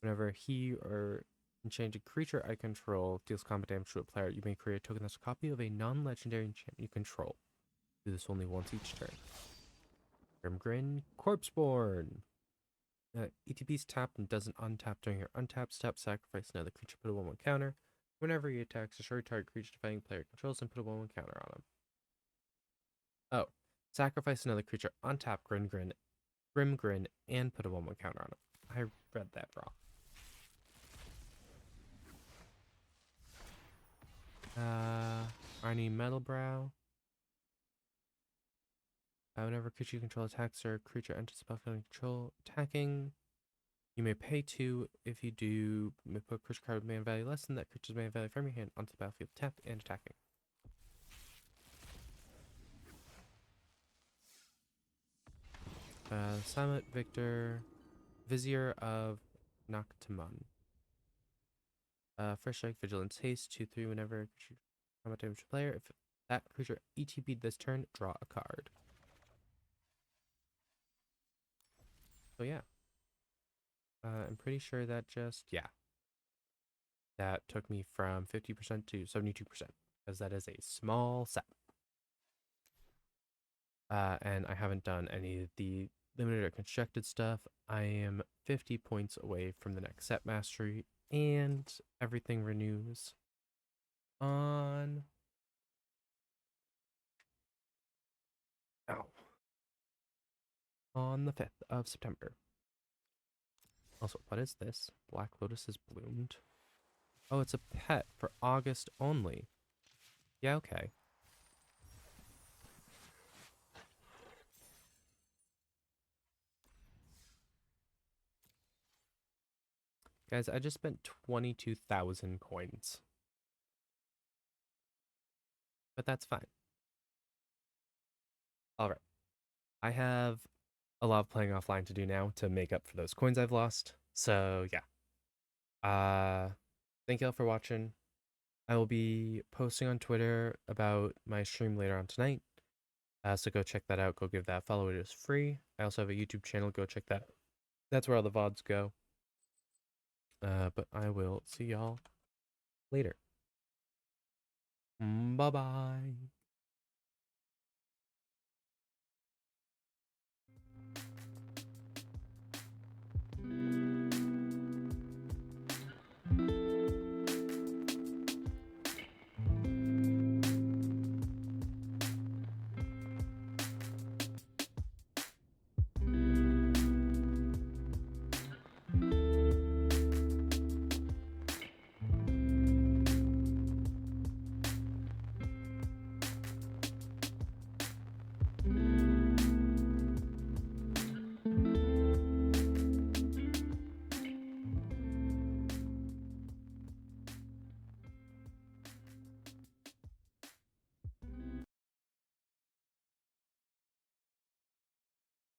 Whenever he or enchanted creature I control deals combat damage to a player, you may create a token that's a copy of a non-legendary enchantment you control. Do this only once each turn. Grimgrin, Corpseborn. ETB's tapped and doesn't untap during your untap step. Sacrifice another creature, put a 1/1 counter. Whenever he attacks, destroy target creature defending player controls and put a 1/1 counter on him. Oh, sacrifice another creature, untap Grimgrin, and put a 1/1 counter on him. I read that wrong. Arnie Metalbrow. Whenever creature you control attacks or creature enters the battlefield control, attacking, you may pay 2. If you do, you may put a creature card with mana value less than that creature's mana value from your hand onto the battlefield, tapped and attacking. Silent Victor, Vizier of Noctimon. Fresh Strike, Vigilance, Haste, 2/3 whenever creature combat damage to player. If that creature ETB'd this turn, draw a card. So yeah. I'm pretty sure that yeah. That took me from 50% to 72%, because that is a small set. And I haven't done any of the limited or constructed stuff. I am 50 points away from the next set mastery, and everything renews on on the 5th of September. Also, what is this? Black Lotus has bloomed. Oh, it's a pet for August only. Yeah, okay. Guys, I just spent 22,000 coins. But that's fine. All right. I have a lot of playing offline to do now to make up for those coins I've lost. So, yeah. Thank y'all for watching. I will be posting on Twitter about my stream later on tonight. So go check that out. Go give that a follow. It is free. I also have a YouTube channel. Go check that. That's where all the VODs go. But I will see y'all later. Bye bye.